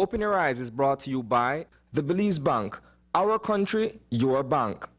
Open Your Eyes is brought to you by the Belize Bank. Our country, your bank.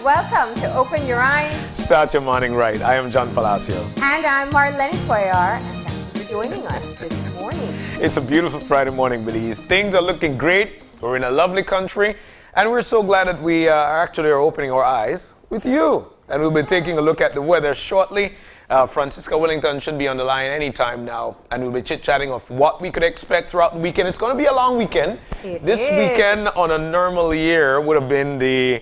Welcome to Open Your Eyes. Start your morning right. I am John Palacio. And I'm Marlene Cuellar, and thank you for joining us this morning. It's a beautiful Friday morning, Belize. Things are looking great. We're in a lovely country, and we're so glad that we actually are opening our eyes with you. And we'll be taking a look at the weather shortly. Francisca Wellington should be on the line anytime now, and we'll be chit-chatting of what we could expect throughout the weekend. It's going to be a long weekend. This weekend on a normal year would have been the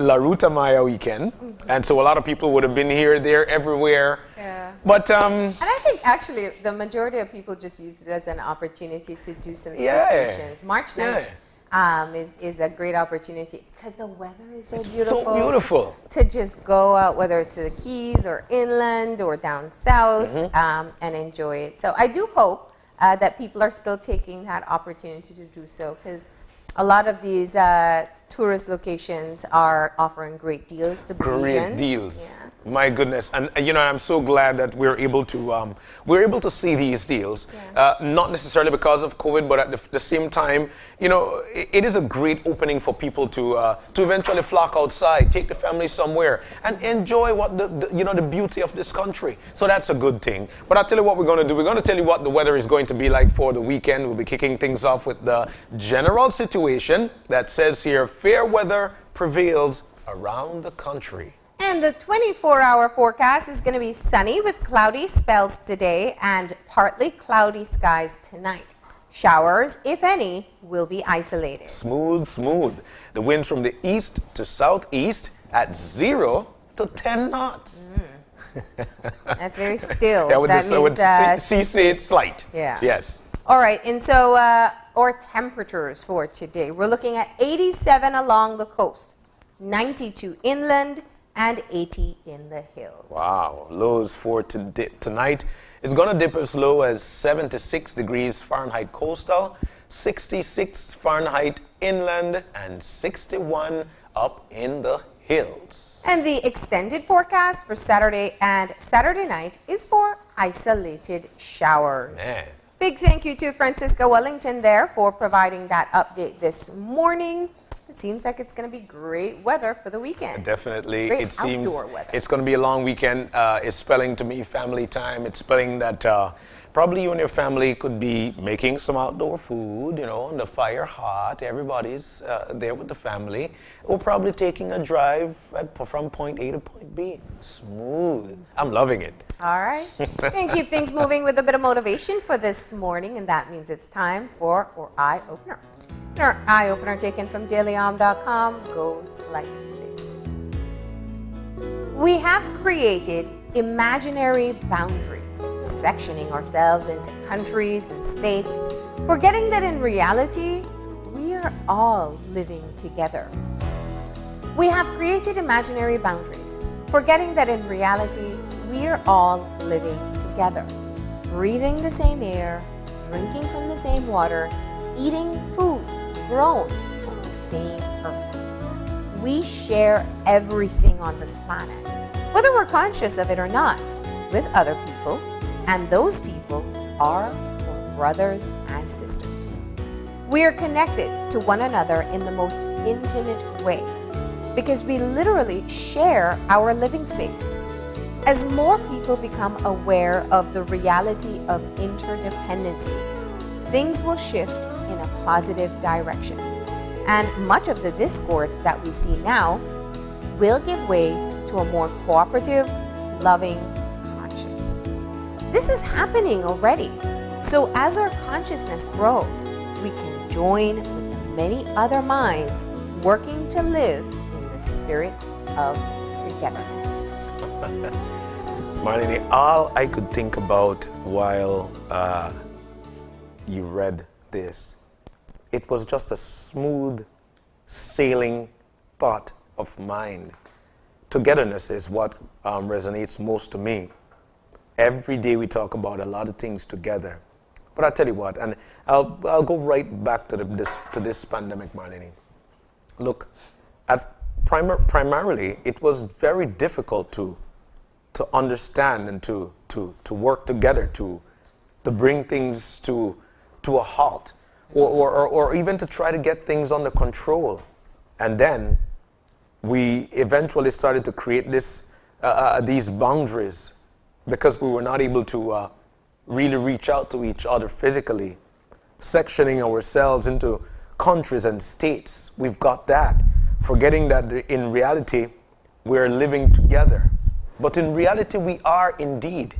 La Ruta Maya weekend, and so a lot of people would have been here, there, everywhere. Yeah. But and I think actually the majority of people just used it as an opportunity to do some staycations. March 9th is a great opportunity because the weather is so beautiful. So beautiful. To just go out, whether it's to the Keys or inland or down south, and enjoy it. So I do hope that people are still taking that opportunity to do so, because a lot of these tourist locations are offering great deals to Belizeans. Great deals. Yeah. My goodness. And you know, I'm so glad that we're able to see these deals. Yeah. Not necessarily because of COVID, but at the same time, you know, it is a great opening for people to eventually flock outside, take the family somewhere, and enjoy what the beauty of this country. So that's a good thing. But I'll tell you what we're going to do. We're going to tell you what the weather is going to be like for the weekend. We'll be kicking things off with the general situation that says here, fair weather prevails around the country. And the 24-hour forecast is going to be sunny with cloudy spells today and partly cloudy skies tonight. Showers, if any, will be isolated. Smooth, smooth. The winds from the east to southeast at 0 to 10 knots. That's very still. Yeah, that means seaside slight. Yeah. Yes. All right, and so our temperatures for today. We're looking at 87 along the coast, 92 inland, and 80 in the hills. Wow. Lows for tonight. It's going to dip as low as 76 degrees Fahrenheit coastal, 66 Fahrenheit inland, and 61 up in the hills. And the extended forecast for Saturday and Saturday night is for isolated showers. Man. Big thank you to Francisca Wellington there for providing that update this morning. It seems like it's going to be great weather for the weekend. Definitely. Great it seems outdoor weather. It's going to be a long weekend. It's spelling to me family time. It's spelling that probably you and your family could be making some outdoor food, you know, on the fire hot. Everybody's there with the family. Or probably taking a drive from point A to point B. Smooth. I'm loving it. All right. And keep things moving with a bit of motivation for this morning, and that means it's time for our Eye Opener. Our Eye Opener taken from dailyom.com goes like this. We have created imaginary boundaries, sectioning ourselves into countries and states, forgetting that in reality, we are all living together. We have created imaginary boundaries, forgetting that in reality, we are all living together, breathing the same air, drinking from the same water, eating food grown from the same earth. We share everything on this planet, whether we're conscious of it or not, with other people, and those people are our brothers and sisters. We are connected to one another in the most intimate way because we literally share our living space. As more people become aware of the reality of interdependency, things will shift in a positive direction. And much of the discord that we see now will give way to a more cooperative, loving conscious. This is happening already. So as our consciousness grows, we can join with the many other minds working to live in the spirit of togetherness. Marlene, all I could think about while you read this, it was just a smooth sailing thought of mind. Togetherness is what resonates most to me. Every day we talk about a lot of things together. But I'll tell you what, and I'll go right back to this pandemic, Marlene. Look, primarily it was very difficult to understand and to work together to bring things to a halt, or even to try to get things under control. And then we eventually started to create these boundaries because we were not able to really reach out to each other physically, sectioning ourselves into countries and states. We've got that, forgetting that in reality we're living together. But in reality we are indeed.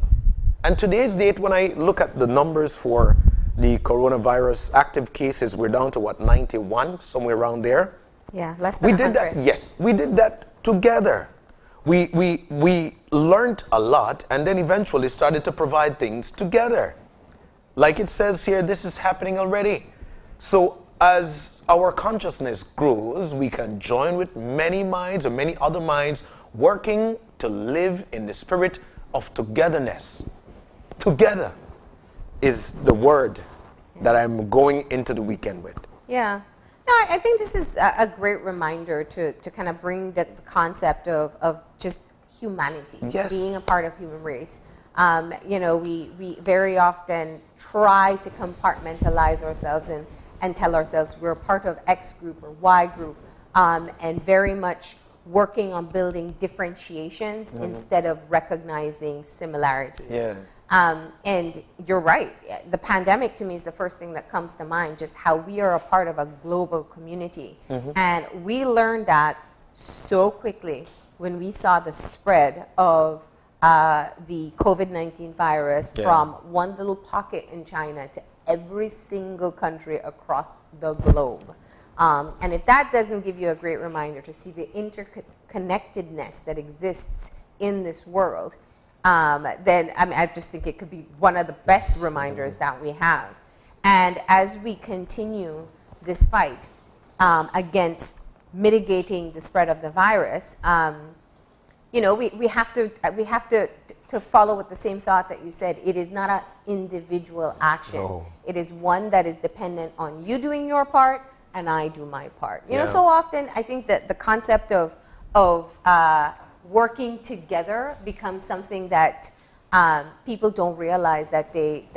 And today's date, when I look at the numbers for the coronavirus active cases, we're down to 91, somewhere around there. Yeah, less than 100. We did that, yes, we did that together. We learned a lot and then eventually started to provide things together. Like it says here, this is happening already. So as our consciousness grows, we can join with many minds or many other minds working to live in the spirit of togetherness. Together is the word that I'm going into the weekend with. Yeah. No, I think this is a great reminder to kind of bring the concept of just humanity, Yes. being a part of human race. We very often try to compartmentalize ourselves and tell ourselves we're part of X group or Y group, and very much working on building differentiations instead of recognizing similarities. Yeah. And you're right. The pandemic to me is the first thing that comes to mind, just how we are a part of a global community. And we learned that so quickly when we saw the spread of the COVID-19 virus from one little pocket in China to every single country across the globe. And if that doesn't give you a great reminder to see the interconnectedness that exists in this world, then I just think it could be one of the best reminders that we have. And as we continue this fight against mitigating the spread of the virus, we have to follow with the same thought that you said. It is not an individual action. No. It is one that is dependent on you doing your part and I do my part. Yeah. So often I think that the concept of working together becomes something that people don't realize that they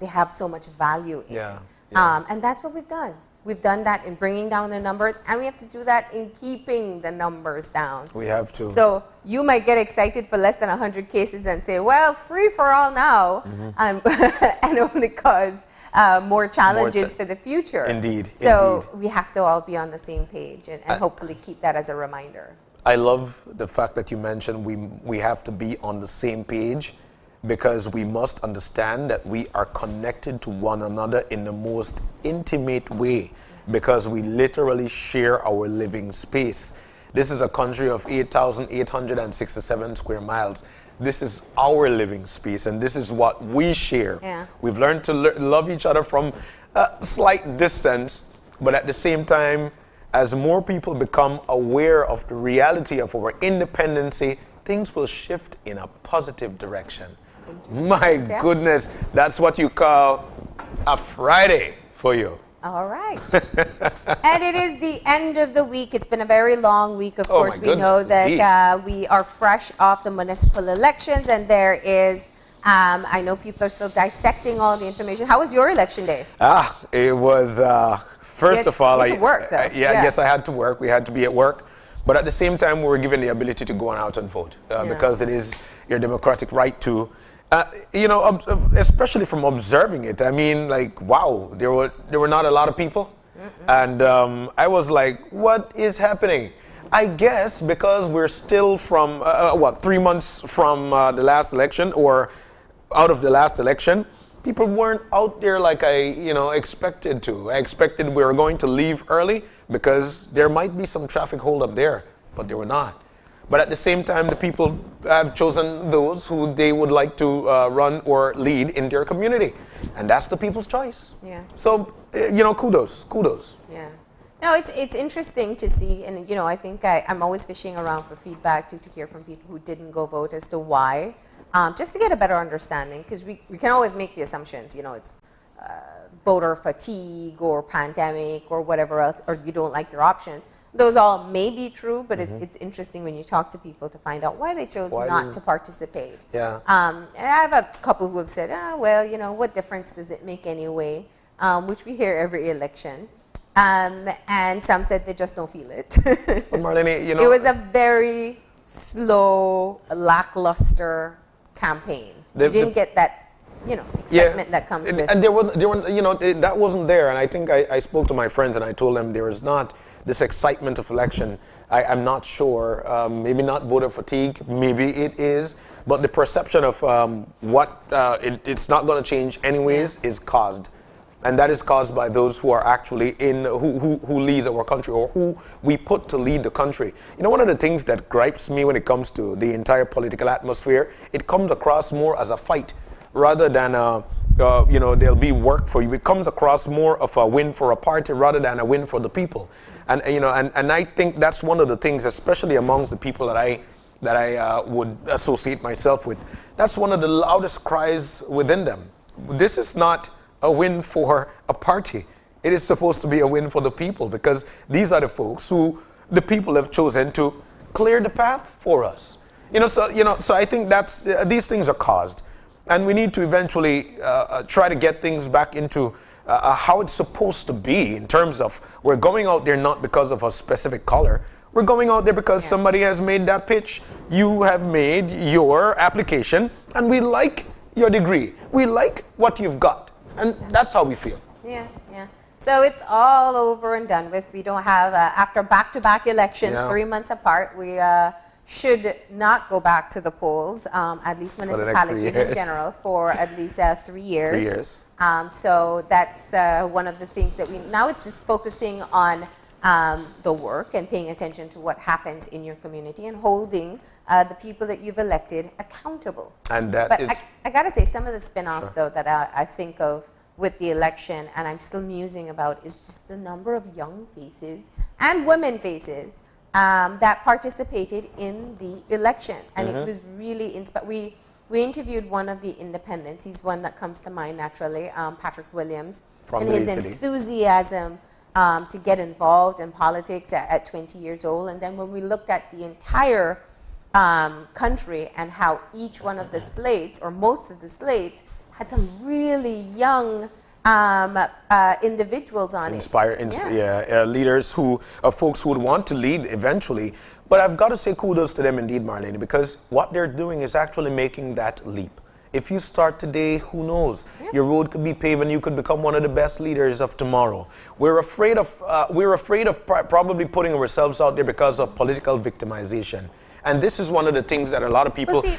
have so much value in. And that's what we've done. We've done that in bringing down the numbers, and we have to do that in keeping the numbers down. We have to. So you might get excited for less than 100 cases and say, well, free for all now, and only cause more challenges for the future. Indeed. So indeed. we have to all be on the same page and hopefully keep that as a reminder. I love the fact that you mentioned we have to be on the same page, because we must understand that we are connected to one another in the most intimate way, because we literally share our living space. This is a country of 8,867 square miles. This is our living space, and this is what we share. Yeah. We've learned to love each other from a slight distance, but at the same time, as more people become aware of the reality of our independency, things will shift in a positive direction. My goodness, that's what you call a Friday for you. All right. And it is the end of the week. It's been a very long week. Of course, we know that we are fresh off the municipal elections, and there is, I know people are still dissecting all the information. How was your election day? It was, first of all, you had to work, though. Yes, I had to work. We had to be at work. But at the same time, we were given the ability to go on out and vote, because it is your democratic right to. Especially from observing it, I mean, like, wow, there were not a lot of people. And I was like, what is happening? I guess because we're still from, 3 months from the last election, or out of the last election, people weren't out there like I expected to. I expected we were going to leave early because there might be some traffic hold up there, but there were not. But at the same time, the people have chosen those who they would like to run or lead in their community. And that's the people's choice. Yeah. So, kudos. Yeah. No, it's interesting to see, and I think I'm always fishing around for feedback to hear from people who didn't go vote as to why, just to get a better understanding, because we can always make the assumptions, it's voter fatigue or pandemic or whatever else, or you don't like your options. Those all may be true, but it's interesting when you talk to people to find out why they chose not to participate. Yeah. And I have a couple who have said, what difference does it make anyway, which we hear every election. And some said they just don't feel it. But Marlene, it was a very slow, lackluster campaign. You didn't get that, excitement that comes with. And there were, that wasn't there. And I think I spoke to my friends and I told them there is not this excitement of election. I'm not sure. Maybe not voter fatigue. Maybe it is. But the perception of it's not going to change anyways is caused. And that is caused by those who are actually who leads our country, or who we put to lead the country. One of the things that gripes me when it comes to the entire political atmosphere, it comes across more as a fight rather than there'll be work for you. It comes across more of a win for a party rather than a win for the people. And and I think that's one of the things, especially amongst the people that I would associate myself with. That's one of the loudest cries within them. This is not a win for a party. It is supposed to be a win for the people, because these are the folks who the people have chosen to clear the path for us. So I think that's these things are caused, and we need to eventually try to get things back into how it's supposed to be, in terms of we're going out there not because of a specific color. We're going out there because somebody has made that pitch. You have made your application, and we like your degree. We like what you've got. And that's how we feel. Yeah. So it's all over and done with. We don't have, after back-to-back elections, 3 months apart, we should not go back to the polls, at least municipalities in general, for at least 3 years. 3 years. So that's one of the things that now it's just focusing on the work and paying attention to what happens in your community and holding the people that you've elected accountable. And that but is... I got to say, some of the spin-offs, though, that I think of with the election, and I'm still musing about, is just the number of young faces and women faces that participated in the election. And it was really inspiring. We interviewed one of the independents. He's one that comes to mind naturally, Patrick Williams. And his enthusiasm to get involved in politics at 20 years old. And then when we looked at the entire country and how each one of the slates, or most of the slates, had some really young individuals on it. Leaders folks who would want to lead eventually. But I've got to say kudos to them indeed, Marlene, because what they're doing is actually making that leap. If you start today, who knows? Your road could be paved and you could become one of the best leaders of tomorrow. We're afraid of probably putting ourselves out there because of political victimization. And this is one of the things that a lot of people... Well, see,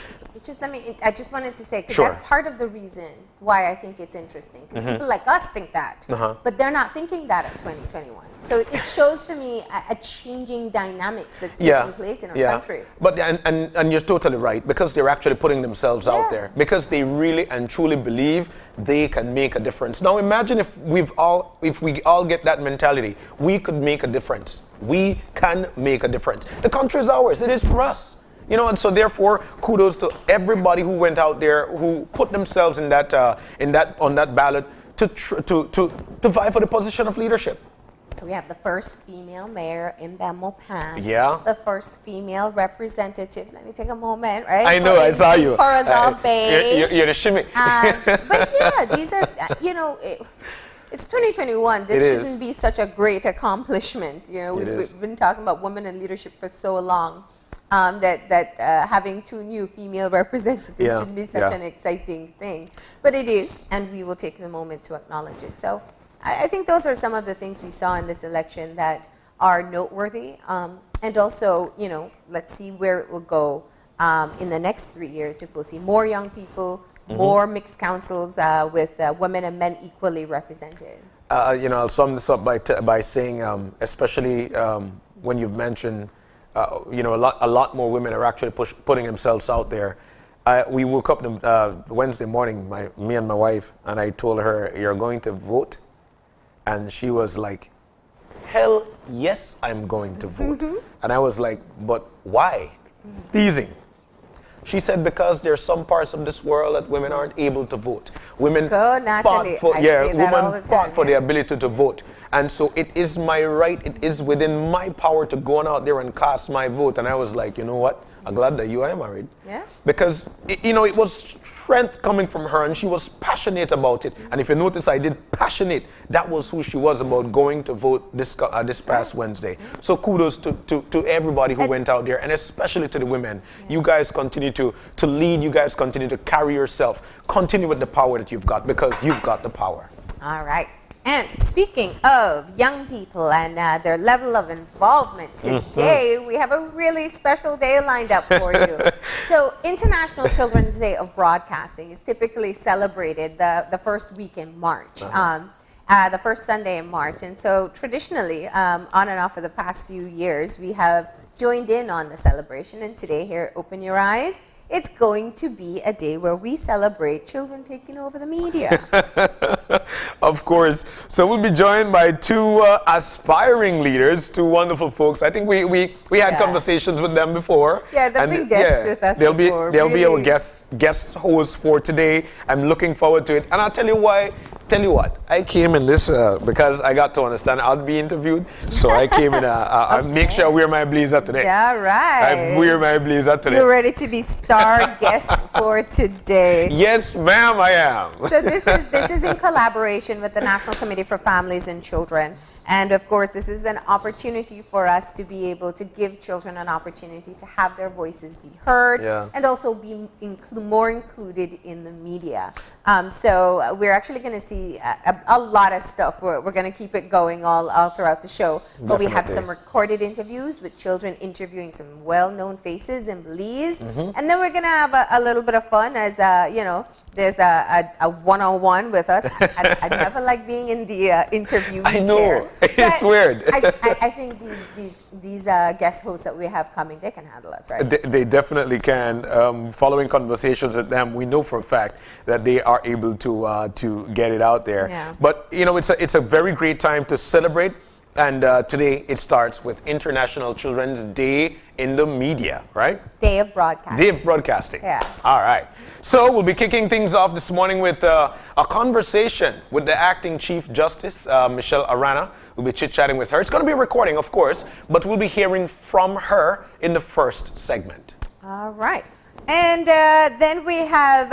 I just wanted to say, because that's part of the reason why I think it's interesting. Because people like us think that, but they're not thinking that in 2021. So it shows for me a changing dynamics that's taking place in our country. But and you're totally right, because they're actually putting themselves out there, because they really and truly believe they can make a difference. Now imagine if we all get that mentality, we could make a difference. We can make a difference. The country is ours. It is for us. And so therefore, kudos to everybody who went out there, who put themselves on that ballot to vie for the position of leadership. We have the first female mayor in Belmopan. Yeah. The first female representative. Let me take a moment, right? I know, I saw you. Corozal Bay. You're the shimmy. But yeah, these are, it's 2021. This shouldn't be such a great accomplishment. We've been talking about women in leadership for so long. That having 2 new female representatives shouldn't be such an exciting thing. But it is, and we will take the moment to acknowledge it. So I think those are some of the things we saw in this election that are noteworthy. And also, let's see where it will go in the next 3 years, if we'll see more young people, more mixed councils with women and men equally represented. I'll sum this up by saying, especially when you've mentioned a lot more women are actually putting themselves out there. We woke up Wednesday morning, me and my wife, and I told her, "You're going to vote?" And she was like, "Hell yes, I'm going to vote." And I was like, "But why?" Teasing. She said, "Because there's some parts of this world that women aren't able to vote. Women Natalie. women fought for the ability to vote. And so it is my right, it is within my power to go on out there and cast my vote." And I was like, "You know what? I'm glad that you are married." Yeah. Because, it was strength coming from her, and she was passionate about it. And if you notice, I did passionate. That was who she was about going to vote this past Wednesday. So kudos to everybody who went out there, and especially to the women. You guys continue to lead. You guys continue to carry yourself. Continue with the power that you've got, because you've got the power. All right. And speaking of young people and their level of involvement, today we have a really special day lined up for you. So International Children's Day of Broadcasting is typically celebrated the first week in March, the first Sunday in March. And so traditionally, on and off for the past few years, we have joined in on the celebration. And today here at Open Your Eyes, it's going to be a day where we celebrate children taking over the media. Of course. So we'll be joined by two aspiring leaders, two wonderful folks. I think we had conversations with them before. Yeah, they've been guests with us before. They'll be our guest hosts for today. I'm looking forward to it. And I'll tell you why. Tell you what, I came in this because I got to understand I'll be interviewed. So I came in, make sure I wear my blazer today. Yeah, right. I wear my blazer today. You're ready to be star guest for today. Yes, ma'am, I am. So this is in collaboration with the National Committee for Families and Children. And of course, this is an opportunity for us to be able to give children an opportunity to have their voices be heard and also be more included in the media. So we're actually going to see a lot of stuff. We're going to keep it going all throughout the show. But we have some recorded interviews with children interviewing some well-known faces in Belize. And then we're going to have a little bit of fun as, there's a one-on-one with us. I never like being in the interview chair. I know. It's weird. I think these guest hosts that we have coming, they can handle us, right? They definitely can. Following conversations with them, we know for a fact that they are able to get it out there. Yeah. But it's a very great time to celebrate. And today it starts with International Children's Day in the Media, right? Day of Broadcasting. Day of Broadcasting. Yeah. All right. So we'll be kicking things off this morning with a conversation with the Acting Chief Justice, Michelle Arana. We'll be chit-chatting with her. It's going to be a recording, of course, but we'll be hearing from her in the first segment. All right. And then we have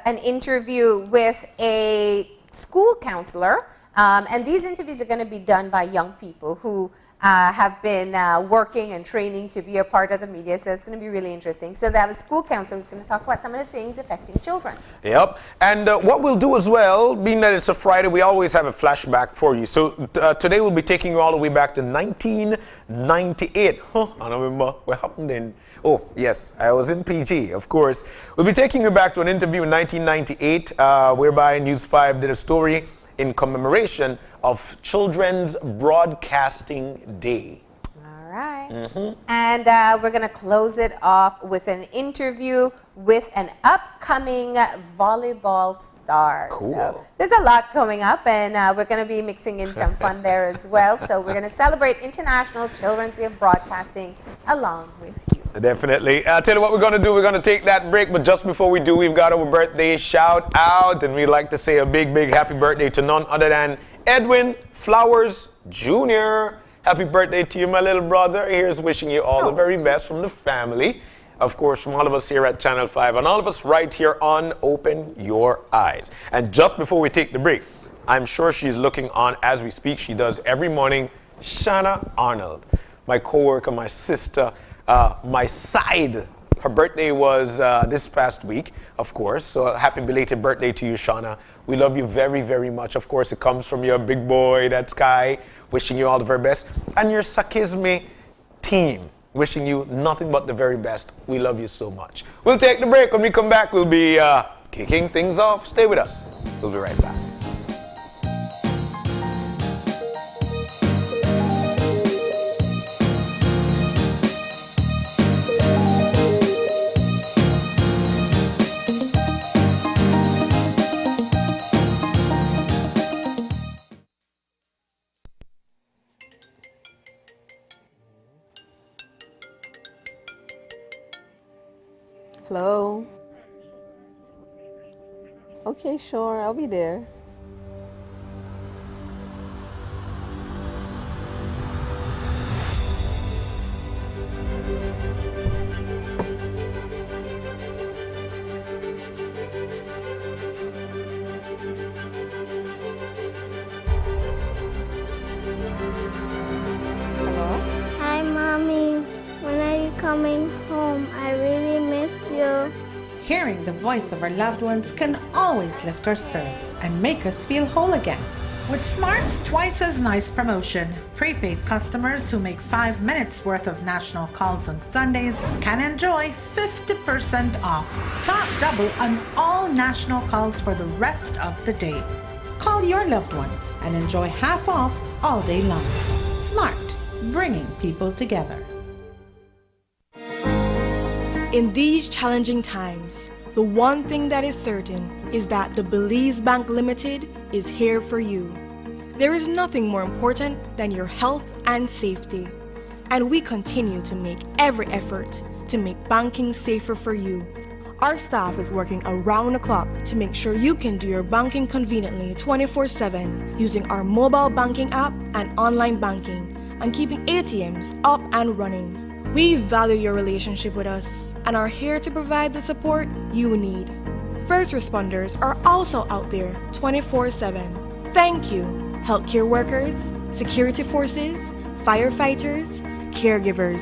an interview with a school counselor. And these interviews are going to be done by young people who have been working and training to be a part of the media. So it's going to be really interesting. So they have a school counselor who's going to talk about some of the things affecting children. Yep. And what we'll do as well, being that it's a Friday, we always have a flashback for you. So today we'll be taking you all the way back to 1998. I don't remember what happened then. Oh, yes, I was in PG, of course. We'll be taking you back to an interview in 1998, whereby News 5 did a story in commemoration of Children's Broadcasting Day. All right. And we're going to close it off with an interview with an upcoming volleyball star. Cool. So there's a lot coming up, and we're going to be mixing in some fun there as well. So we're going to celebrate International Children's Day of Broadcasting along with you. Definitely. I'll tell you what we're going to do. We're going to take that break, but just before we do, we've got our birthday shout out, and we'd like to say a big, big happy birthday to none other than Edwin Flowers Jr. Happy birthday to you, my little brother. Here's wishing you all the very best from the family. Of course, from all of us here at Channel 5 and all of us right here on Open Your Eyes. And just before we take the break, I'm sure she's looking on as we speak. She does every morning. Shanna Arnold, my coworker, my sister, my side. Her birthday was this past week, of course. So happy belated birthday to you, Shauna. We love you very, very much. Of course, it comes from your big boy, that's Kai. Wishing you all the very best. And your Sakizme team. Wishing you nothing but the very best. We love you so much. We'll take the break. When we come back, we'll be kicking things off. Stay with us. We'll be right back. Hello? Okay, sure, I'll be there. Hello? Hi, Mommy. When are you coming home? I really miss you. Hearing the voice of our loved ones can always lift our spirits and make us feel whole again. With Smart's twice as nice promotion, prepaid customers who make 5 minutes worth of national calls on Sundays can enjoy 50% off, top double on all national calls for the rest of the day. Call your loved ones and enjoy half off all day long. Smart, bringing people together. In these challenging times, the one thing that is certain is that the Belize Bank Limited is here for you. There is nothing more important than your health and safety, and we continue to make every effort to make banking safer for you. Our staff is working around the clock to make sure you can do your banking conveniently 24/7 using our mobile banking app and online banking and keeping ATMs up and running. We value your relationship with us and are here to provide the support you need. First responders are also out there 24/7. Thank you, healthcare workers, security forces, firefighters, caregivers.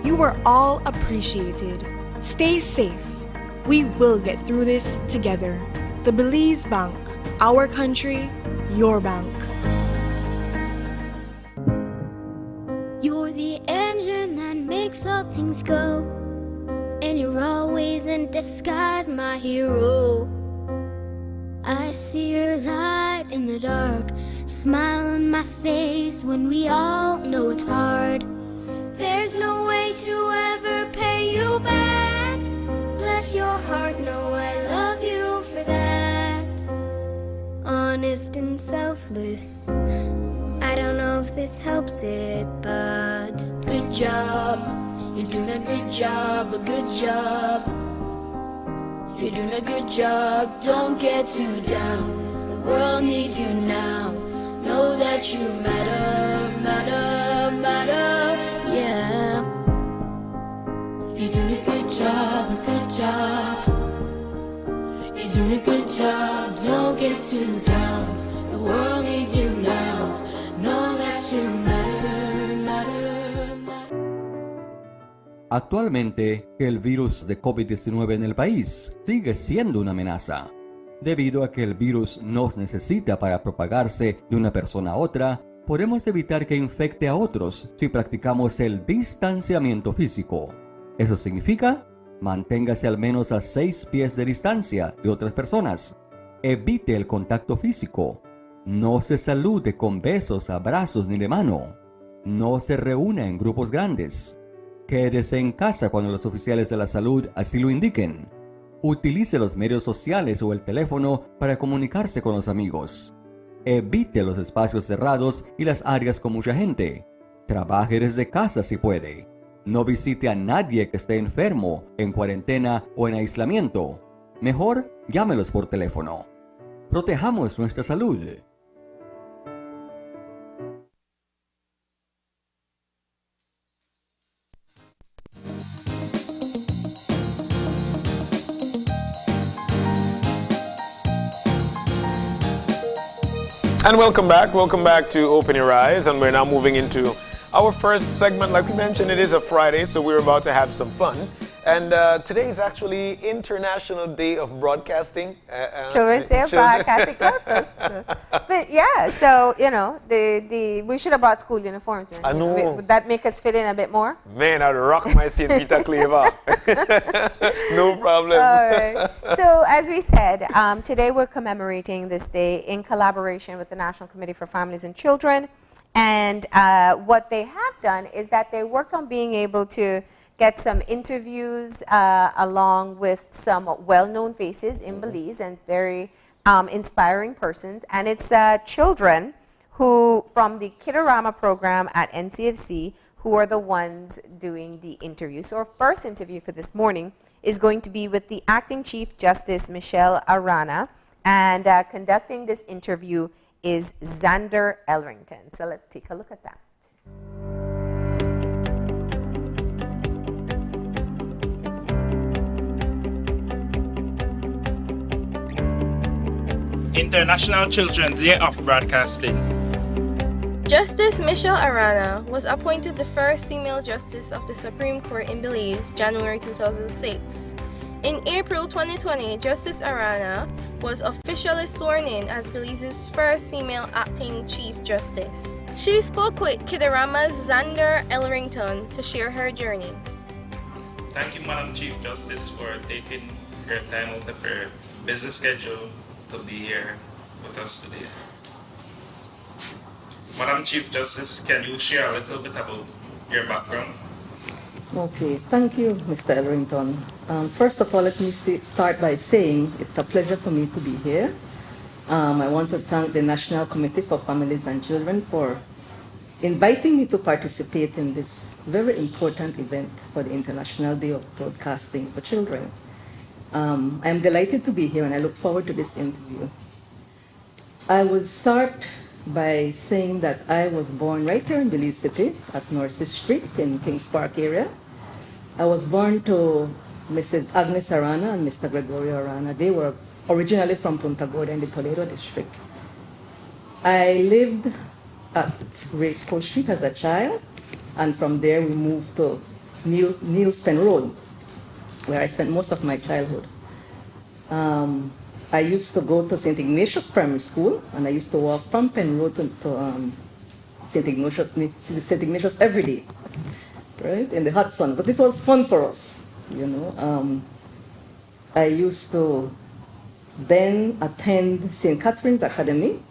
You are all appreciated. Stay safe. We will get through this together. The Belize Bank, our country, your bank. You're the engine that makes all things go. And you're always in disguise, my hero. I see your light in the dark, smile on my face when we all know it's hard. There's no way to ever pay you back. Bless your heart, know I love you for that. Honest and selfless, I don't know if this helps it, but good job. You're doing a good job, a good job. You're doing a good job, don't get too down. The world needs you now. Know that you matter, matter, matter, yeah. You're doing a good job, a good job. You're doing a good job, don't get too down. The world needs you now. Know that you matter, matter, matter. Actualmente, el virus de COVID-19 en el país sigue siendo una amenaza. Debido a que el virus nos necesita para propagarse de una persona a otra, podemos evitar que infecte a otros si practicamos el distanciamiento físico. Eso significa, manténgase al menos a 6 pies de distancia de otras personas. Evite el contacto físico. No se salude con besos, abrazos ni de mano. No se reúna en grupos grandes. Quédese en casa cuando los oficiales de la salud así lo indiquen. Utilice los medios sociales o el teléfono para comunicarse con los amigos. Evite los espacios cerrados y las áreas con mucha gente. Trabaje desde casa si puede. No visite a nadie que esté enfermo, en cuarentena o en aislamiento. Mejor, llámelos por teléfono. Protejamos nuestra salud. And welcome back to Open Your Eyes, and we're now moving into our first segment. Like we mentioned, it is a Friday, so we're about to have some fun. And today is actually International Day of Broadcasting. Children's Day of Broadcasting. Close. But yeah, so, you know, we should have brought school uniforms. Man. I know. Would that make us fit in a bit more? Man, I'd rock my St. Peter Cleaver. No problem. All right. So, as we said, today we're commemorating this day in collaboration with the National Committee for Families and Children. And what they have done is that they worked on being able to get some interviews along with some well-known faces in Belize and very inspiring persons. And it's children who, from the Kidarama program at NCFC, who are the ones doing the interview. So our first interview for this morning is going to be with the Acting Chief Justice Michelle Arana, and conducting this interview is Xander Elrington. So let's take a look at that. International Children's Day of Broadcasting. Justice Michelle Arana was appointed the first female justice of the Supreme Court in Belize, January 2006. In April 2020, Justice Arana was officially sworn in as Belize's first female acting Chief Justice. She spoke with Kidarama's Xander Elrington to share her journey. Thank you, Madam Chief Justice, for taking your time out of your busy schedule to be here with us today. Madam Chief Justice, can you share a little bit about your background? Okay, thank you, Mr. Elrington. First of all, let me start by saying it's a pleasure for me to be here. I want to thank the National Committee for Families and Children for inviting me to participate in this very important event for the International Day of Broadcasting for Children. I'm delighted to be here and I look forward to this interview. I will start by saying that I was born right here in Belize City at North Street in Kings Park area. I was born to Mrs. Agnes Arana and Mr. Gregorio Arana. They were originally from Punta Gorda in the Toledo district. I lived at Racecourse Street as a child, and from there we moved to Niels Pen Road, where I spent most of my childhood. I used to go to St. Ignatius Primary School, and I used to walk from Pen Road to St. Ignatius every day, right, in the hot sun. But it was fun for us, you know. I used to then attend St. Catherine's Academy,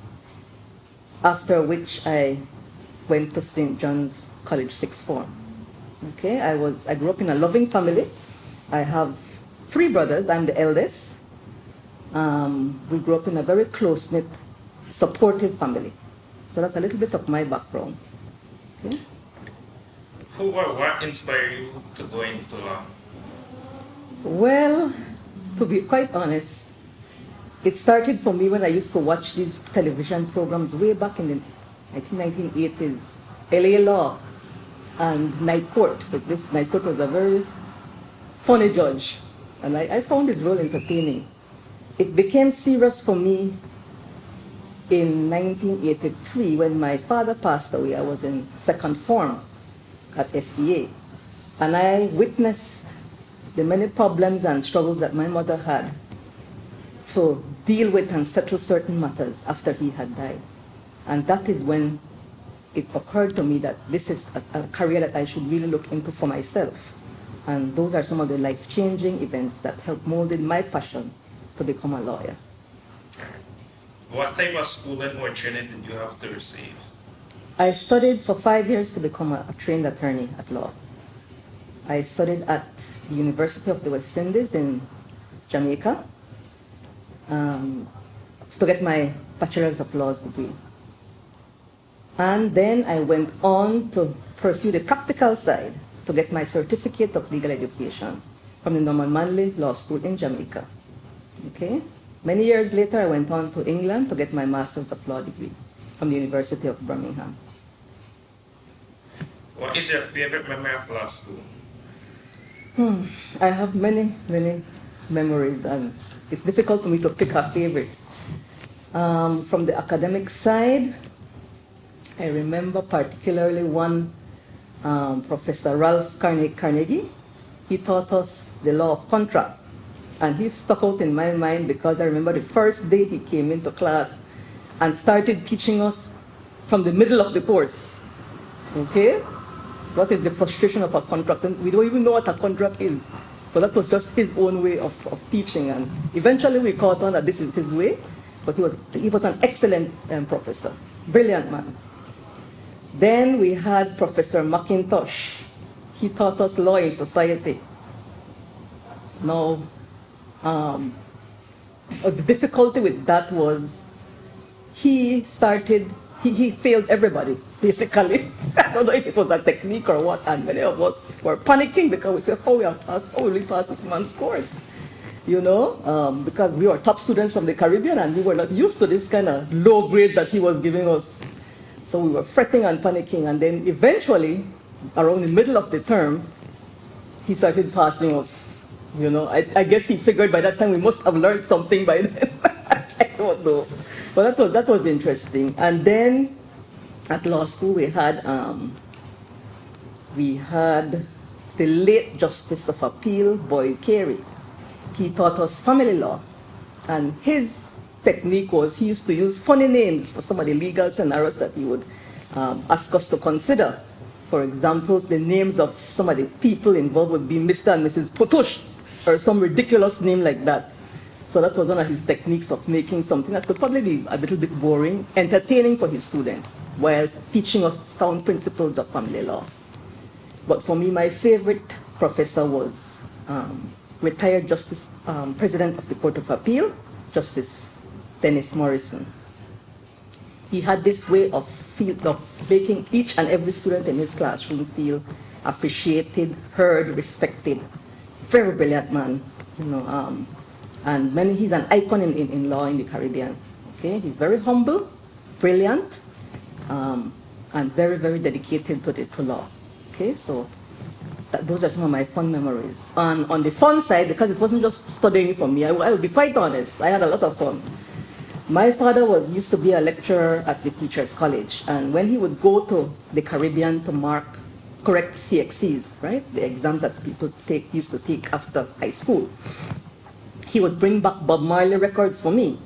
after which I went to St. John's College Sixth Form. Okay, I grew up in a loving family. I have 3 brothers. I'm the eldest. We grew up in a very close-knit, supportive family. So that's a little bit of my background. Okay? Who or what inspired you to go into law? Well, to be quite honest, it started for me when I used to watch these television programs way back in the, I think, 1980s. LA Law and Night Court. But this Night Court was a very funny judge, and I found his role entertaining. It became serious for me in 1983 when my father passed away. I was in second form at SCA, and I witnessed the many problems and struggles that my mother had to deal with and settle certain matters after he had died. And that is when it occurred to me that this is a career that I should really look into for myself. And those are some of the life-changing events that helped molded my passion to become a lawyer. What type of schooling or training did you have to receive? I studied for 5 years to become a trained attorney at law. I studied at the University of the West Indies in Jamaica to get my Bachelor's of Laws degree. And then I went on to pursue the practical side to get my certificate of legal education from the Norman Manley Law School in Jamaica. Okay? Many years later, I went on to England to get my Master's of Law degree from the University of Birmingham. What is your favorite memory of law school? I have many, many memories, and it's difficult for me to pick a favorite. From the academic side, I remember particularly one Professor Ralph Carnegie. He taught us the law of contract. And he stuck out in my mind because I remember the first day he came into class and started teaching us from the middle of the course. Okay? What is the frustration of a contract? And we don't even know what a contract is. But that was just his own way of teaching. And eventually we caught on that this is his way. But he was an excellent professor. Brilliant man. Then we had Professor McIntosh. He taught us law in society. Now, the difficulty with that was he failed everybody basically. I don't know if it was a technique or what, and many of us were panicking because we said, how will we pass this man's course? You know, because we were top students from the Caribbean and we were not used to this kind of low grade that he was giving us. So we were fretting and panicking, and then eventually, around the middle of the term, he started passing us. You know, I guess he figured by that time we must have learned something by then. I don't know. But that was interesting. And then at law school we had the late Justice of Appeal, Boyd Carey. He taught us family law. And his technique was he used to use funny names for some of the legal scenarios that he would ask us to consider. For example, the names of some of the people involved would be Mr. and Mrs. Potush, or some ridiculous name like that. So that was one of his techniques of making something that could probably be a little bit boring, entertaining for his students, while teaching us sound principles of family law. But for me, my favorite professor was retired Justice, President of the Court of Appeal, Justice Dennis Morrison. He had this way of making each and every student in his classroom feel appreciated, heard, respected. Very brilliant man, you know, and he's an icon in law in the Caribbean. Okay, he's very humble, brilliant, and very, very dedicated to law. Okay, so those are some of my fun memories. On the fun side, because it wasn't just studying for me, I will be quite honest, I had a lot of fun. My father used to be a lecturer at the Teachers College, and when he would go to the Caribbean to correct CXCs, right, the exams that people used to take after high school, he would bring back Bob Marley records for me,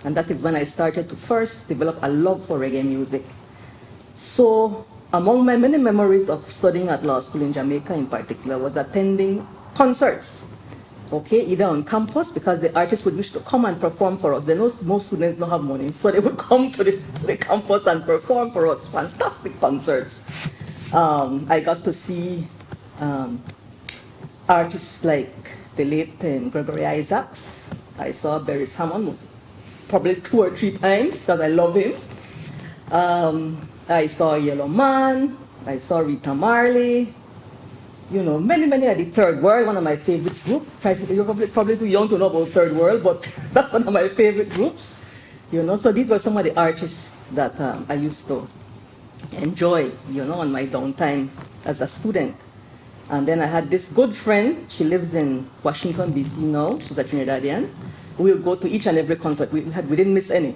and that is when I started to first develop a love for reggae music. So among my many memories of studying at law school in Jamaica in particular was attending concerts. Okay, either on campus, because the artists would wish to come and perform for us. They know most students don't have money, so they would come to the campus and perform for us. Fantastic concerts. I got to see artists like the late Gregory Isaacs. I saw Barry Hammond probably 2 or 3 times because I love him. I saw Yellow Man. I saw Rita Marley. You know, many of the Third World, one of my favorite groups. You're probably too young to know about Third World, but that's one of my favorite groups. You know, so these were some of the artists that I used to enjoy, you know, on my downtime as a student. And then I had this good friend. She lives in Washington, D.C. now. She's a Trinidadian. We would go to each and every concert. We didn't miss any.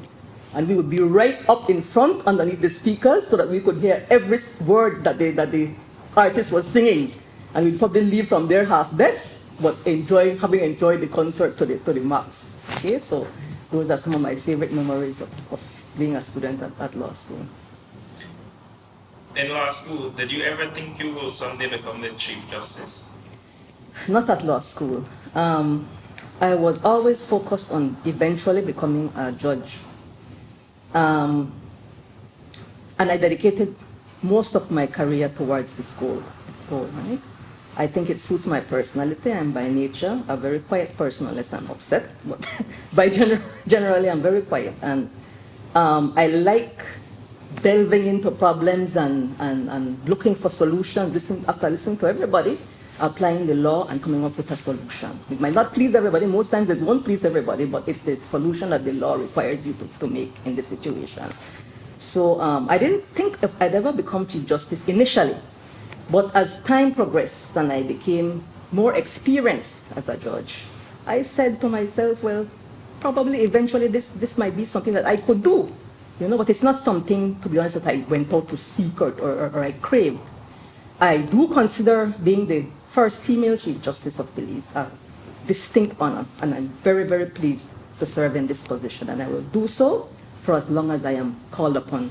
And we would be right up in front underneath the speakers so that we could hear every word that the artist was singing. And we'd probably leave from there half deaf, but having enjoyed the concert to the max. Okay, so those are some of my favorite memories of being a student at law school. In law school, did you ever think you will someday become the Chief Justice? Not at law school. I was always focused on eventually becoming a judge. And I dedicated most of my career towards this goal, right? I think it suits my personality. I'm by nature a very quiet person unless I'm upset, but generally I'm very quiet. And I like delving into problems and looking for solutions, after listening to everybody, applying the law and coming up with a solution. It might not please everybody. Most times it won't please everybody, but it's the solution that the law requires you to make in the situation. So I didn't think if I'd ever become Chief Justice initially. But as time progressed and I became more experienced as a judge, I said to myself, well, probably eventually this might be something that I could do. You know, but it's not something, to be honest, that I went out to seek or I craved. I do consider being the first female Chief Justice of Belize a distinct honor, and I'm very, very pleased to serve in this position, and I will do so for as long as I am called upon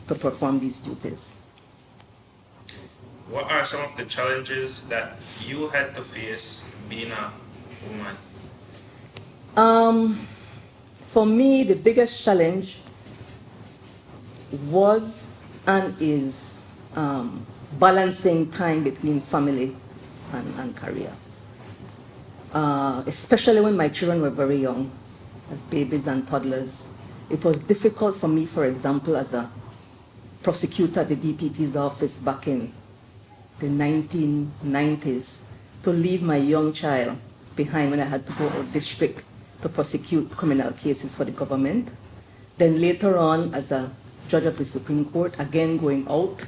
to perform these duties. What are some of the challenges that you had to face being a woman? For me, the biggest challenge was and is balancing time between family and career. Especially when my children were very young, as babies and toddlers. It was difficult for me, for example, as a prosecutor at the DPP's office back in the 1990s to leave my young child behind when I had to go out district to prosecute criminal cases for the government. Then later on, as a judge of the Supreme Court, again going out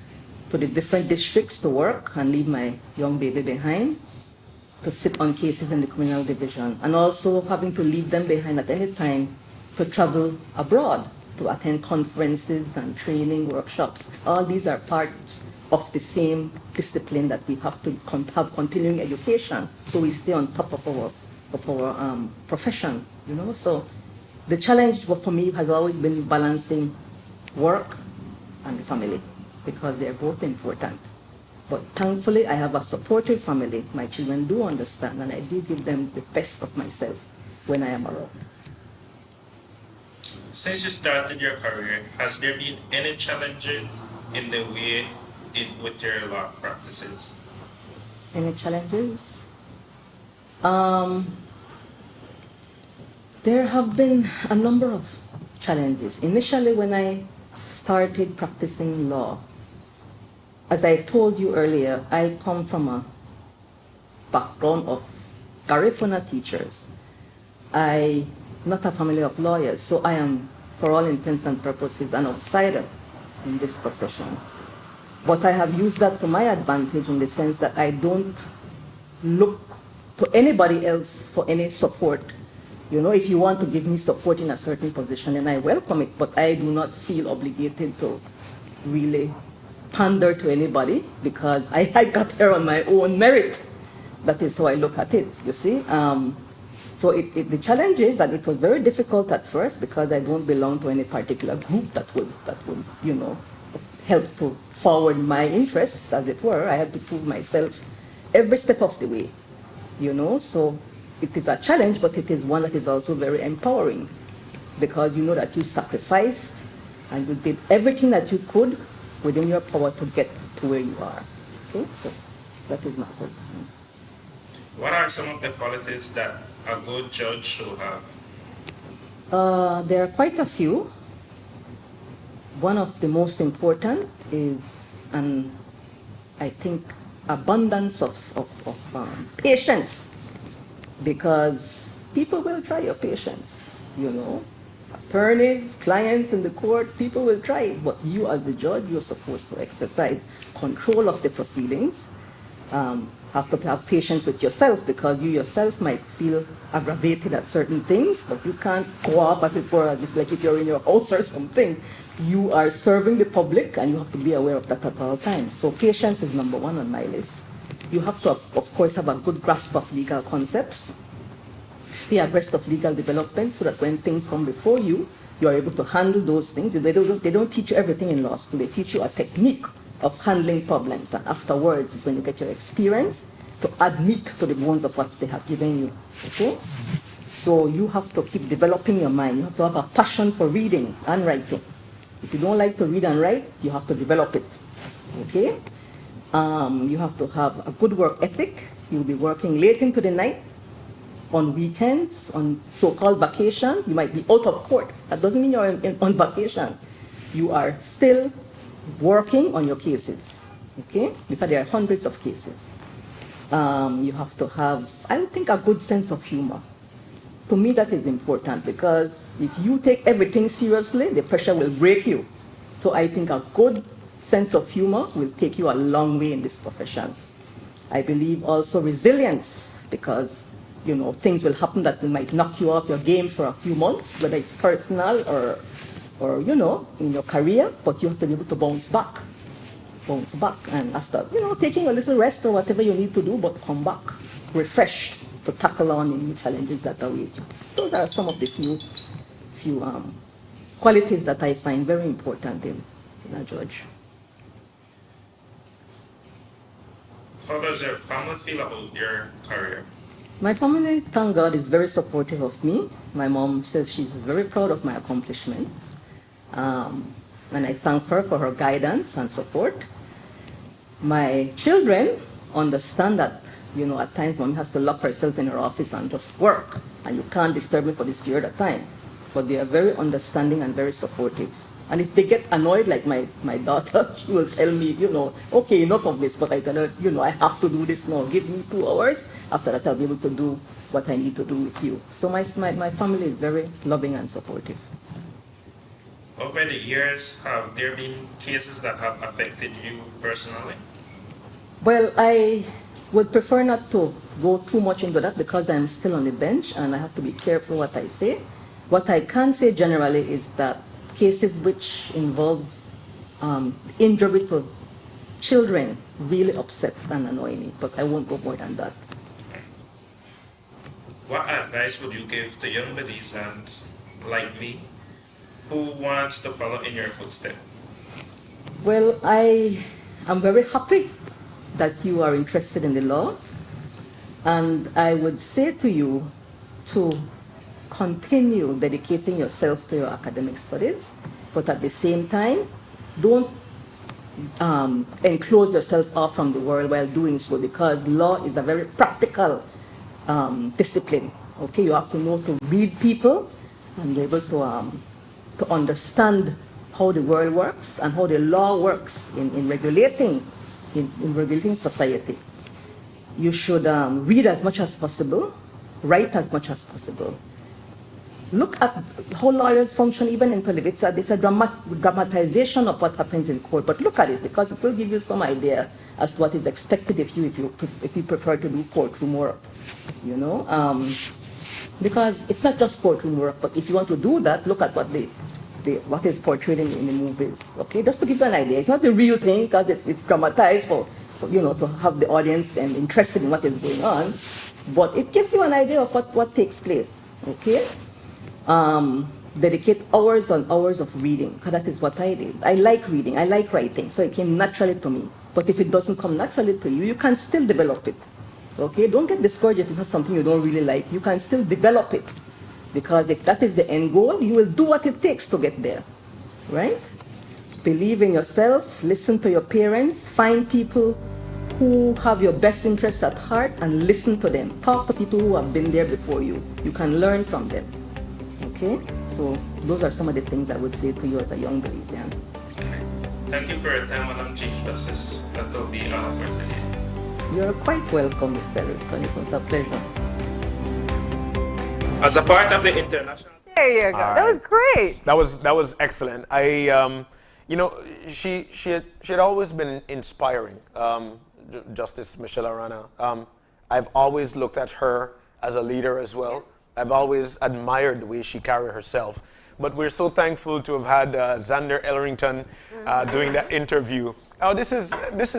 to the different districts to work and leave my young baby behind to sit on cases in the criminal division, and also having to leave them behind at any time to travel abroad to attend conferences and training workshops. All these are parts of the same discipline that we have to have continuing education, so we stay on top of our profession, you know. So the challenge for me has always been balancing work and family, because they're both important. But thankfully, I have a supportive family. My children do understand, and I do give them the best of myself when I am around. Since you started your career, has there been any challenges in the way with your law practices? Any challenges? There have been a number of challenges. Initially, when I started practicing law, as I told you earlier, I come from a background of Garifuna teachers. I'm not a family of lawyers, so I am, for all intents and purposes, an outsider in this profession. But I have used that to my advantage in the sense that I don't look to anybody else for any support. You know, if you want to give me support in a certain position, then I welcome it, but I do not feel obligated to really pander to anybody, because I got here on my own merit. That is how I look at it, you see. So the challenge is that it was very difficult at first, because I don't belong to any particular group that would you know, help to forward my interests, as it were. I had to prove myself every step of the way, you know. So it is a challenge, but it is one that is also very empowering, because you know that you sacrificed and you did everything that you could within your power to get to where you are. Okay, so that is my hope. What are some of the qualities that a good judge should have? There are quite a few. One of the most important is, I think, abundance of patience, because people will try your patience, you know. Attorneys, clients in the court, people will try it, but you as the judge, you're supposed to exercise control of the proceedings. Have to have patience with yourself, because you yourself might feel aggravated at certain things, but you can't go up, as it were, as if like if you're in your house or something. You are serving the public, and you have to be aware of that at all times. So patience is number one on my list. You have to, of course, have a good grasp of legal concepts. Stay abreast of legal developments, so that when things come before you, you are able to handle those things. They don't teach you everything in law school. They teach you a technique of handling problems, and afterwards is when you get your experience to add meat to the bones of what they have given you. Okay? So you have to keep developing your mind. You have to have a passion for reading and writing. If you don't like to read and write, you have to develop it. Okay? You have to have a good work ethic. You'll be working late into the night, on weekends, on so-called vacation. You might be out of court. That doesn't mean you're on vacation. You are still working on your cases, okay? Because there are hundreds of cases. You have to have, I would think, a good sense of humor. To me, that is important, because if you take everything seriously, the pressure will break you. So I think a good sense of humor will take you a long way in this profession. I believe also resilience, because you know, things will happen that might knock you off your game for a few months, whether it's personal or you know, in your career, but you have to be able to bounce back, and after, you know, taking a little rest or whatever you need to do, but come back refreshed to tackle on any challenges that await you. Those are some of the few qualities that I find very important in a judge. How does your family feel about your career? My family, thank God, is very supportive of me. My mom says she's very proud of my accomplishments. And I thank her for her guidance and support. My children understand that, you know, at times Mom has to lock herself in her office and just work, and you can't disturb me for this period of time. But they are very understanding and very supportive. And if they get annoyed, like my daughter, she will tell me, okay, enough of this, but I tell her, I have to do this now. Give me 2 hours. After that, I'll be able to do what I need to do with you. So my family is very loving and supportive. Over the years, have there been cases that have affected you personally? Well, I would prefer not to go too much into that because I'm still on the bench and I have to be careful what I say. What I can say generally is that cases which involve injury to children really upset and annoy me, but I won't go more than that. What advice would you give to young ladies and like me who wants to follow in your footsteps? Well, I am very happy that you are interested in the law, and I would say to you to continue dedicating yourself to your academic studies, but at the same time, don't enclose yourself off from the world while doing so, because law is a very practical discipline. Okay, you have to know to read people and be able to understand how the world works and how the law works in regulating society. You should read as much as possible, write as much as possible. Look at how lawyers function even in politics. There's a dramatization of what happens in court, but look at it because it will give you some idea as to what is expected if you prefer to do courtroom work. Because it's not just courtroom work, but if you want to do that, look at what is portrayed in the movies. Okay, just to give you an idea, it's not the real thing because it's dramatized for to have the audience and interested in what is going on, but it gives you an idea of what takes place. Okay. Dedicate hours on hours of reading, because that is what I did. I like reading, I like writing, so it came naturally to me. But if it doesn't come naturally to you, you can still develop it. Okay, don't get discouraged if it's not something you don't really like. You can still develop it, because if that is the end goal, you will do what it takes to get there, right? Believe in yourself, listen to your parents, find people who have your best interests at heart and listen to them. Talk to people who have been there before you. You can learn from them. Okay, so those are some of the things I would say to you as a young Belizean. Thank you for your time, Madam Chief Justice. That will be all for today. You're quite welcome, Mr. Elrington. It was a pleasure. As a part of the international... There you go. That was great. That was excellent. She had always been inspiring, Justice Michelle Arana. I've always looked at her as a leader as well. I've always admired the way she carried herself. But we're so thankful to have had Xander Elrington doing that interview. Oh, this is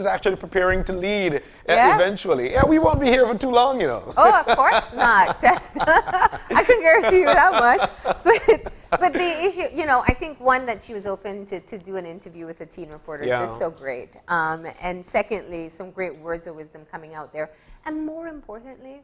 actually preparing to lead eventually. Yeah, we won't be here for too long, Oh, of course not. I can guarantee you that much. But the issue, I think one, that she was open to do an interview with a teen reporter is just so great. And secondly, some great words of wisdom coming out there. And more importantly,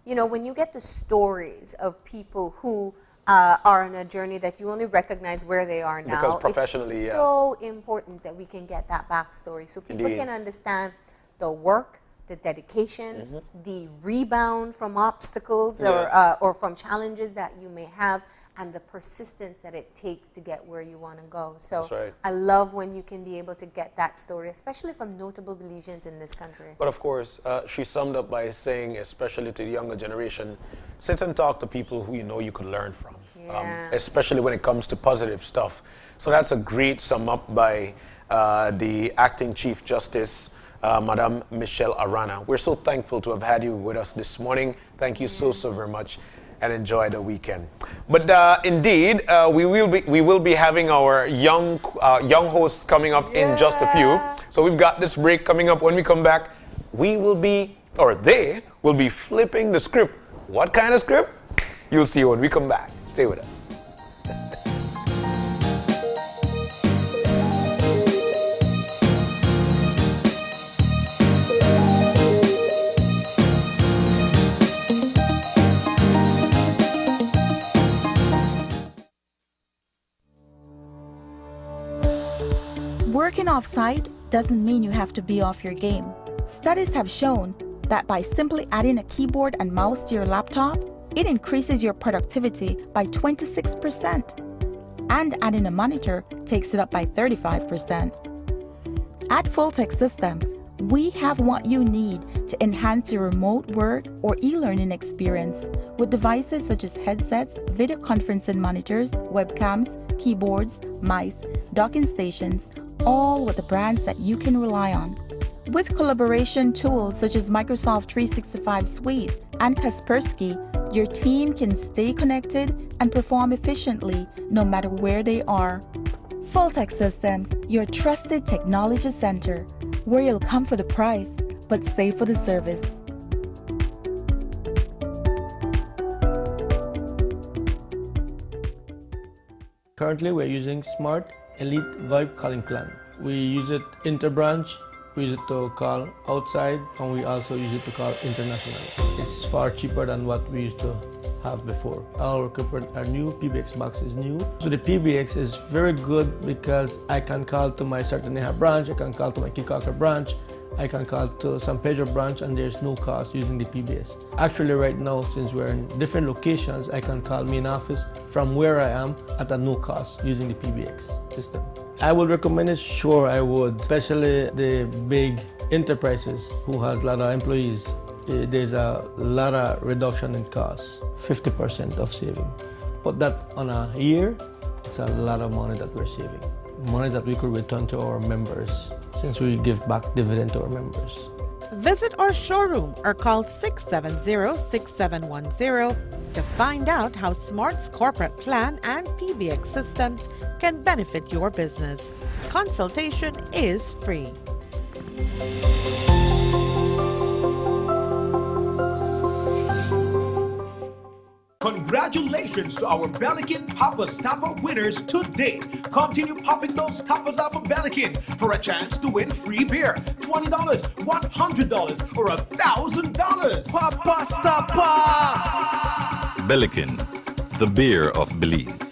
when you get the stories of people who are on a journey that you only recognize where they are now, because professionally, it's so important that we can get that backstory so people can understand the work, the dedication, the rebound from obstacles or from challenges that you may have, and the persistence that it takes to get where you want to go. So I love when you can be able to get that story, especially from notable Belizeans in this country. But of course, she summed up by saying, especially to the younger generation, sit and talk to people who you could learn from, especially when it comes to positive stuff. So that's a great sum up by the Acting Chief Justice, Madame Michelle Arana. We're so thankful to have had you with us this morning. Thank you so very much, and enjoy the weekend. But indeed, we will be having our young hosts coming up in just a few. So we've got this break coming up. When we come back, they will be flipping the script. What kind of script? You'll see when we come back. Stay with us. Working off-site doesn't mean you have to be off your game. Studies have shown that by simply adding a keyboard and mouse to your laptop, it increases your productivity by 26%. and adding a monitor takes it up by 35%. At Fulltech Systems, we have what you need to enhance your remote work or e-learning experience with devices such as headsets, video conferencing monitors, webcams, keyboards, mice, docking stations, all with the brands that you can rely on. With collaboration tools such as Microsoft 365 Suite and Kaspersky, your team can stay connected and perform efficiently no matter where they are. Fulltech Systems, your trusted technology center, where you'll come for the price, but stay for the service. Currently, we're using Smart Elite VoIP calling plan. We use it inter-branch, we use it to call outside, and we also use it to call international. It's far cheaper than what we used to have before. Our new PBX box is new. So the PBX is very good because I can call to my Sartaneja branch, I can call to my Kikaka branch, I can call to San Pedro branch, and there's no cost using the PBS. Actually right now, since we're in different locations, I can call main office from where I am at a no cost using the PBX system. I would recommend it, sure I would, especially the big enterprises who has a lot of employees. There's a lot of reduction in costs, 50% of saving. But that on a year, it's a lot of money that we're saving. Money that we could return to our members since we give back dividend to our members. Visit our showroom or call 670-6710 to find out how Smart's corporate plan and PBX systems can benefit your business. Consultation is free. Congratulations to our Bellikin Papa Stopper winners today. Continue popping those stoppers out for Bellikin for a chance to win free beer, $20, $100, or $1,000. Papa Stopper! Bellikin, the beer of Belize.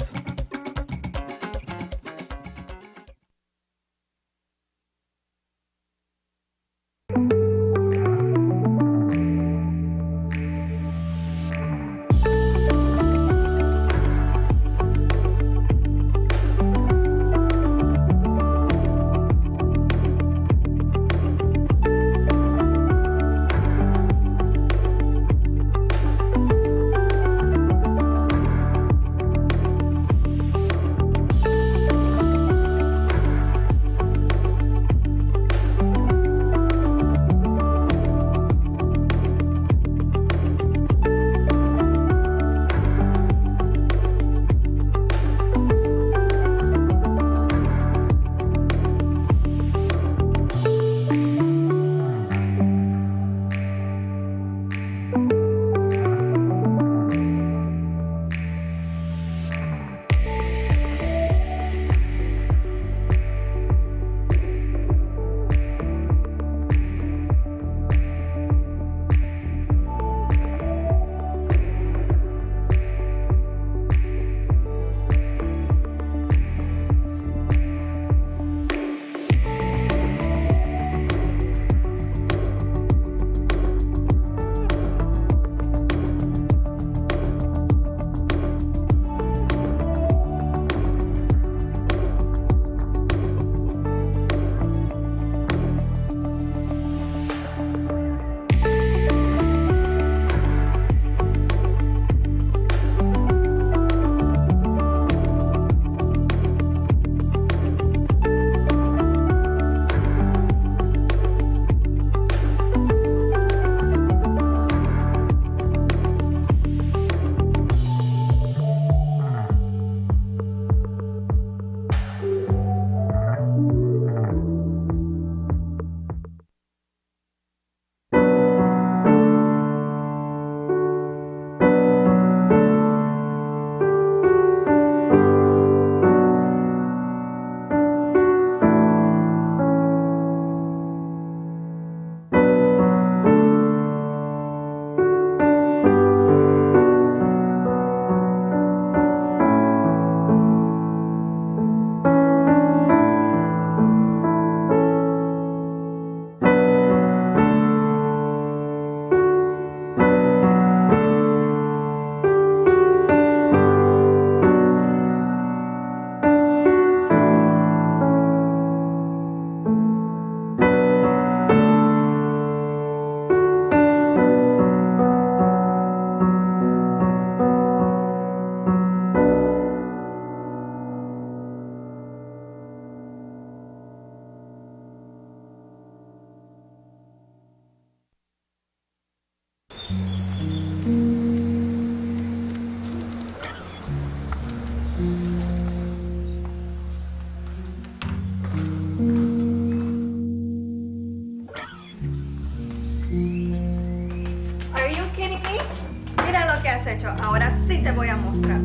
Sí, te voy a mostrar.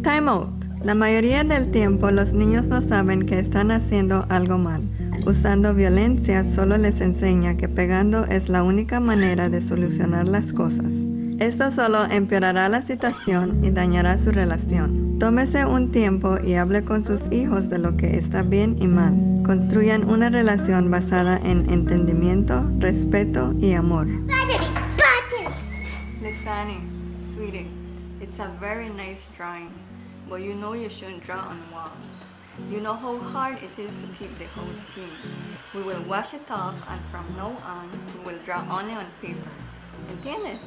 Time out. La mayoría del tiempo los niños no saben que están haciendo algo mal. Usando violencia solo les enseña que pegando es la única manera de solucionar las cosas. Esto solo empeorará la situación y dañará su relación. Tómese un tiempo y hable con sus hijos de lo que está bien y mal. Construyan una relación basada en entendimiento, respeto y amor. Lexani, sweetie, it's a very nice drawing, but you know you shouldn't draw on walls. You know how hard it is to keep the house clean. We will wash it off, and from now on, we will draw only on paper. ¿Entiendes?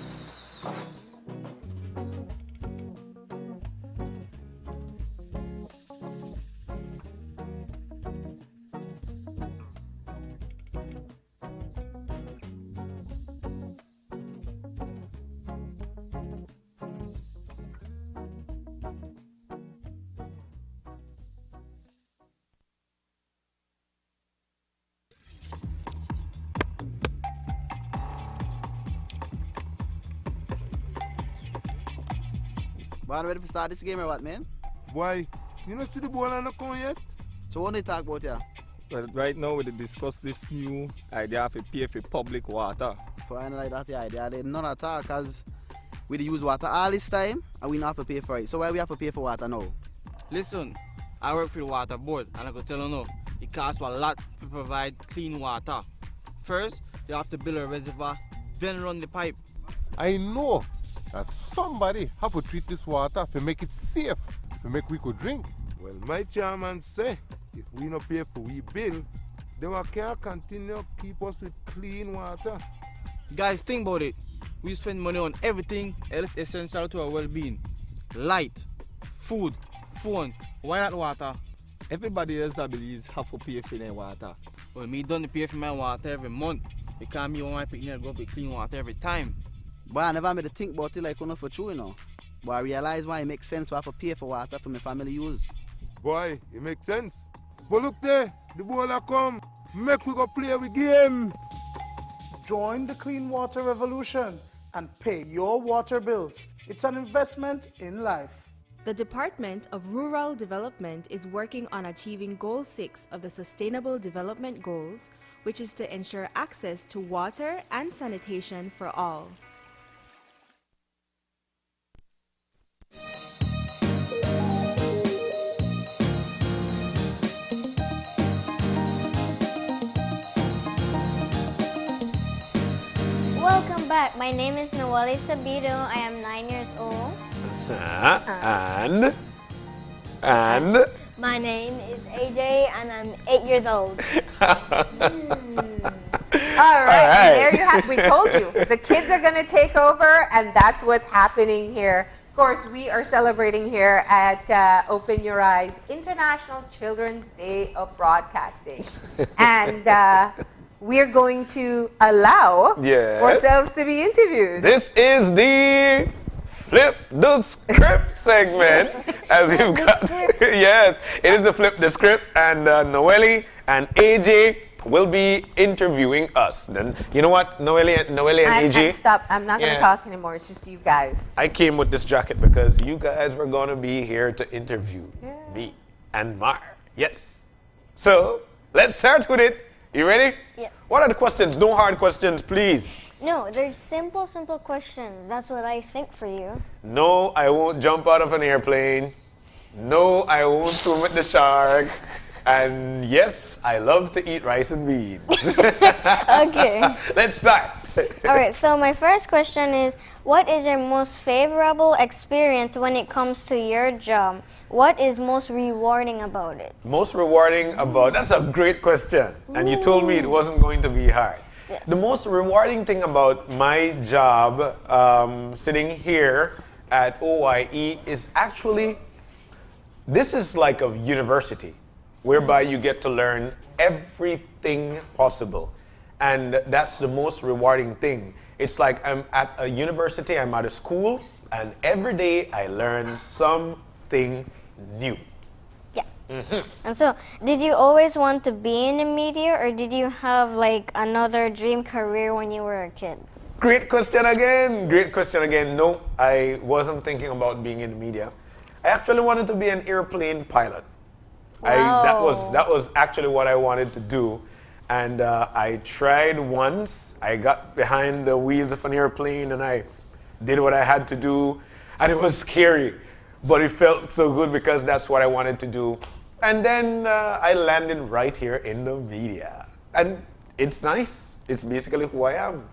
Man, ready to start this game or what, man? Boy, you don't see the ball on the come yet? So what they talk about here? Well, right now we discuss this new idea of a pay for public water. Why not like that the idea? They none at all, because we dey use water all this time and we not have to pay for it. So why we have to pay for water now? Listen, I work for the water board and I can tell you now, it costs a lot to provide clean water. First, you have to build a reservoir, then run the pipe. I know that somebody have to treat this water to make it safe, to make we could drink. Well, my chairman say, if we not pay for we bill, then we can't continue keep us with clean water. Guys, think about it. We spend money on everything else essential to our well-being. Light, food, phone, why not water? Everybody else I believe have to pay for their water. Well, me don't pay for my water every month. Because me want my picnic go get clean water every time. But I never made to think about it like one for true, you know. But I realize why it makes sense to have to pay for water for my family use. Boy, it makes sense. But look there, the ball a come. Make we go play a game. Join the clean water revolution and pay your water bills. It's an investment in life. The Department of Rural Development is working on achieving Goal 6 of the Sustainable Development Goals, which is to ensure access to water and sanitation for all. Welcome back. My name is Noelle Sabido. I am 9 years old. And My name is AJ and I'm 8 years old. All right. There you have. We told you the kids are going to take over, and that's what's happening here. Of course, we are celebrating here at Open Your Eyes International Children's Day of Broadcasting, and we're going to allow ourselves to be interviewed. This is the Flip the Script segment. As we've got, yes, it is the Flip the Script, and Noelle and AJ will be interviewing us. Then you know what, Noelle and AJ. Stop! I'm not going to talk anymore. It's just you guys. I came with this jacket because you guys were going to be here to interview me and Mar. Yes. So let's start with it. You ready? Yeah. What are the questions? No hard questions, please. No, there's simple questions. That's what I think for you. No, I won't jump out of an airplane. No, I won't swim with the sharks. And yes, I love to eat rice and beans. Okay. Let's start. All right, so my first question is, what is your most favorable experience when it comes to your job? What is most rewarding about it? Most rewarding about, that's a great question. And you told me it wasn't going to be hard. Yeah. The most rewarding thing about my job sitting here at OIE is actually, this is like a university whereby you get to learn everything possible. And that's the most rewarding thing. It's like I'm at a university, I'm at a school, and every day I learn something new. Yeah. And so, did you always want to be in the media, or did you have like another dream career when you were a kid? Great question again. Great question again. No, I wasn't thinking about being in the media. I actually wanted to be an airplane pilot. Wow. That was actually what I wanted to do. And I tried once. I got behind the wheels of an airplane and I did what I had to do. And it was scary, but it felt so good because that's what I wanted to do. And then I landed right here in the media. And it's nice. It's basically who I am.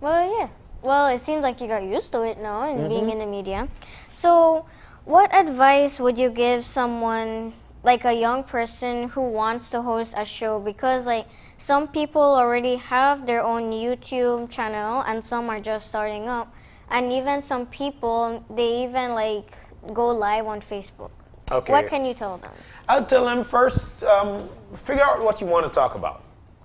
Well, yeah. Well, it seems like you got used to it now and being in the media. So, what advice would you give someone, like a young person who wants to host a show? Because, like, some people already have their own YouTube channel and some are just starting up. And even some people, they even, like, go live on Facebook. Okay. What can you tell them? I'll tell them first, figure out what you want to talk about.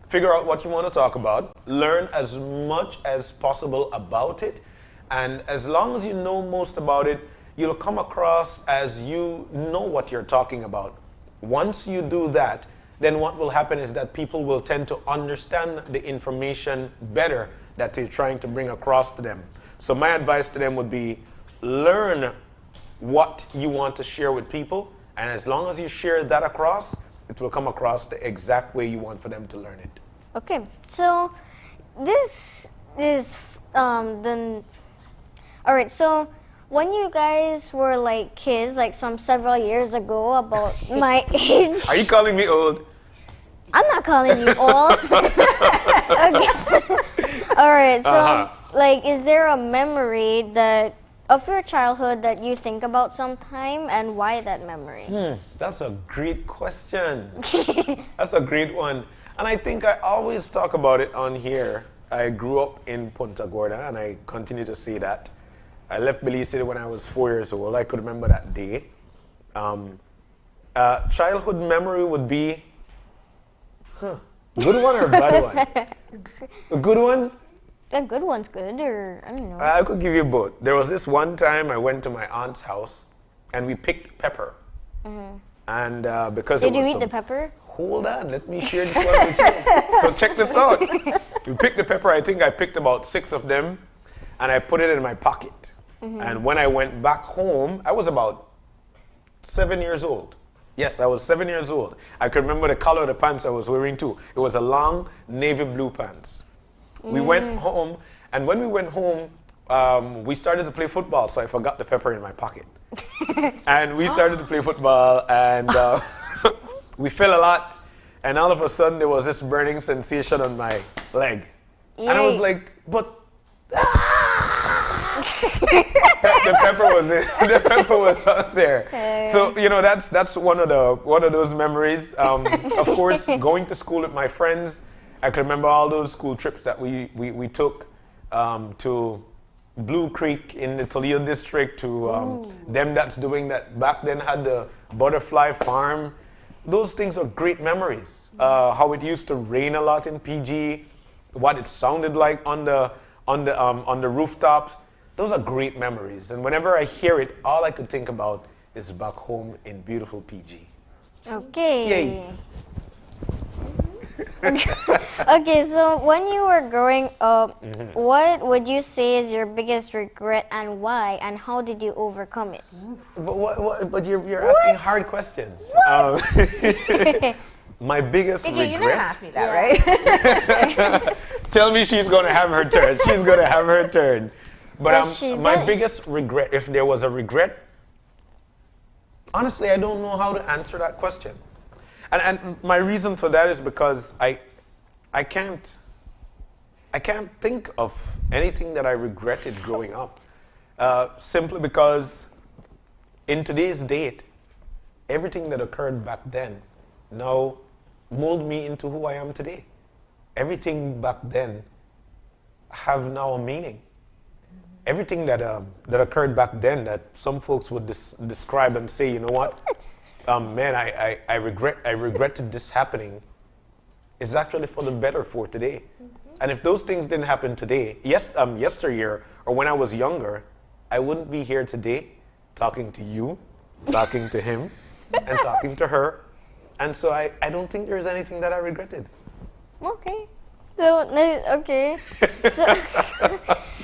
Figure out what you want to talk about. Learn as much as possible about it. And as long as you know most about it, you'll come across as you know what you're talking about. Once you do that, then what will happen is that people will tend to understand the information better that you're trying to bring across to them. So my advice to them would be, learn what you want to share with people, and as long as you share that across, it will come across the exact way you want for them to learn it. Okay, so this is the... Alright, so when you guys were like kids, like several years ago, about my age... Are you calling me old? I'm not calling you old. Alright, so like, is there a memory that of your childhood that you think about sometime, and why that memory? That's a great question. That's a great one. And I think I always talk about it on here. I grew up in Punta Gorda, and I continue to say that. I left Belize City when I was 4 years old. I could remember that day. Childhood memory would be, good one or bad one? A good one? A good one's good, or I don't know. I could give you both. There was this one time I went to my aunt's house, and we picked pepper. And because Did you eat the pepper? Hold on, let me share this one with you. So check this out. We picked the pepper. I think I picked about 6 of them, and I put it in my pocket. And when I went back home, I was about 7 years old. Yes, I was 7 years old. I can remember the color of the pants I was wearing too. It was a long navy blue pants. We went home, and when we went home, we started to play football, so I forgot the pepper in my pocket. And we started to play football, and we fell a lot, and all of a sudden there was this burning sensation on my leg. And I was like, but the pepper was in, the pepper was out there. So you know, that's one of those memories. Of course, going to school with my friends. I can remember all those school trips that we took to Blue Creek in the Toledo district, to them that's doing that back then had the butterfly farm. Those things are great memories. How it used to rain a lot in PG, what it sounded like on the rooftops. Those are great memories. And whenever I hear it, all I could think about is back home in beautiful PG. Okay. Yay. Okay, so when you were growing up, what would you say is your biggest regret and why, and how did you overcome it? But you're asking hard questions. My biggest regret. You never asked me that, right? Tell me she's going to have her turn. She's going to have her turn. But my gonna... biggest regret, if there was a regret, honestly, I don't know how to answer that question. And my reason for that is because I can't think of anything that I regretted growing up. Simply because in today's date, everything that occurred back then now mold me into who I am today. Everything back then have now a meaning. Everything that occurred back then that some folks would describe and say, you know what, man, I regretted this happening, is actually for the better for today. And if those things didn't happen today, yesteryear, or when I was younger, I wouldn't be here today talking to you, talking to him, and talking to her. And so I don't think there's anything that I regretted. Okay. Okay. So,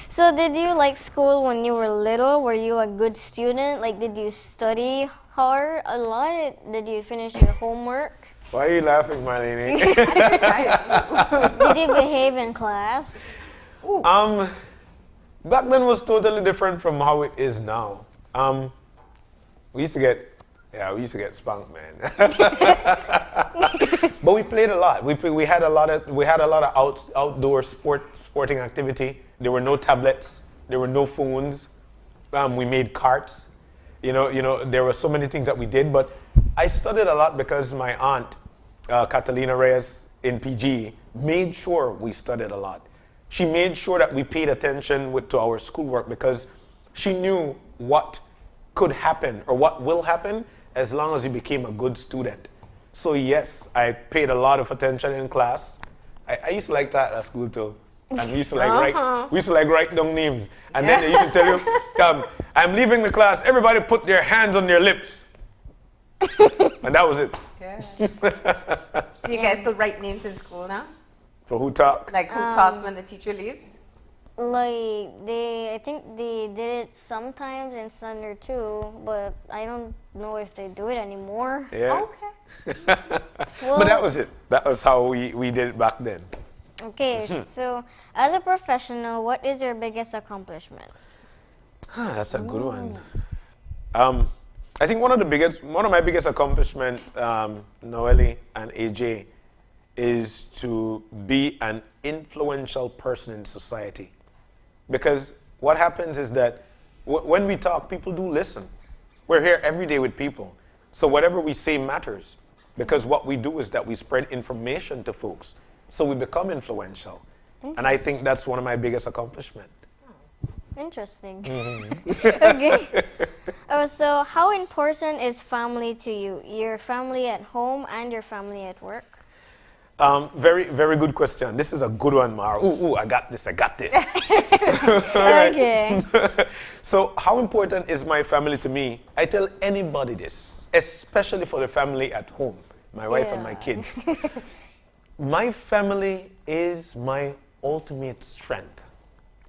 so did you like school when you were little? Were you a good student? Like, did you study hard a lot? Did you finish your homework? Why are you laughing, Marlene? Did you behave in class? Back then was totally different from how it is now. We used to get spanked, man. But we played a lot. We had a lot of outdoor sporting activity. There were no tablets. There were no phones. We made carts. You know, there were so many things that we did. But I studied a lot because my aunt, Catalina Reyes in PG, made sure we studied a lot. She made sure that we paid attention to our schoolwork because she knew what could happen or what will happen as long as you became a good student. So yes, I paid a lot of attention in class. I used to like that at school too. And we used to write down names. And then they used to tell you, I'm leaving the class, everybody put their hands on their lips. And that was it. Yeah. Do you guys still write names in school now? For who talk? Like who talks when the teacher leaves? Like I think they did it sometimes in Sunday too, but I don't know if they do it anymore. Yeah. Okay. But that was it. That was how we did it back then. Okay, so as a professional, what is your biggest accomplishment? That's a good one. I think one of my biggest accomplishments, Noelle and AJ, is to be an influential person in society. Because what happens is that when we talk, people do listen. We're here every day with people. So whatever we say matters. Because what we do is that we spread information to folks. So we become influential. And I think that's one of my biggest accomplishments. Interesting. Mm-hmm. Okay. So how important is family to you? Your family at home and your family at work? Very, very good question. This is a good one, Mara. Ooh, I got this. Okay. So how important is my family to me? I tell anybody this, especially for the family at home, my wife and my kids. My family is my ultimate strength.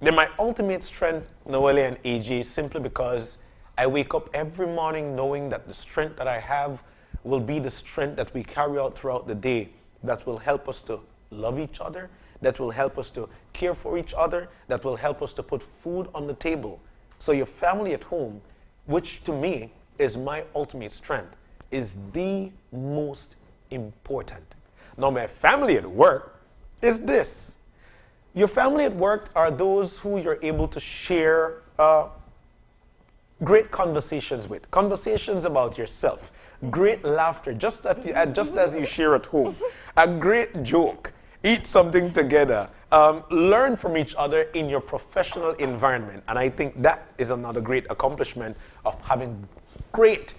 They're my ultimate strength, Noelle and AJ, simply because I wake up every morning knowing that the strength that I have will be the strength that we carry out throughout the day, that will help us to love each other, that will help us to care for each other, that will help us to put food on the table. So your family at home, which to me is my ultimate strength, is the most important. Now my family at work is this. Your family at work are those who you're able to share great conversations with. Conversations about yourself. Great laughter, just as you share at home. A great joke. Eat something together. Learn from each other in your professional environment. And I think that is another great accomplishment of having great,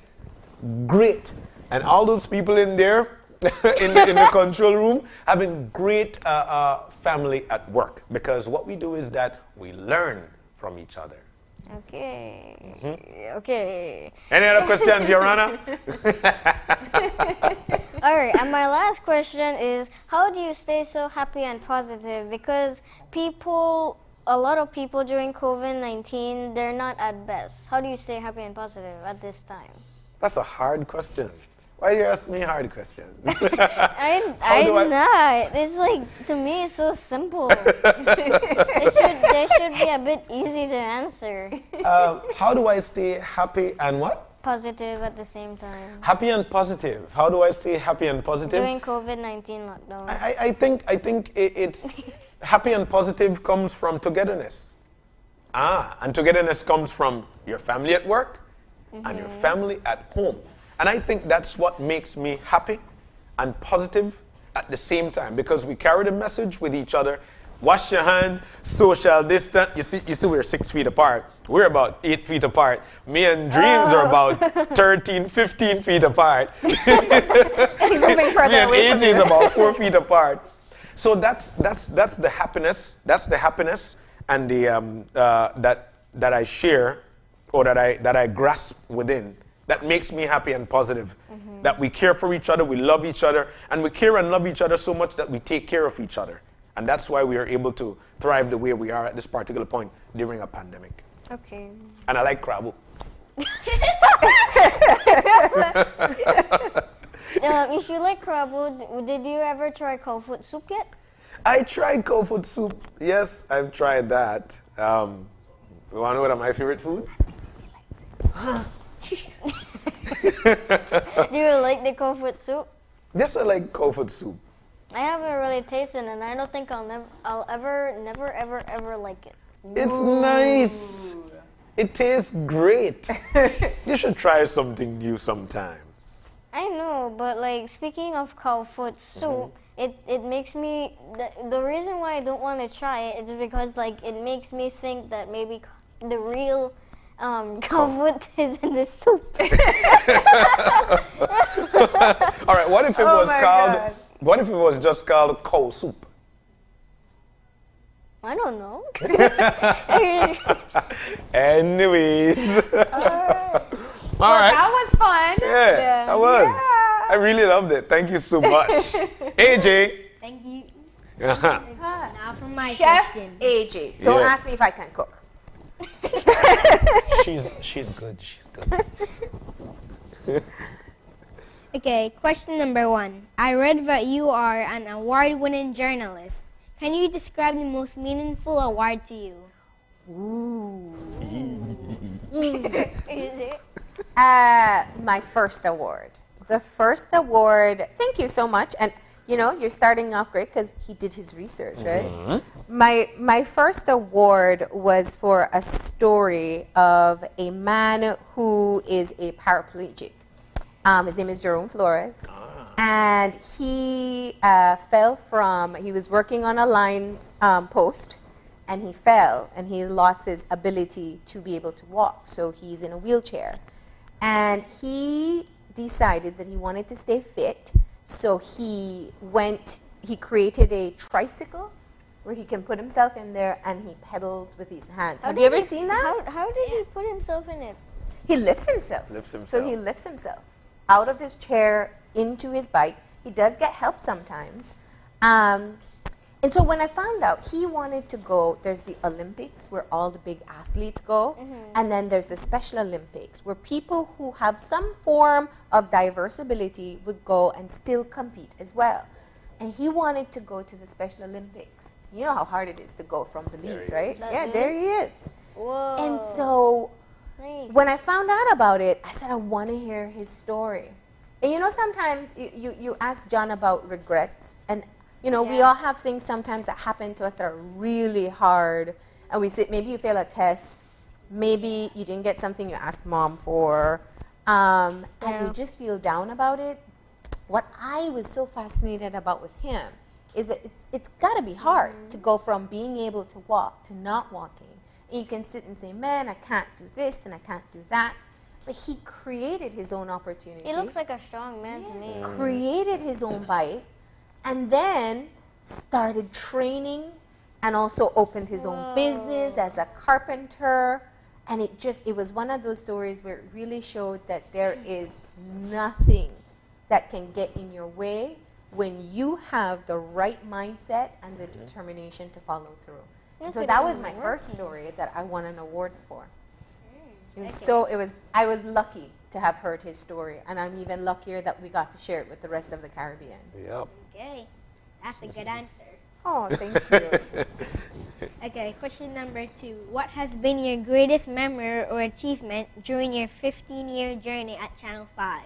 and all those people in there, in the control room, having great family at work. Because what we do is that we learn from each other. Okay. Mm-hmm. Okay. Any other questions, Your Honor? All right, and my last question is, how do you stay so happy and positive? Because a lot of people during COVID-19, they're not at best. How do you stay happy and positive at this time? That's a hard question. Why do you ask me hard questions? I'm not. It's like, to me, it's so simple. They should be a bit easy to answer. How do I stay happy and what? Positive at the same time. Happy and positive. How do I stay happy and positive? During COVID-19 lockdown. I think it's happy and positive comes from togetherness. And togetherness comes from your family at work and your family at home. And I think that's what makes me happy and positive at the same time, because we carry the message with each other. Wash your hand, social distance. You see we're 6 feet apart. We're about 8 feet apart. Me and Dreams are about 13, 15 feet apart. He's moving further Me and away from AJ is you. about 4 feet apart. So that's the happiness. That's the happiness and the that I share, or that I grasp within. That makes me happy and positive. That we care for each other, we love each other, and we care and love each other so much that we take care of each other. And that's why we are able to thrive the way we are at this particular point during a pandemic. Okay. And I like crabble. If you like crabble, did you ever try cow foot soup yet? I tried cow foot soup. Yes, I've tried that. You want to know what are my favorite food? Do you like the cow foot soup? Yes, I like cow foot soup. I haven't really tasted it, and I don't think I'll ever like it. It's nice. It tastes great. You should try something new sometimes. I know, but like speaking of cow foot soup, it makes me the reason why I don't want to try it is because like it makes me think that maybe the real cow foot is in the soup. All right, what if it was called? What if it was just called cow soup? I don't know. Anyways. All right. That was fun. Yeah, that was. Yeah. I really loved it. Thank you so much. AJ. Thank you. Uh-huh. Now for my Chef question. AJ. Don't Yeah. ask me if I can cook. She's good. She's good. Okay, question number 1. I read that you are an award-winning journalist. Can you describe the most meaningful award to you? Ooh. Easy. My first award. The first award, thank you so much. And you know, you're starting off great because he did his research, right? My first award was for a story of a man who is a paraplegic. His name is Jerome Flores. And he he was working on a line post, and he fell, and he lost his ability to be able to walk. So he's in a wheelchair. And he decided that he wanted to stay fit, so he created a tricycle where he can put himself in there and he pedals with his hands. Have you ever seen that? How did he put himself in it? He lifts himself. So he lifts himself out of his chair into his bike. He does get help sometimes. And so when I found out he wanted to go, there's the Olympics where all the big athletes go, and then there's the Special Olympics where people who have some form of diverse ability would go and still compete as well. And he wanted to go to the Special Olympics. You know how hard it is to go from Belize, right? Yeah, there he is. Whoa. And so Nice. when I found out about it, I said, I want to hear his story. And you know, sometimes you ask John about regrets, and you know, we all have things sometimes that happen to us that are really hard, and we say, maybe you fail a test, maybe you didn't get something you asked mom for, and you just feel down about it. What I was so fascinated about with him is that it's got to be hard to go from being able to walk to not walking. And you can sit and say, man, I can't do this and I can't do that. But he created his own opportunity. He looks like a strong man to me. Created his own bike, and then started training, and also opened his own business as a carpenter. And it was one of those stories where it really showed that there is nothing that can get in your way when you have the right mindset and the determination to follow through. And so that was my first story that I won an award for. I was lucky to have heard his story, and I'm even luckier that we got to share it with the rest of the Caribbean. Yep. Okay, that's a good answer. Oh, thank you. Okay, question number 2. What has been your greatest memory or achievement during your 15-year journey at Channel 5?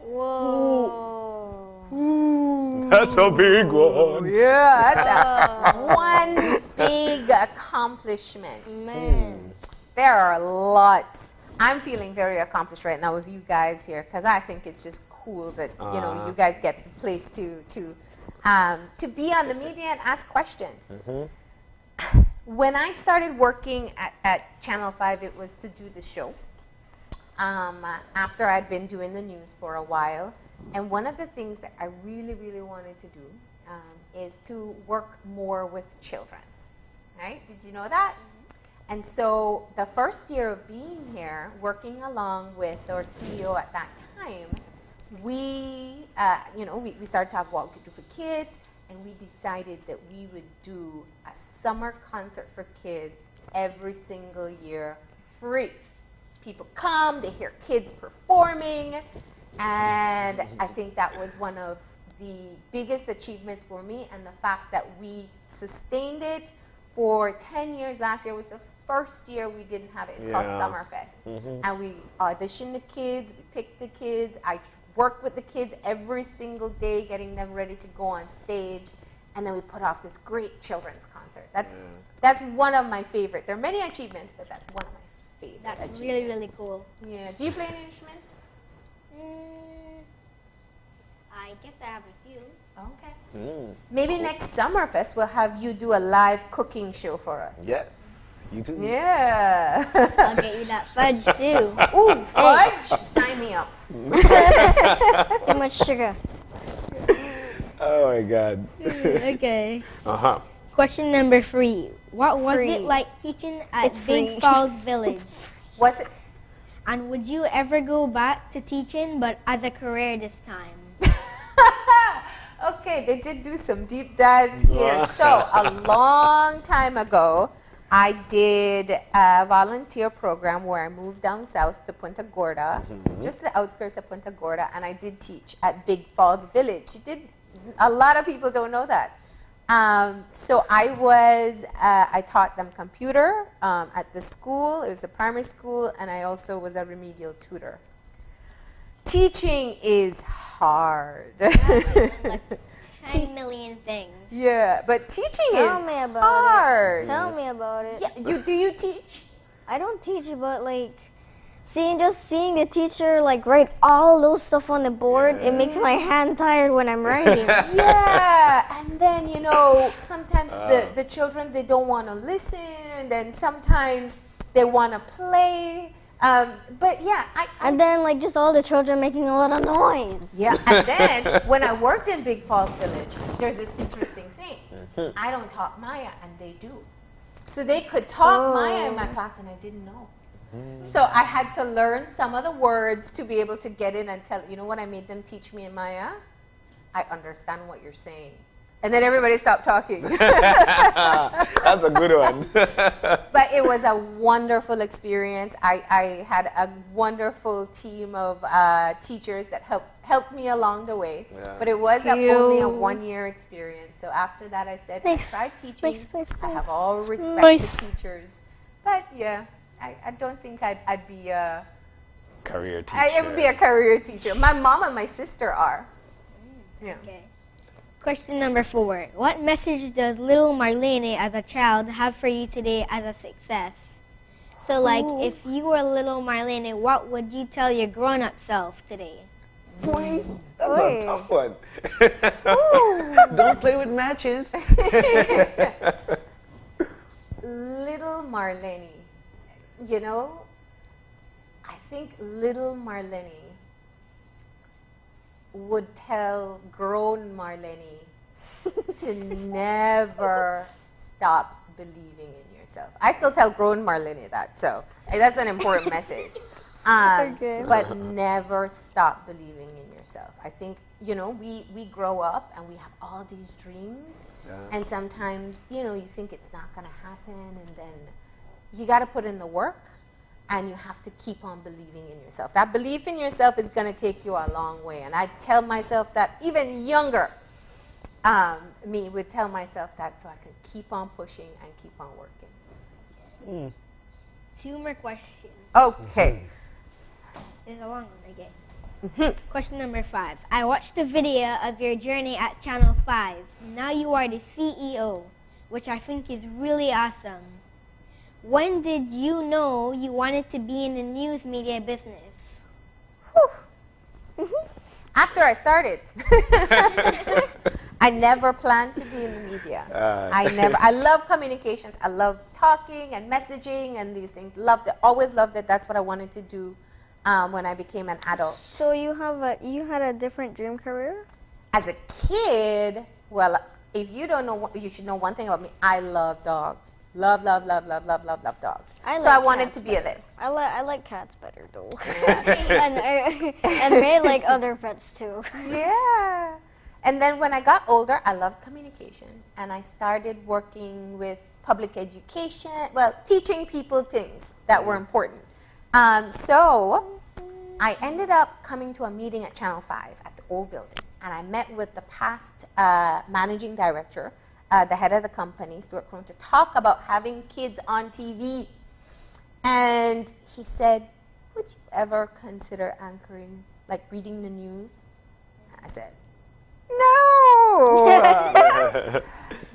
Whoa. Ooh. That's a big one. Yeah, that's one big accomplishment. Man. There are lots. I'm feeling very accomplished right now with you guys here because I think it's just cool that you guys get the place to be on the media and ask questions. When I started working at Channel 5, it was to do the show. After I'd been doing the news for a while, and one of the things that I really, really wanted to do is to work more with children. Right? Did you know that? And so the first year of being here, working along with our CEO at that time, we started talking about what we could do for kids, and we decided that we would do a summer concert for kids every single year, free. People come, they hear kids performing, and I think that was one of the biggest achievements for me, and the fact that we sustained it for 10 years. Last year was the first year we didn't have it. It's called Summerfest. And we auditioned the kids, we picked the kids. I worked with the kids every single day, getting them ready to go on stage. And then we put off this great children's concert. That's one of my favorite. There are many achievements, but that's one of my favorite That's really, really cool. Yeah. Do you play any instruments? I guess I have a few. Okay. Maybe next Summerfest we'll have you do a live cooking show for us. Yes, you do. Yeah. I'll get you that fudge too. Ooh, fudge? Sign me up. Too much sugar. Oh my God. Okay. Question number 3. What was it like teaching at Big Falls Village? What's it? And would you ever go back to teaching, but as a career this time? Okay, they did do some deep dives here. So a long time ago, I did a volunteer program where I moved down south to Punta Gorda, just the outskirts of Punta Gorda, and I did teach at Big Falls Village. A lot of people don't know that. So I taught them computer at the school. It was a primary school, and I also was a remedial tutor. Teaching is hard. Like 10 million things. Yeah, but teaching Tell is me about hard. it. Tell me about it. Yeah, do you teach? I don't teach, but like seeing the teacher like write all those stuff on the board, it makes my hand tired when I'm writing. Yeah, and then sometimes the children, they don't want to listen, and then sometimes they want to play. But yeah, and then like just all the children making a lot of noise. Yeah, and then when I worked in Big Falls Village, there's this interesting thing. I don't talk Maya, and they do. So they could talk Maya in my class, and I didn't know. So I had to learn some of the words to be able to get in and tell. You know what I made them teach me in Maya? I understand what you're saying. And then everybody stopped talking. That's a good one. But it was a wonderful experience. I had a wonderful team of teachers that helped me along the way. Yeah. But it was only a 1-year experience. So after that, I said, I tried teaching. I have all respect for teachers. But yeah, I don't think I'd be a career teacher. I would be a career teacher. My mom and my sister are. Yeah. Okay. Question number 4. What message does little Marlene as a child have for you today as a success? So like, if you were little Marlene, what would you tell your grown-up self today? Boy, that's a tough one. Don't play with matches. Little Marlene, I think little Marlene would tell grown Marlene to never stop believing in yourself. I still tell grown Marlene that, so that's an important message. But never stop believing in yourself. I think, we grow up and we have all these dreams, and sometimes, you think it's not going to happen, and then you got to put in the work. And you have to keep on believing in yourself. That belief in yourself is going to take you a long way. And I tell myself that, even younger me would tell myself that, so I could keep on pushing and keep on working. 2 more questions. Okay. It's a long one again. Question number 5. I watched the video of your journey at Channel 5. Now you are the CEO, which I think is really awesome. When did you know you wanted to be in the news media business? After I started. I never planned to be in the media. I love communications. I love talking and messaging and these things. Always loved it. That's what I wanted to do when I became an adult. So you had a different dream career? As a kid, well, if you don't know, you should know one thing about me. I love dogs. Love dogs. I wanted to be a vet. I like cats better though. and Ray like other pets too. Yeah. And then when I got older, I loved communication. And I started working with public education, well, teaching people things that were important. So I ended up coming to a meeting at Channel 5 at the old building. And I met with the past managing director, the head of the company, Stuart Crone, to talk about having kids on TV. And he said, would you ever consider anchoring, like reading the news? And I said, no!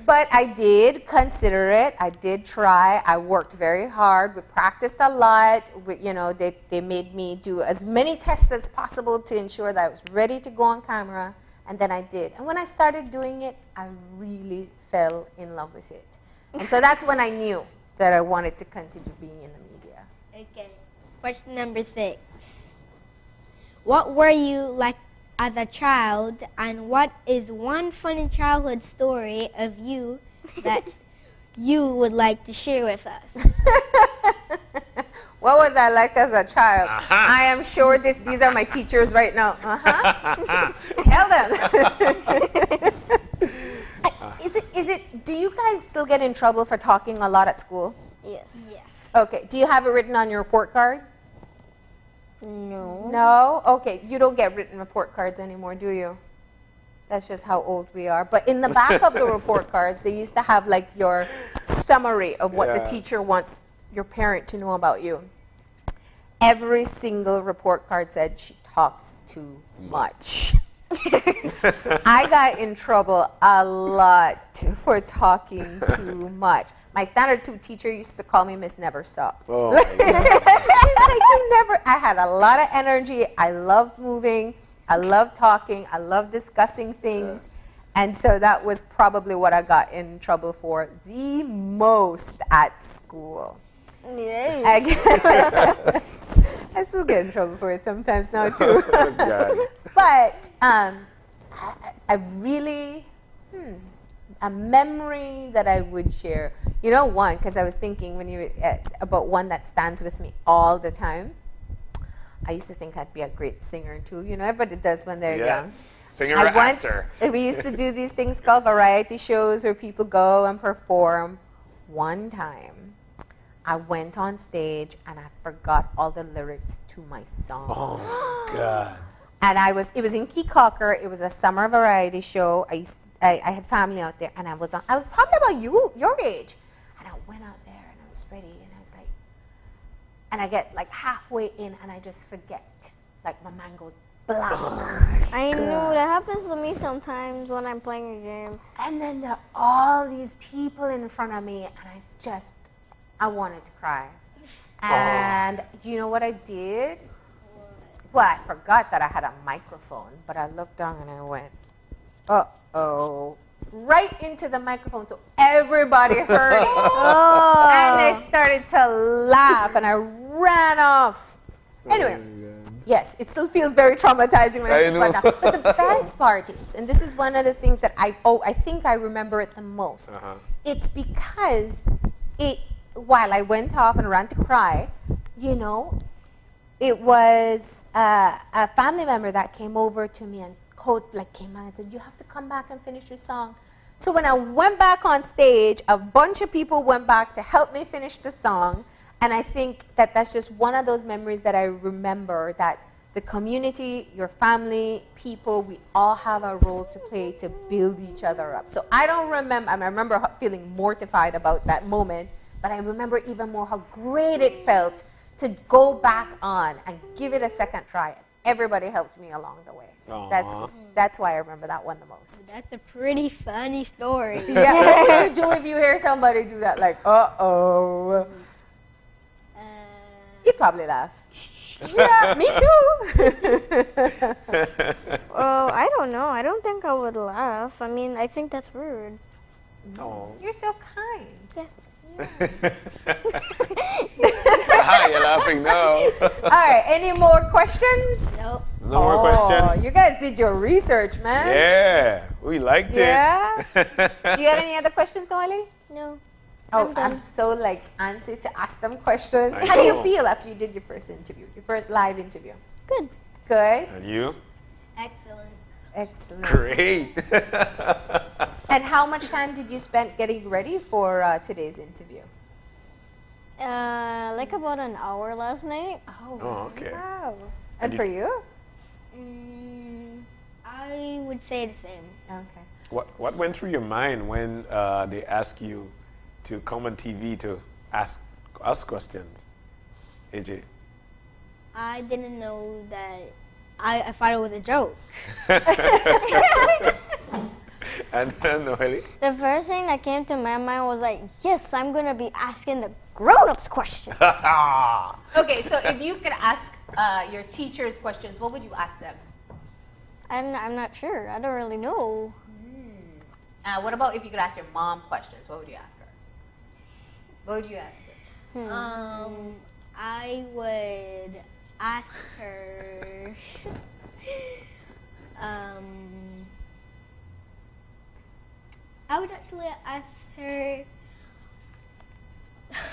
But I did consider it. I did try. I worked very hard. We practiced a lot. They made me do as many tests as possible to ensure that I was ready to go on camera. And then I did. And when I started doing it, I really fell in love with it. And so that's when I knew that I wanted to continue being in the media. Okay. Question number 6. What were you like as a child, and what is one funny childhood story of you that you would like to share with us? What was I like as a child? I am sure these are my teachers right now. Tell them. Do you guys still get in trouble for talking a lot at school? Yes. Okay. Do you have it written on your report card? No. No? Okay. You don't get written report cards anymore, do you? That's just how old we are. But in the back of the report cards, they used to have like your summary of what the teacher wants your parent to know about you. Every single report card said she talks too much. I got in trouble a lot for talking too much. My standard 2 teacher used to call me Miss Never Stop. Oh, She's like, you never. I had a lot of energy. I loved moving. I loved talking. I loved discussing things. And so that was probably what I got in trouble for the most at school. I still get in trouble for it sometimes now too. But I really, a memory that I would share. You know, one, because I was thinking about one that stands with me all the time. I used to think I'd be a great singer too. You know, everybody does when they're young. Singer or actor. We used to do these things called variety shows where people go and perform. One time, I went on stage and I forgot all the lyrics to my song. Oh, God. And it was in Keecocker. It was a summer variety show. I had family out there, and I was probably about your age. And I went out there, and I was ready, and I was like, and I get like halfway in, and I just forget. Like my mind goes blank. I know, that happens to me sometimes when I'm playing a game. And then there are all these people in front of me, and I wanted to cry. And you know what I did? Well, I forgot that I had a microphone, but I looked down and I went, uh-oh, right into the microphone so everybody heard it. And they started to laugh and I ran off. Anyway, yes, it still feels very traumatizing when I think about it now. But the best part is, and this is one of the things that I think I remember it the most, it's because while I went off and ran to cry, you know, it was a family member that came over to me and came out and said, you have to come back and finish your song. So when I went back on stage, a bunch of people went back to help me finish the song. And I think that that's just one of those memories that I remember, that the community, your family, people, we all have a role to play to build each other up. So I remember feeling mortified about that moment, but I remember even more how great it felt to go back on and give it a second try. Everybody helped me along the way. That's why I remember that one the most. That's a pretty funny story. Yeah, what would you do if you hear somebody do that, like, uh-oh? You'd probably laugh. Yeah, me too. I don't know. I don't think I would laugh. I mean, I think that's rude. Oh. You're so kind. Yeah. You're laughing now. All right, any more questions? Nope. No more questions? You guys did your research, man. Yeah, we liked it. Yeah? Do you have any other questions, Ollie? No. Oh, I'm so antsy to ask them questions. How do you feel after you did your first interview, your first live interview? Good. Good? And you? Excellent. Excellent. Great. And how much time did you spend getting ready for today's interview? Like about an hour last night. Oh, okay. Wow. And for you? I would say the same. Okay. What went through your mind when they asked you to come on TV to ask us questions, AJ? I didn't know that. I thought it was a joke. And Noeli? The first thing that came to my mind was like, yes, I'm going to be asking the grown-ups questions. Okay, so if you could ask your teachers questions, what would you ask them? I'm not sure. I don't really know. What about if you could ask your mom questions? What would you ask her? What would you ask her? I would ask her. I would actually ask her.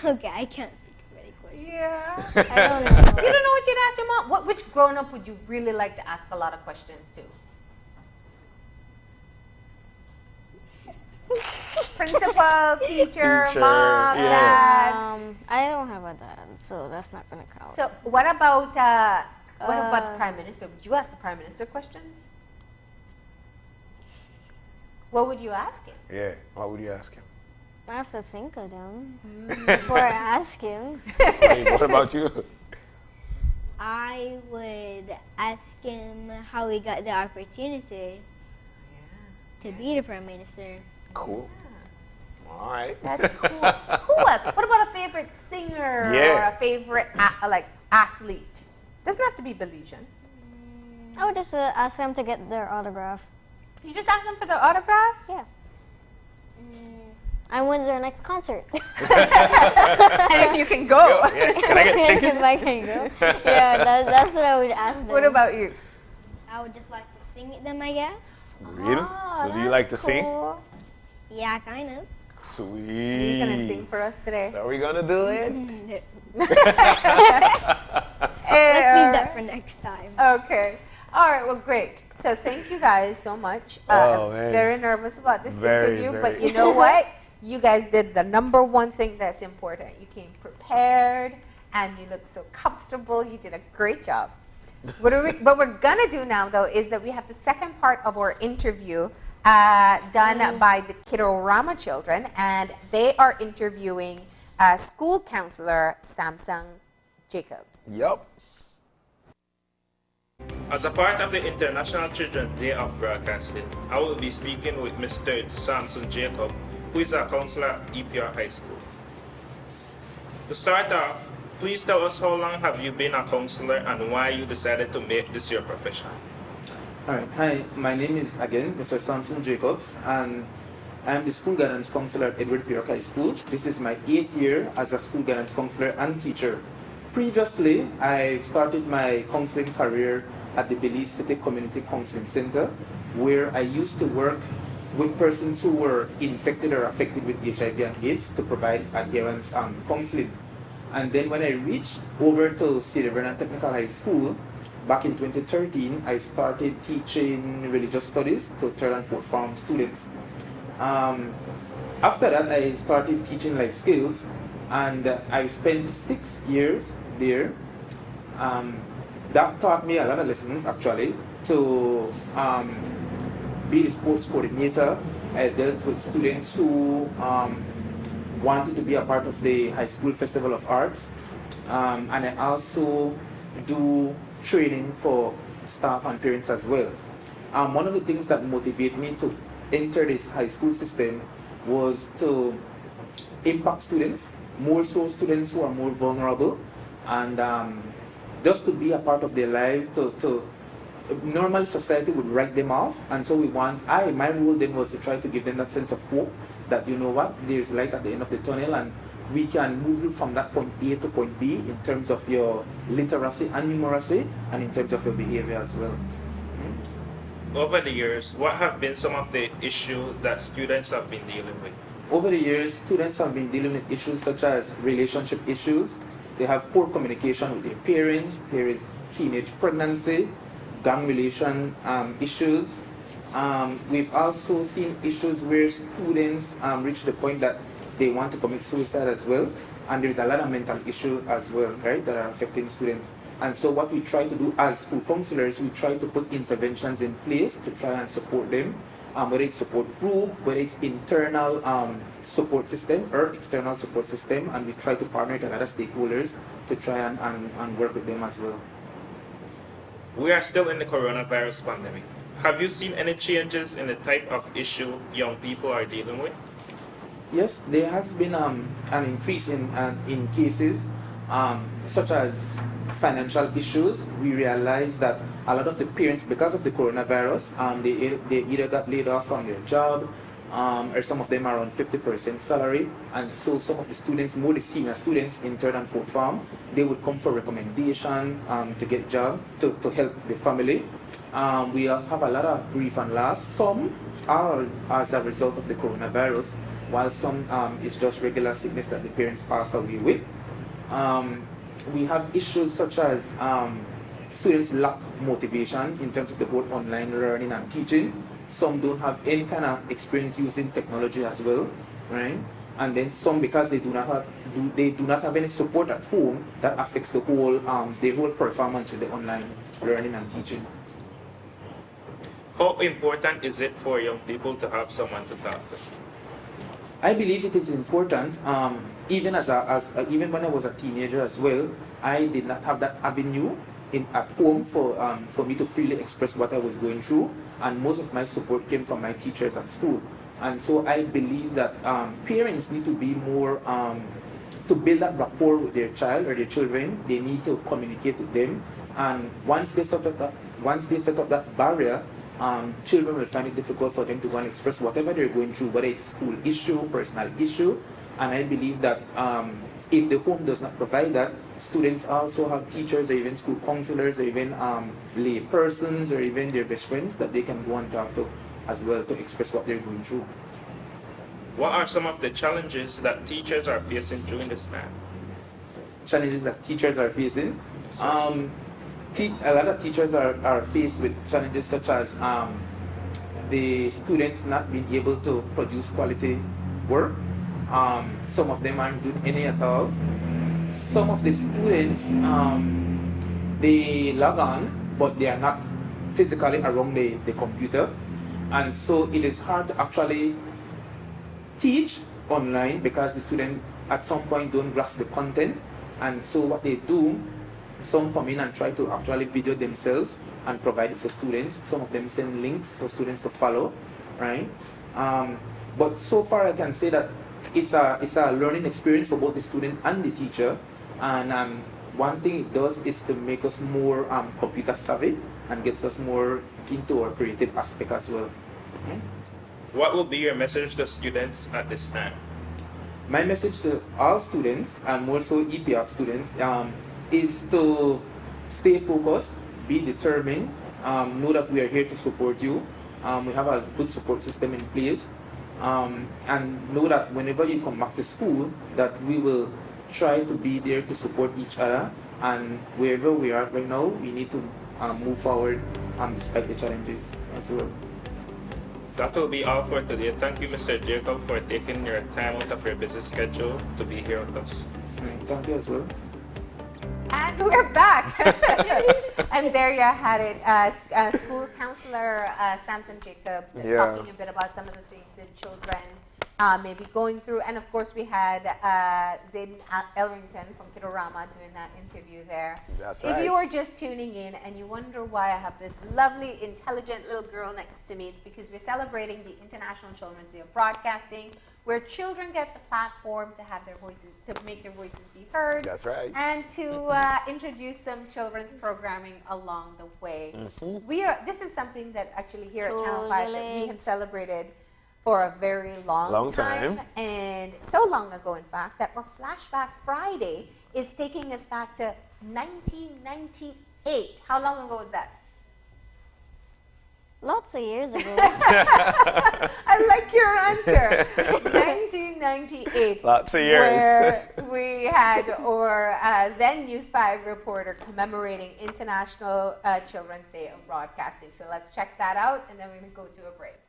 Okay, I can't think of any questions. Yeah. I don't know. You don't know what you'd ask your mom? Which grown-up would you really like to ask a lot of questions to? Principal, teacher, mom, dad. I don't have a dad, so that's not going to count. So what about the Prime Minister? Would you ask the Prime Minister questions? What would you ask him? Yeah, what would you ask him? I have to think of them before I ask him. What about you? I would ask him how he got the opportunity to be the Prime Minister. Cool. All right. That's cool. Who else? What about a favorite singer or a favorite athlete? Doesn't have to be Belizean. I would just ask them to get their autograph. You just ask them for their autograph? Yeah. And when's their next concert? And if you can go. Can I get tickets? If I can go. Yeah, that's what I would ask them. What about you? I would just like to sing at them, I guess. Really? So do you like to sing? Yeah, kind of. Sweet. Are you going to sing for us today? So are we going to do it? Let's leave that for next time. Okay. All right, well, great. So thank you guys so much. I was very nervous about this interview, but you know what? You guys did the #1 thing that's important. You came prepared, and you look so comfortable. You did a great job. What we're going to do now, though, is that we have the second part of our interview done by the Kidorama children, and they are interviewing school counselor Samson Jacobs. Yep. As a part of the International Children's Day of Broadcasting, I will be speaking with Mr. Samson Jacob, who is a counselor at EPR High School. To start off, please tell us how long have you been a counselor and why you decided to make this your profession. Alright, hi, my name is again Mr. Samson Jacobs, and I'm the school guidance counselor at Edward Pierre High School. This is my 8th year as a school guidance counselor and teacher. Previously, I started my counseling career at the Belize City Community Counseling Center, where I used to work with persons who were infected or affected with HIV and AIDS to provide adherence and counseling. And then when I reached over to Cedar Vernon Technical High School, back in 2013, I started teaching religious studies to 3rd and 4th form students. After that, I started teaching life skills, and I spent 6 years there. That taught me a lot of lessons, actually, to be the sports coordinator. I dealt with students who wanted to be a part of the High School Festival of Arts, and I also do training for staff and parents as well. One of the things that motivated me to enter this high school system was to impact students, more so students who are more vulnerable, and just to be a part of their lives. Normal society would write them off, and so my role then was to try to give them that sense of hope that, you know what, there's light at the end of the tunnel, and we can move you from that point A to point B in terms of your literacy and numeracy, and in terms of your behavior as well. Over the years, what have been some of the issues that students have been dealing with? Over the years, students have been dealing with issues such as relationship issues. They have poor communication with their parents. There is teenage pregnancy, gang relation issues. We've also seen issues where students reach the point that they want to commit suicide as well, and there's a lot of mental issue as well, right, that are affecting students. And so what we try to do as school counselors, we try to put interventions in place to try and support them, whether it's support group, whether it's internal support system or external support system, and we try to partner with other stakeholders to try and work with them as well. We are still in the coronavirus pandemic. Have you seen any changes in the type of issue young people are dealing with? Yes, there has been an increase in cases such as financial issues. We realize that a lot of the parents, because of the coronavirus, they either got laid off from their job, or some of them are on 50% salary, and so some of the students, more the senior students in third and fourth form, they would come for recommendations to get job to help the family. We have a lot of grief and loss. Some are as a result of the coronavirus, while some is just regular sickness that the parents passed away with. We have issues such as students lack motivation in terms of the whole online learning and teaching. Some don't have any kind of experience using technology as well, right? And then some, because they do not have any support at home, that affects the whole their whole performance with the online learning and teaching. How important is it for young people to have someone to talk to? I believe it is important. Even even when I was a teenager as well, I did not have that avenue at home for me to freely express what I was going through, and most of my support came from my teachers at school. And so I believe that parents need to be more to build that rapport with their child or their children. They need to communicate with them, and once they set up that barrier, children will find it difficult for them to go and express whatever they're going through, whether it's school issue, personal issue. And I believe that if the home does not provide that, students also have teachers or even school counselors or even lay persons or even their best friends that they can go and talk to as well to express what they're going through. What are some of the challenges that teachers are facing during this time? Challenges that teachers are facing? A lot of teachers are faced with challenges such as the students not being able to produce quality work. Some of them aren't doing any at all. Some of the students, they log on, but they are not physically around the computer. And so it is hard to actually teach online because the student at some point don't grasp the content. And so what they do, some come in and try to actually video themselves and provide it for students. Some of them send links for students to follow, right? But so far I can say that it's a learning experience for both the student and the teacher. And one thing it does is to make us more computer savvy and gets us more into our creative aspect as well. What will be your message to students at this time? My message to all students, and more so EPR students, is to stay focused, be determined, know that we are here to support you. We have a good support system in place, and know that whenever you come back to school, that we will try to be there to support each other, and wherever we are right now, we need to move forward despite the challenges as well. That will be all for today. Thank you, Mr. Jacob, for taking your time out of your busy schedule to be here with us. Thank you as well. And we're back. And there you had it. School counselor Samson Jacob talking a bit about some of the things that children may be going through. And of course, we had Zayden Elrington from Kidorama doing that interview there. That's right. If you are just tuning in and you wonder why I have this lovely, intelligent little girl next to me, it's because we're celebrating the International Children's Day of Broadcasting, where children get the platform to have their voices, to make their voices be heard. That's right. And to introduce some children's programming along the way. This is something that actually here at Channel 5 that we have celebrated for a very long time. And so long ago, in fact, that our Flashback Friday is taking us back to 1998. How long ago was that? Lots of years ago. I like your answer. 1998. 1998. Lots of years. Where we had our then News 5 reporter commemorating International Children's Day of Broadcasting. So let's check that out, and then we're going to go to a break.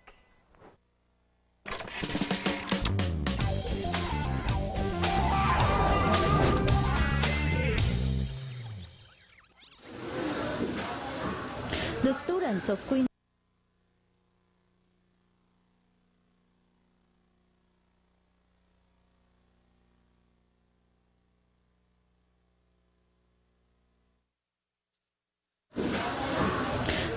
The students of Queen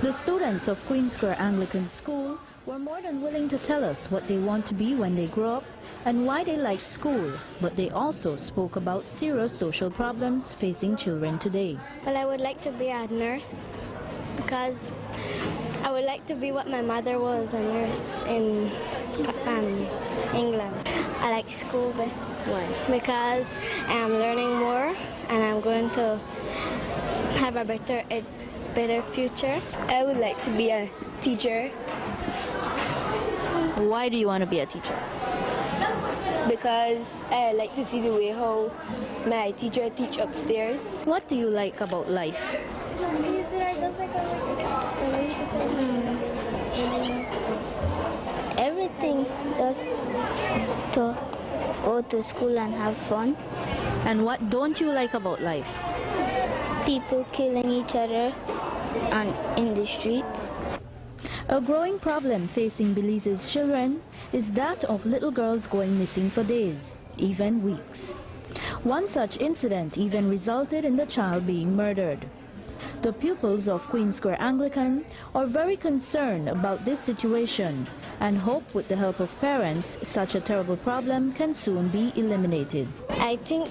The students of Queen Square Anglican School were more than willing to tell us what they want to be when they grow up and why they like school, but they also spoke about serious social problems facing children today. Well, I would like to be a nurse because I would like to be what my mother was, a nurse in England. I like school because I'm learning more and I'm going to have a better future. I would like to be a teacher. Why do you want to be a teacher? Because I like to see the way how my teacher teach upstairs. What do you like about life? Everything, just to go to school and have fun. And what don't you like about life? People killing each other and in the streets. A growing problem facing Belize's children is that of little girls going missing for days, even weeks. One such incident even resulted in the child being murdered. The pupils of Queen Square Anglican are very concerned about this situation and hope with the help of parents such a terrible problem can soon be eliminated. I think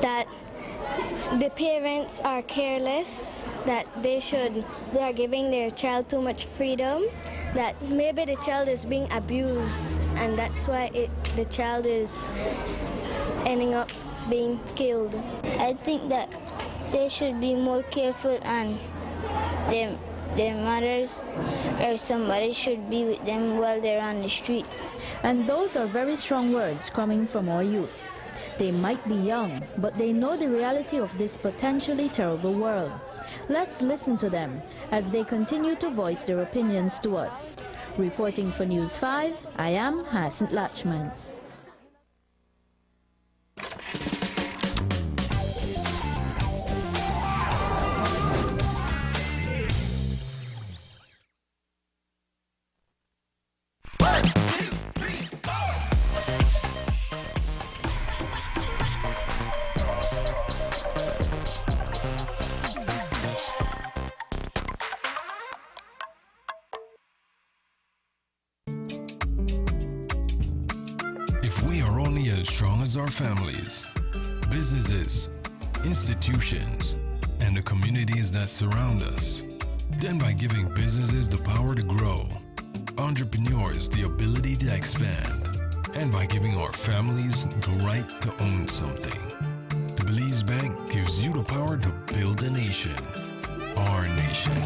that the parents are careless, that they are giving their child too much freedom, that maybe the child is being abused and that's why the child is ending up being killed. I think that they should be more careful and their mothers or somebody should be with them while they're on the street. And those are very strong words coming from our youths. They might be young, but they know the reality of this potentially terrible world. Let's listen to them as they continue to voice their opinions to us. Reporting for News 5, I am Hassan Lachman. Our families, businesses, institutions, and the communities that surround us. Then by giving businesses the power to grow, entrepreneurs the ability to expand, and by giving our families the right to own something. The Belize Bank gives you the power to build a nation, our nation.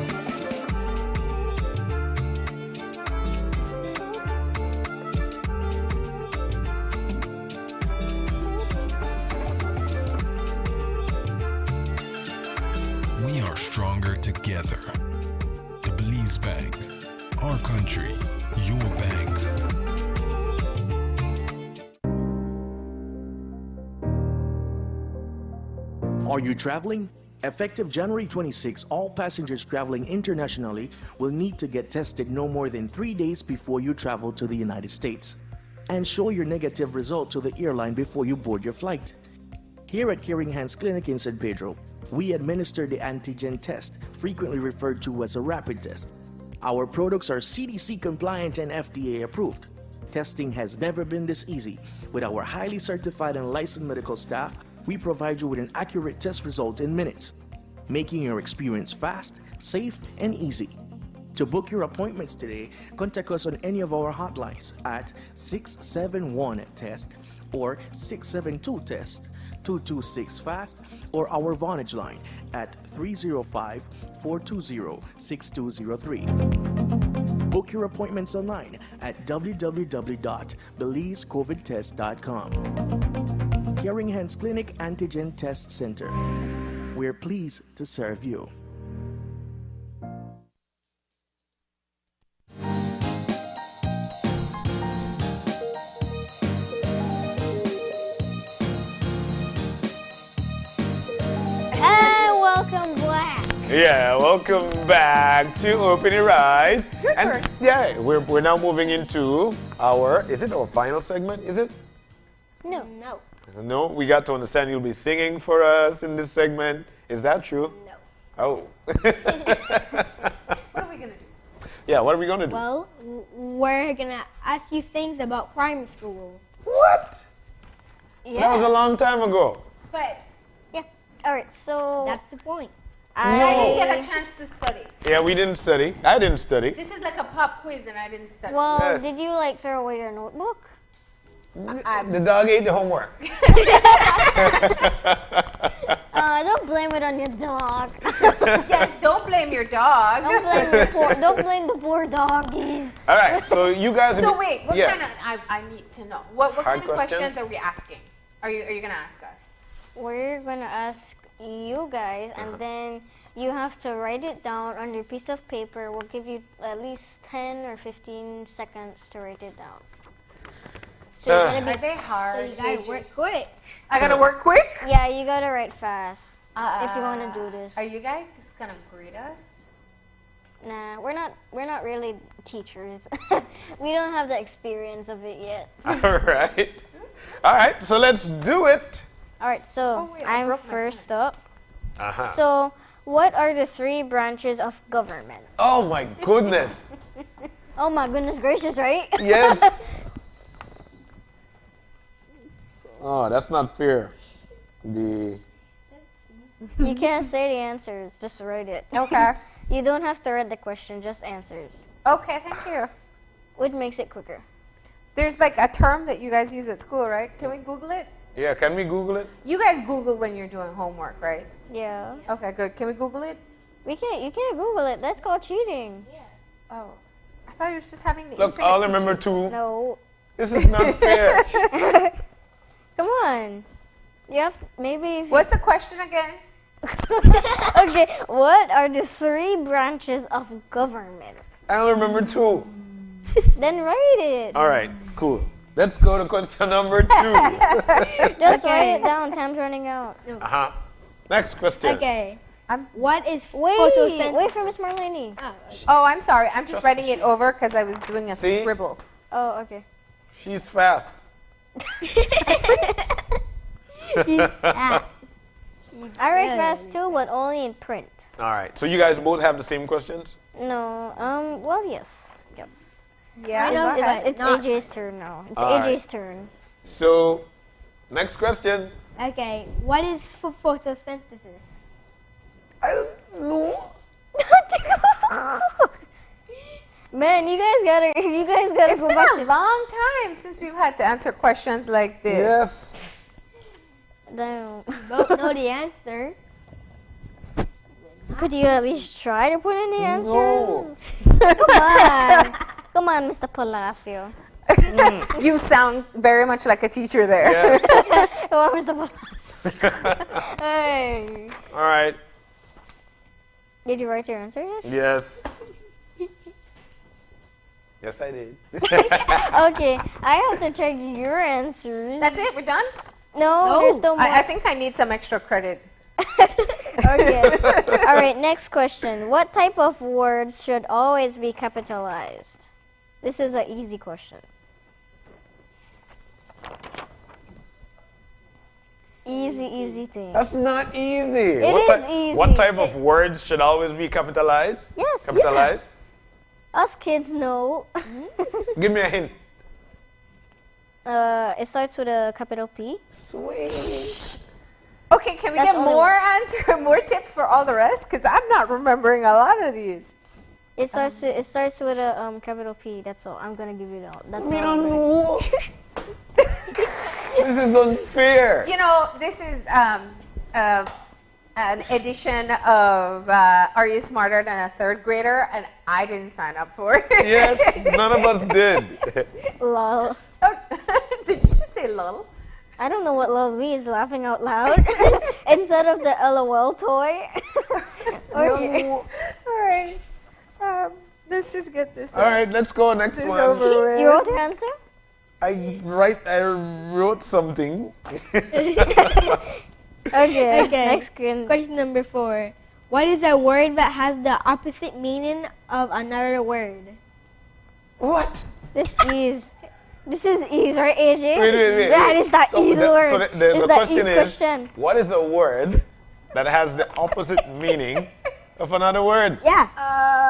Stronger together. The Belize Bank. Our country. Your bank. Are you traveling? Effective January 26, all passengers traveling internationally will need to get tested no more than 3 days before you travel to the United States. And show your negative result to the airline before you board your flight. Here at Caring Hands Clinic in San Pedro, we administer the antigen test, frequently referred to as a rapid test. Our products are CDC compliant and FDA approved. Testing has never been this easy. With our highly certified and licensed medical staff, we provide you with an accurate test result in minutes, making your experience fast, safe, and easy. To book your appointments today, contact us on any of our hotlines at 671-TEST or 672-TEST. 226-FAST or our Vonage line at 305-420-6203. Book your appointments online at www.belizecovidtest.com. Caring Hands Clinic Antigen Test Center. We're pleased to serve you. Yeah, welcome back to Open Your Eyes. And yeah, we're now moving into is it our final segment? Is it? No. No, we got to understand you'll be singing for us in this segment. Is that true? No. Oh. What are we going to do? Yeah, what are we going to do? Well, we're going to ask you things about primary school. What? Yeah. That was a long time ago. But, yeah. All right, so... That's the point. I didn't get a chance to study. Yeah, we didn't study. I didn't study. This is like a pop quiz and I didn't study. Well, Yes. did you like throw away your notebook? The dog ate the homework. Don't blame it on your dog. Yes, don't blame your dog. Don't blame the poor doggies. All right, so you guys... So wait, what kind of... I need to know. What kind of questions are we asking? Are you going to ask us? We're going to ask you guys, and then you have to write it down on your piece of paper. We'll give you at least 10 or 15 seconds to write it down. So are they hard? So you gotta work quick. I gotta work quick? Yeah, you gotta write fast if you want to do this. Are you guys gonna grade us? Nah, we're not really teachers. We don't have the experience of it yet. All right, so let's do it. All right, so I'm first up. Uh-huh. So, what are the 3 branches of government? Oh my goodness. Oh my goodness gracious, right? Yes. Oh, that's not fair. You can't say the answers, just write it. Okay. You don't have to read the question, just answers. Okay, thank you. Which makes it quicker. There's like a term that you guys use at school, right? Can we Google it? Yeah, can we Google it? You guys Google when you're doing homework, right? Yeah. Okay, good. Can we Google it? You can't Google it. That's called cheating. Yeah. Oh. I thought you were just having the Look, internet I'll remember teaching. 2. No. This is not fair. Come on. Yes, maybe. What's the question again? Okay, what are the 3 branches of government? I'll remember 2. Then write it. All right, cool. Let's go to question number 2. Just write it down. Time's running out. Uh-huh. Next question. Okay. What is Wait photosynthesis? for Miss Marlene. Oh, I'm sorry. I'm just writing it over because I was doing a See? scribble. Oh, okay. She's fast. I write fast too, but only in print. All right, so you guys both have the same questions? No, well, yes. Yeah, It's AJ's turn now. It's All AJ's right. turn. So, next question. Okay. What is photosynthesis? I don't know. Man, you guys gotta It's go been back a long time since we've had to answer questions like this. Yes. Damn. Both know the answer. Could you at least try to put in the answers? No. Come on, Mr. Palacio. You sound very much like a teacher there. Yes. Come on, Mr. Palacio. Hey. All right. Did you write your answer yet? Yes. Yes, I did. Okay, I have to check your answers. That's it? We're done? No, there's still more. I think I need some extra credit. Okay. All right, next question. What type of words should always be capitalized? This is an easy question. Easy thing. That's not easy. It is easy. What type of words should always be capitalized? Yes. Capitalized? Us kids know. Give me a hint. It starts with a capital P. Sweet. Okay, can we That's get all more tips for all the rest? Because I'm not remembering a lot of these. It starts with a capital P. That's all. I'm gonna give you that. That's We all. don't know. This is unfair. You know, this is an edition of Are You Smarter Than a Third Grader? And I didn't sign up for it. Yes, none of us did. Lol. Did you just say lol? I don't know what lol means, laughing out loud. Instead of the LOL toy. All right. Let's just get this All right, let's go next this one. over with. You want to answer? I wrote something. Okay, next question. Question number 4. What is a word that has the opposite meaning of another word? What? This is ease, right, AJ? Wait. That is that So ease word. So the Is that question ease is, question? what is a word that has the opposite meaning of another word? Yeah.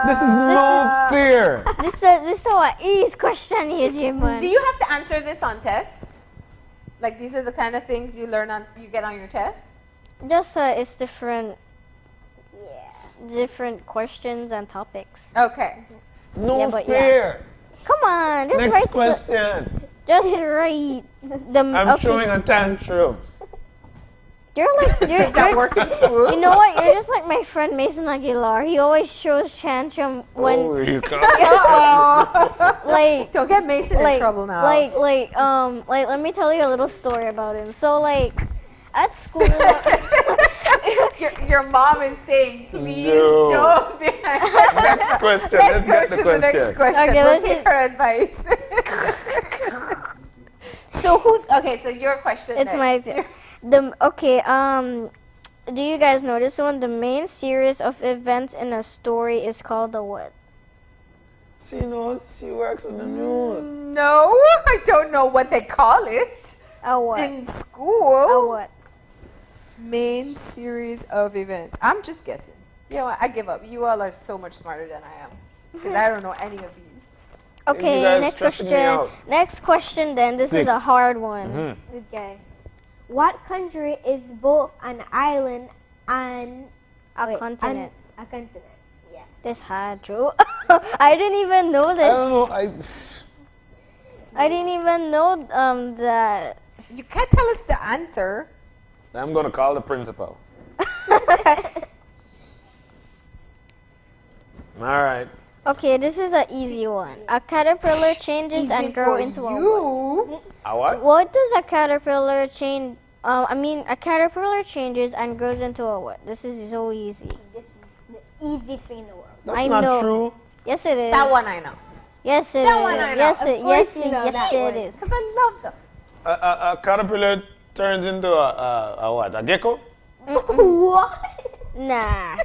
This is no fair. This is an ease question, AJ, man. Do you have to answer this on tests? Like these are the kind of things you get on your tests? Just it's different questions and topics. Okay. No but fair. Come on, just Next write question. Just write the. I'm throwing a tantrum. You're that work in school? You know what? You're just like my friend Mason Aguilar. He always shows tantrum when. Oh, you can't. Like, don't get Mason in trouble now. Like, let me tell you a little story about him. So, like, at school. Your mom is saying, please No. don't. Next question. Let's go get the to the next question. Okay, We'll let's take her advice. So so your question It's next. Do you guys know this one? The main series of events in a story is called the what? She knows. She works on the news. No, I don't know what they call it. A what? In school. A what? Main series of events. I'm just guessing. You know what? I give up. You all are so much smarter than I am. Because I don't know any of these. Okay, next question. Next question then. This is a hard one. Okay. What country is both an island and a continent? A continent. Yeah. This hard, Joe. I didn't even know this. I don't know. I didn't even know that. You can't tell us the answer. I'm going to call the principal. All right. Okay, this is an easy one. A caterpillar changes and grows into a what? A what? What does a caterpillar change? A caterpillar changes and grows into a what? This is so easy. This is the easiest thing in the world. That's not true. Yes, it is. That one I know. Yes, it is. That one I know. Yes, Of it course you know that it one. is. Because I love them. A caterpillar turns into a what? A gecko? What? Nah.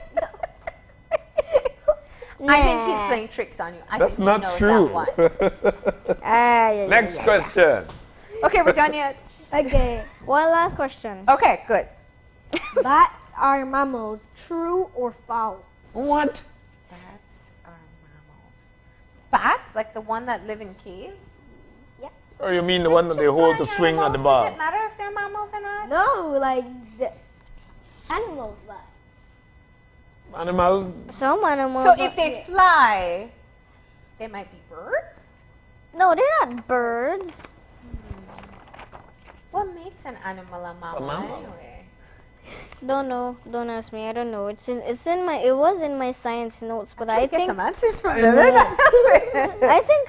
I think he's playing tricks on you. That's think not he knows true. That one. Next question. Okay, we're done yet? Okay. One last question. Okay, good. Bats are mammals. True or false? What? Bats are mammals. Bats? Like the one that live in caves? Yeah. Or you mean the one that they hold to swing on the ball? Does it matter if they're mammals or not? No, like the animals, but. Animal? Some animals. So if they fly, they might be birds? No, they're not birds. What makes an animal a mammal, anyway? Don't know. Don't ask me. I don't know. It was in my science notes, but I Get think some answers from them. I think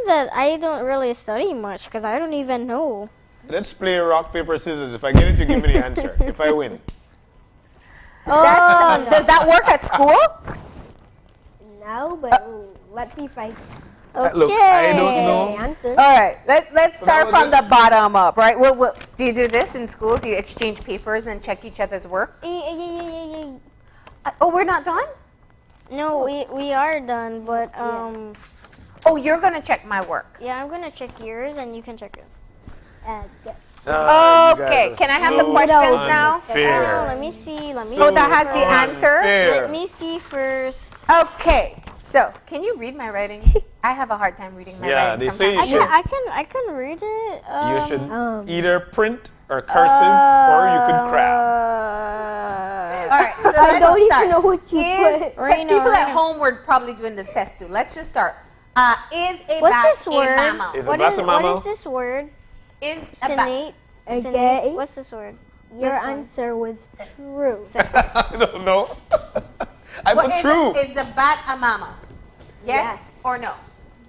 that I don't really study much because I don't even know. Let's play rock, paper, scissors. If I get it, you give me the answer. If I win. Does that work at school? No, but let's see if I. Okay. Look, I don't know. Answer. All right, let's start from the the bottom up, right? Do you do this in school? Do you exchange papers and check each other's work? Oh, we're not done? No, we are done, but Oh, you're gonna check my work. yeah, I'm gonna check yours and you can check it. Okay, can I have the questions now? Fair. Let me see. Oh, that has the answer? Let me see first. Okay, so can you read my writing? I have a hard time reading my Yeah, writing they say sometimes. you should, I can read it. you should either print or cursive or you could crab. All right, so I don't start. even know what you put. Because people at home were probably doing this test too. Let's just start. Is a What's bat this a word? mammal? Is a bat a mammal? What is this word? Is a bat? Sinnate. Okay. What's this word? Your This one. answer was true. I don't know. I What put true. Is a bat a mammal? Yes, or no?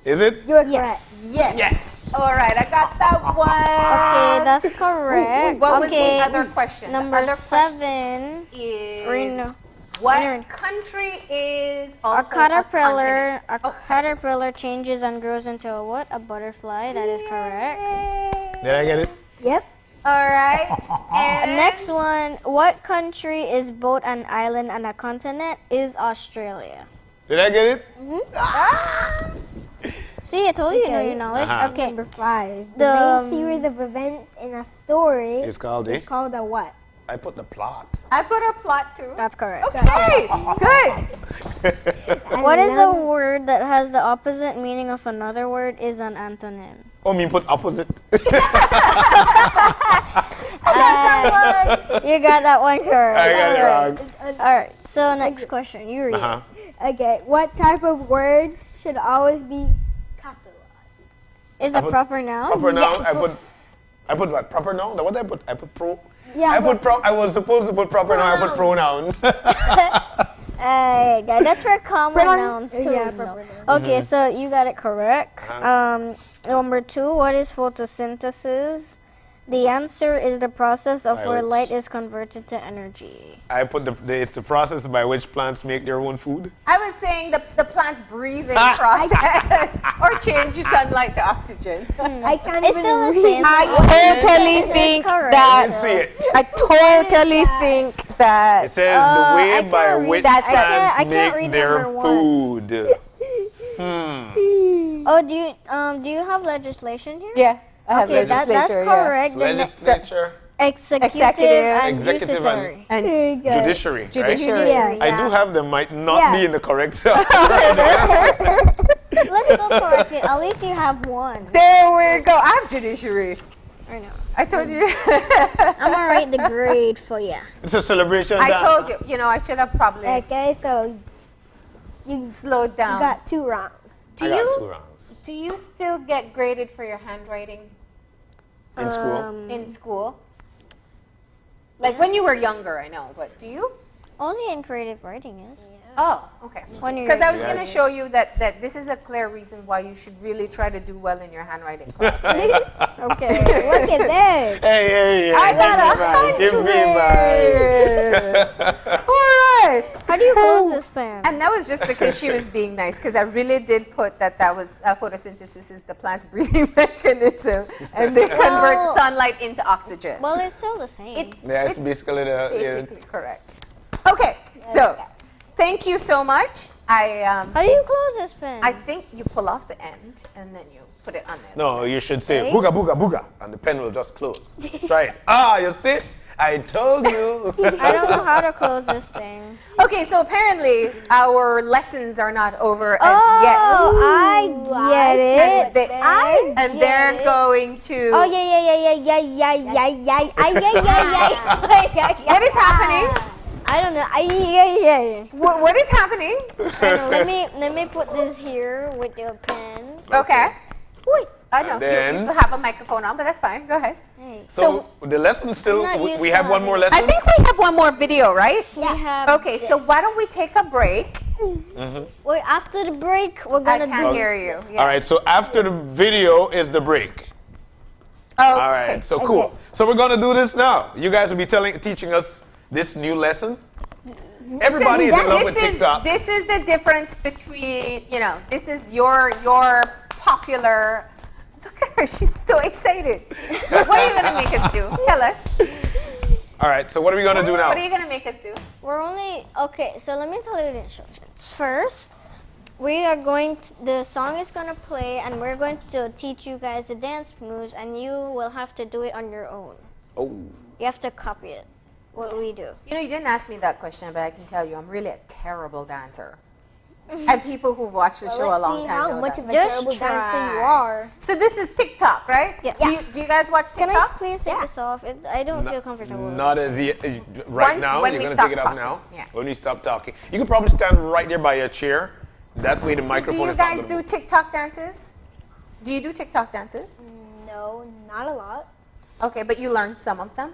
Is it? You're Yes. Yes. All right, I got that one. Okay, that's correct. What was Okay, the other question? Number the other 7 is Reno. what country is also A caterpillar. continent? Caterpillar changes and grows into a what? A butterfly. That is correct. Did I get it? Yep. All right. And Next one. What country is both an island and a continent? Is Australia. Did I get it? See, I told you you know Okay. your knowledge. Uh-huh. Okay. Number 5. The, The main series of events in a story It's called is called a what? I put the plot. I put a plot too. That's correct. Okay, good. What is a word that has the opposite meaning of another word? Is an antonym. Oh, me put opposite. You got that one correct. I got it wrong. All right. So next question. You read. Uh-huh. Okay, what type of words should always be capitalized? Is I a put proper noun? Proper noun. Yes. I put what? Proper noun? What did I put? I put pro. Yeah, I put pro. I was supposed to put proper noun. I put pronoun. That's for common nouns too. Yeah, no. proper noun. Okay, so you got it correct. Uh-huh. Number 2, what is photosynthesis? The answer is the process of By where which? light is converted to energy. I put it's the process by which plants make their own food. I was saying the plant's breathing process or change sunlight to oxygen. I can't It's even still the read. same. I thing. totally It's think correct. I didn't see it. I totally think that It says the way I by can't read which that. plants I can't make read their number 1. food. Oh, do you have legislation here? Yeah, I have Okay, that's legislature. correct. The next- Legislature, Executive and Executive and- judiciary. and judiciary, right? judiciary. Yeah. I do have them. Might not Yeah. be in the correct. Let's go correct it. At least you have one. There we go. I have judiciary. I know. I told you. I'm gonna write the grade for you. It's a celebration. I that- told you. You know, I should have probably Okay, so you slowed down. got 2 wrong. do I got you 2 rounds do you still get graded for your handwriting in school. in school? Like when you were younger, I know, but do you? Only in creative writing is. Oh, okay. When you're Because I was Yes. going to show you that this is a clear reason why you should really try to do well in your handwriting class. Okay. Look at that. Hey, I got give me 100. All right. How do you close this pen? And that was just because she was being nice, because I really did put that was photosynthesis is the plant's breathing mechanism, and they convert Well- sunlight into oxygen. Well, it's still the same. Yeah, it's basically the. Basically correct. Okay, so thank you so much. How do you close this pen? I think you pull off the end and then you put it on there. No, you should say Okay. booga booga booga, and the pen will just close. Try it. Ah, you see? I told you. I don't know how to close this thing. Okay, so apparently our lessons are not over as Oh, yet. I get it. And, they- I and get they're it. going to. Oh yeah. What is happening? I don't know. What is happening? I know. Let me put this here with the pen. Okay. Wait. I know. And You then- still have a microphone on, but that's fine. Go ahead. So the lesson still. I'm not used We to have one more having- lesson. I think we have one more video, right? We have. Okay, so why don't we take a break? Wait, after the break, we're I gonna can't do. hear you. Yeah. All right. So after the video is the break. Oh, All right. So cool. So we're gonna do this now. You guys will be teaching us this new lesson. Everybody is in love with TikTok. This is the difference between, this is your popular. Look at her, she's so excited. What are you going to make us do? Tell us. All right. So what are we gonna do now? What are you going to make us do? We're only okay. So let me tell you the instructions. First, we are going. The song is gonna play, and we're going to teach you guys the dance moves, and you will have to do it on your own. Oh. You have to copy it. What we do. You didn't ask me that question, but I can tell you I'm really a terrible dancer. And people who watch the show a long time how know much that. of a terrible dancer you are. So this is TikTok, right? Yes. Do you guys watch Can TikTok? I please take this off? I don't feel comfortable. with Not this. as yet. Right When- now. when You're we gonna stop take it off talking. now. Yeah. When we stop talking, you can probably stand right there by your chair. That way the Do microphone you is not guys gonna do TikTok dances? Do you do TikTok dances? No, not a lot. Okay, but you learned some of them?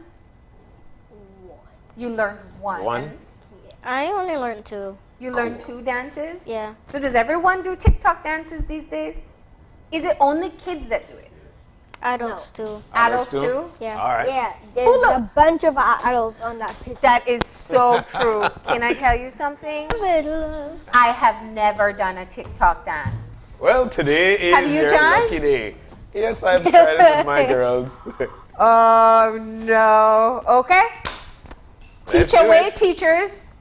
You learned one. One. I only learned 2. You learned 2 dances? Yeah. So does everyone do TikTok dances these days? Is it only kids that do it? Adults too. Adults too? Yeah. All right. Yeah, there's a bunch of adults on that picture. That is so true. Can I tell you something? I have never done a TikTok dance. Well, today is Have you your done? lucky day. Yes, I've tried it with my girls. Oh no. Okay. Let's Teach do away, it. teachers.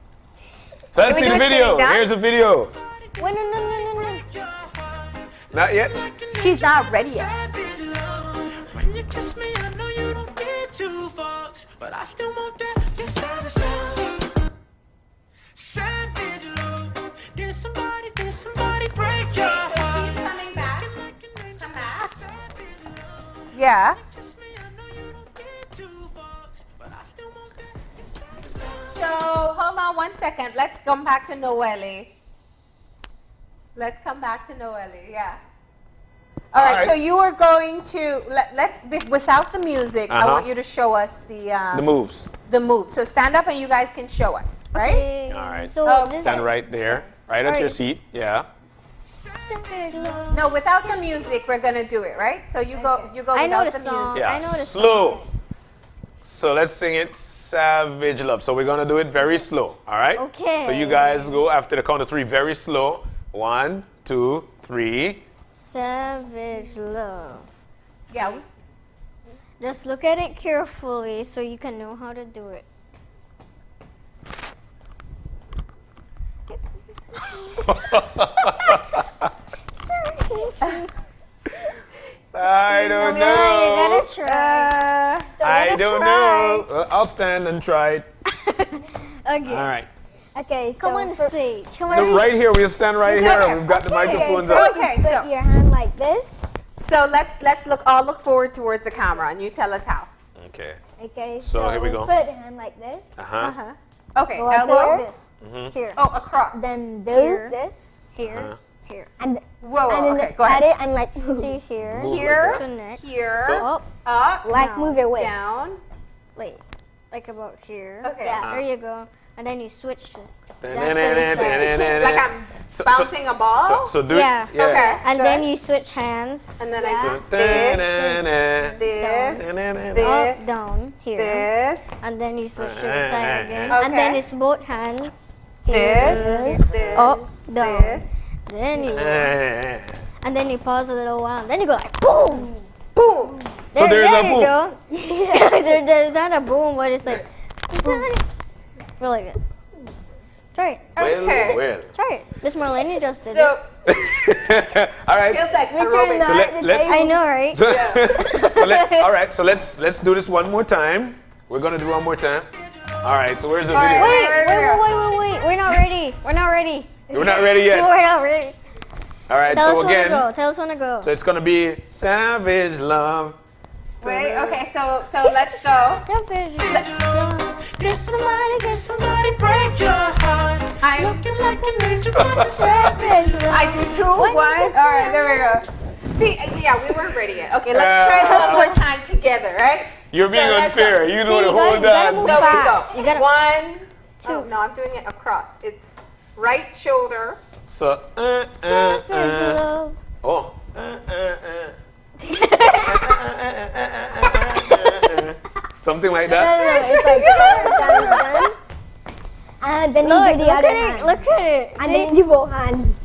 So let's Can we see do the it video. sitting down? Here's a video. Wait, no. Not yet. She's not ready yet. Yeah. So hold on 1 second. Let's come back to Noelle. Let's come back to Noelle. Yeah. All right. So you are going to let's be, without the music. I want you to show us the moves. The moves. So stand up and you guys can show us, right? All right. So stand right there, right at your seat. Yeah. No, without the music, we're gonna do it, right? So you go I know without the the song. music. Yeah. I know the Slow. So let's sing it. Savage Love. So we're gonna do it very slow. All right. Okay. So you guys go after the count of 3, very slow. 1, 2, 3. Savage Love. Yeah. Just look at it carefully so you can know how to do it. I don't know. You gotta try. I don't know. I'll stand and try it. Okay. All right. Okay, so Come on stage. Come on. No, right here. We'll stand right here. Okay. We've got the microphones up. Okay, put so your hand like this. so let's look forward towards the camera and you tell us how. Okay. Okay, So here we go. Put your hand like this. Uh-huh. Okay, Go like elbow. this. Here. Oh, across. Then do Here. this. Here. Here. And Whoa, and then okay, go pat ahead. it and like See here. Here, To neck. here, So- up, like move your waist. down. Wait. Like about here. Okay. Yeah. There you go. And then you switch. Like I'm bouncing a ball. So do Yeah. it. Yeah. Okay. And good. then you switch hands. And then I do This. this, Up, down, here. this, And then you switch to the side again. And then Okay. it's both hands. this, this, Up, down. this, Then you go. And then you pause a little while. And then you go like boom. boom. So there's a boom. Go. There's not a boom, but it's like feel like it. Try it. Okay. Well. Try it. Miss Marlene just did So it. All right. feels like Turn aerobics. So let's. I know, right? All right. So let's do this one more time. We're gonna do one more time. All right. So where's the video? Wait. We're not ready. We're not ready. We're not ready yet. We're not ready. All right. Tell So us when to again. go. Tell us when to go. So it's gonna be Savage Love. Wait, okay, so let's go. Get somebody, break your heart. I'm Looking like an angel, but a savage. I do 2, 1. All right, there we go. See, yeah, we weren't ready yet. Okay, let's try it one more time together, right? You're being let's unfair. go. You know the whole dance. So fast. we You go. gotta- 1, 2. No, I'm doing it across. It's right shoulder. So Savage love. oh. Something like that. It's like done. And then you do the other hand. Look at it. And then you do both hands.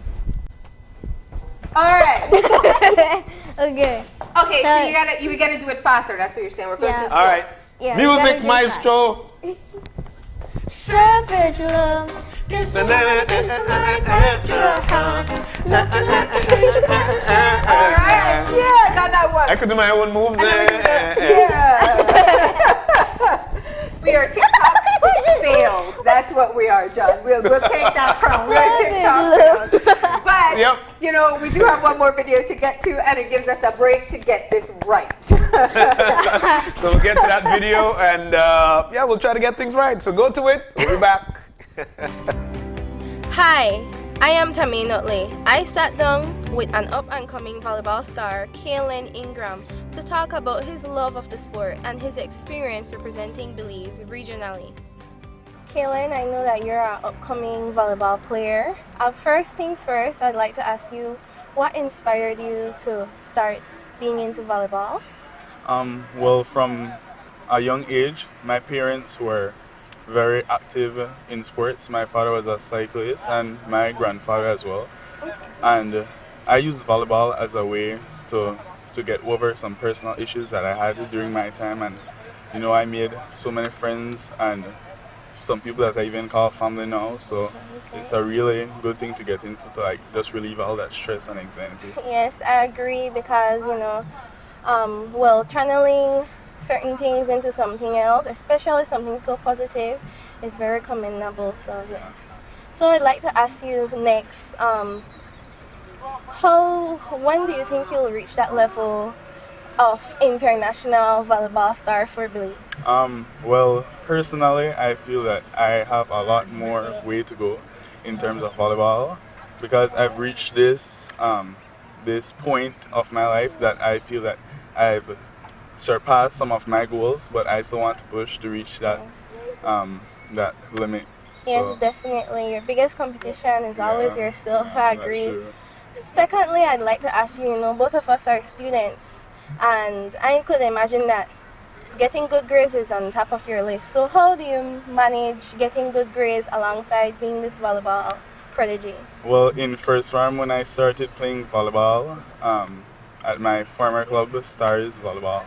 All right. Okay. Okay, so you gotta do it faster. That's what you're saying. We're going too slow. All right. Yeah, Music maestro. Savage love. Yeah, got that one. I could do my own moves there. Yeah. We are TikTok fails. That's what we are, John. We'll take that crown. We are TikTok fails. But, you know, we do have one more video to get to, and it gives us a break to get this right. So we'll get to that video, and yeah, we'll try to get things right. So go to it. We'll be back. Hi, I am Tammy Nutley. I sat down with an up-and-coming volleyball star, Kaylin Ingram, to talk about his love of the sport and his experience representing Belize regionally. Kaylin, I know that you're an upcoming volleyball player. First things first, I'd like to ask you, what inspired you to start being into volleyball? Well, from a young age, my parents were very active in sports. My father was a cyclist and my grandfather as well. Okay. And I used volleyball as a way to get over some personal issues that I had during my time. And, you know, I made so many friends and some people that I even call family now. So it's a really good thing to get into to like just relieve all that stress and anxiety. Yes, I agree because, you know, well, channeling certain things into something else, especially something so positive, is very commendable. So yes. So I'd like to ask you next, when do you think you'll reach that level of international volleyball star for Belize? Well, personally, I feel that I have a lot more way to go in terms of volleyball because I've reached this this point of my life that I feel that I've surpassed some of my goals, but I still want to push to reach that that limit. Yes, So, definitely. Your biggest competition is always yourself. I agree. that's true. Secondly, I'd like to ask you, you know, both of us are students, and I could imagine that getting good grades is on top of your list. So how do you manage getting good grades alongside being this volleyball prodigy? Well, in first round when I started playing volleyball at my former club, Stars Volleyball,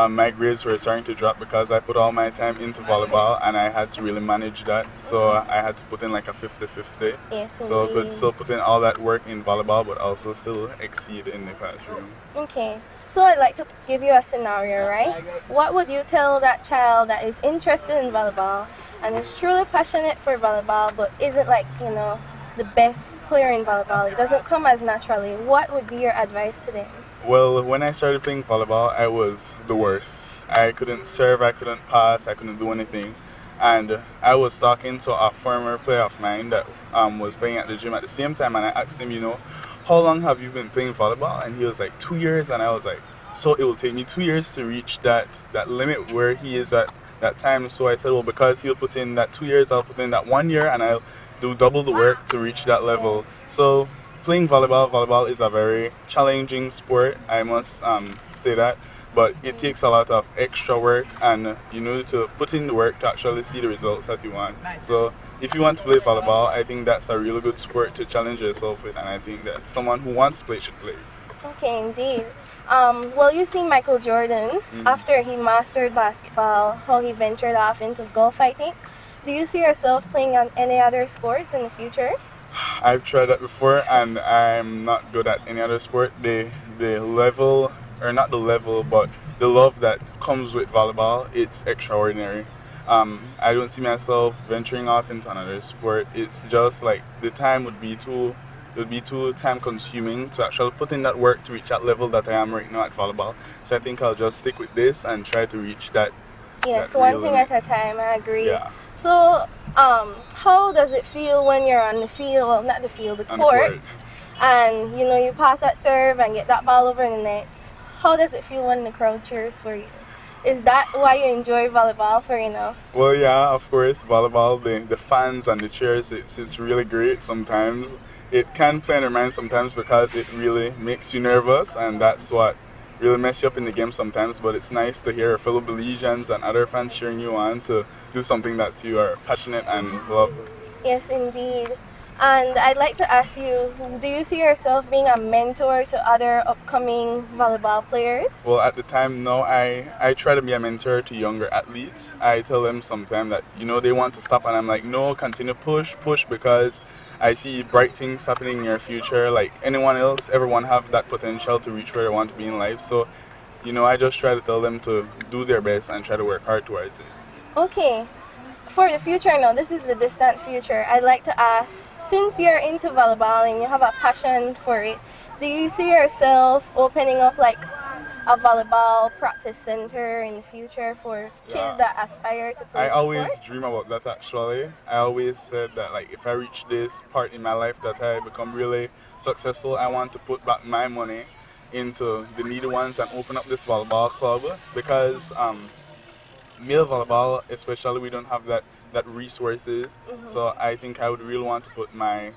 my grades were starting to drop because I put all my time into volleyball and I had to really manage that. So I had to put in like a 50-50. Yes, so I could indeed. still put in all that work in volleyball but also still exceed in the classroom. Okay, so I'd like to give you a scenario, right? What would you tell that child that is interested in volleyball and is truly passionate for volleyball but isn't like, you know, the best player in volleyball? It doesn't come as naturally. What would be your advice to them? Well, when I started playing volleyball, I was the worst. I couldn't serve, I couldn't pass, I couldn't do anything. And I was talking to a former player of mine that was playing at the gym at the same time, and I asked him, you know, how long have you been playing volleyball? And he was like, 2 years. And I was like, so it will take me 2 years to reach that limit where he is at that time. So I said, well, because he'll put in that 2 years, I'll put in that 1 year, and I'll do double the work to reach that level. So playing volleyball is a very challenging sport, I must say that, but it takes a lot of extra work and you need to put in the work to actually see the results that you want. So if you want to play volleyball, I think that's a really good sport to challenge yourself with, and I think that someone who wants to play should play. Okay, indeed. Well, you see Michael Jordan, after he mastered basketball, how he ventured off into golf, I think. Do you see yourself playing on any other sports in the future? I've tried that before and I'm not good at any other sport. The level, or not the level, but the love that comes with volleyball, it's extraordinary. I don't see myself venturing off into another sport. It's just like the time would be too time consuming to actually put in that work to reach that level that I am right now at volleyball. So I think I'll just stick with this and try to reach that. Yes, that one real thing limit. at a time, I agree. Yeah. So, how does it feel when you're on the field, well, not the field, the On the court, court. and, you know, you pass that serve and get that ball over the net? How does it feel when the crowd cheers for you? Is that why you enjoy volleyball for, you know? Well, yeah, of course, volleyball, the fans and the cheers, it's really great sometimes. It can play in your mind sometimes because it really makes you nervous, and that's what really mess you up in the game sometimes, but it's nice to hear fellow Belizeans and other fans cheering you on to do something that you are passionate and love. Yes, indeed. And I'd like to ask you, do you see yourself being a mentor to other upcoming volleyball players? Well, at the time, no, I try to be a mentor to younger athletes. I tell them sometimes that, you know, they want to stop, and I'm like, no, continue, push, because I see bright things happening in your future. Like anyone else, everyone have that potential to reach where they want to be in life. So, you know, I just try to tell them to do their best and try to work hard towards it. Okay. For the future now, this is the distant future. I'd like to ask, since you're into volleyball and you have a passion for it, do you see yourself opening up like a volleyball practice center in the future for kids that aspire to play I always sport? dream about that actually. I always said that like if I reach this part in my life that I become really successful, I want to put back my money into the needy ones and open up this volleyball club because male volleyball especially, we don't have that that resources. So I think I would really want to put my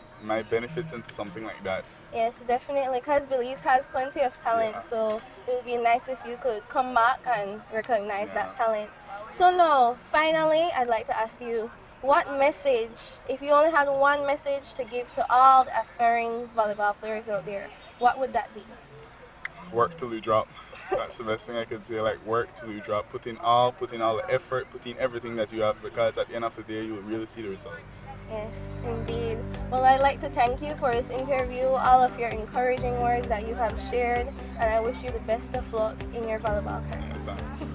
benefits into something like that. Yes, definitely, because Belize has plenty of talent, so it would be nice if you could come back and recognize that talent. So now, finally, I'd like to ask you, what message, if you only had one message to give to all the aspiring volleyball players out there, what would that be? Work till you drop. That's the best thing I could say. Like, work till you drop. Put in all the effort, put in everything that you have, because at the end of the day, you will really see the results. Yes, indeed. Well, I'd like to thank you for this interview, all of your encouraging words that you have shared, and I wish you the best of luck in your volleyball career. Thanks.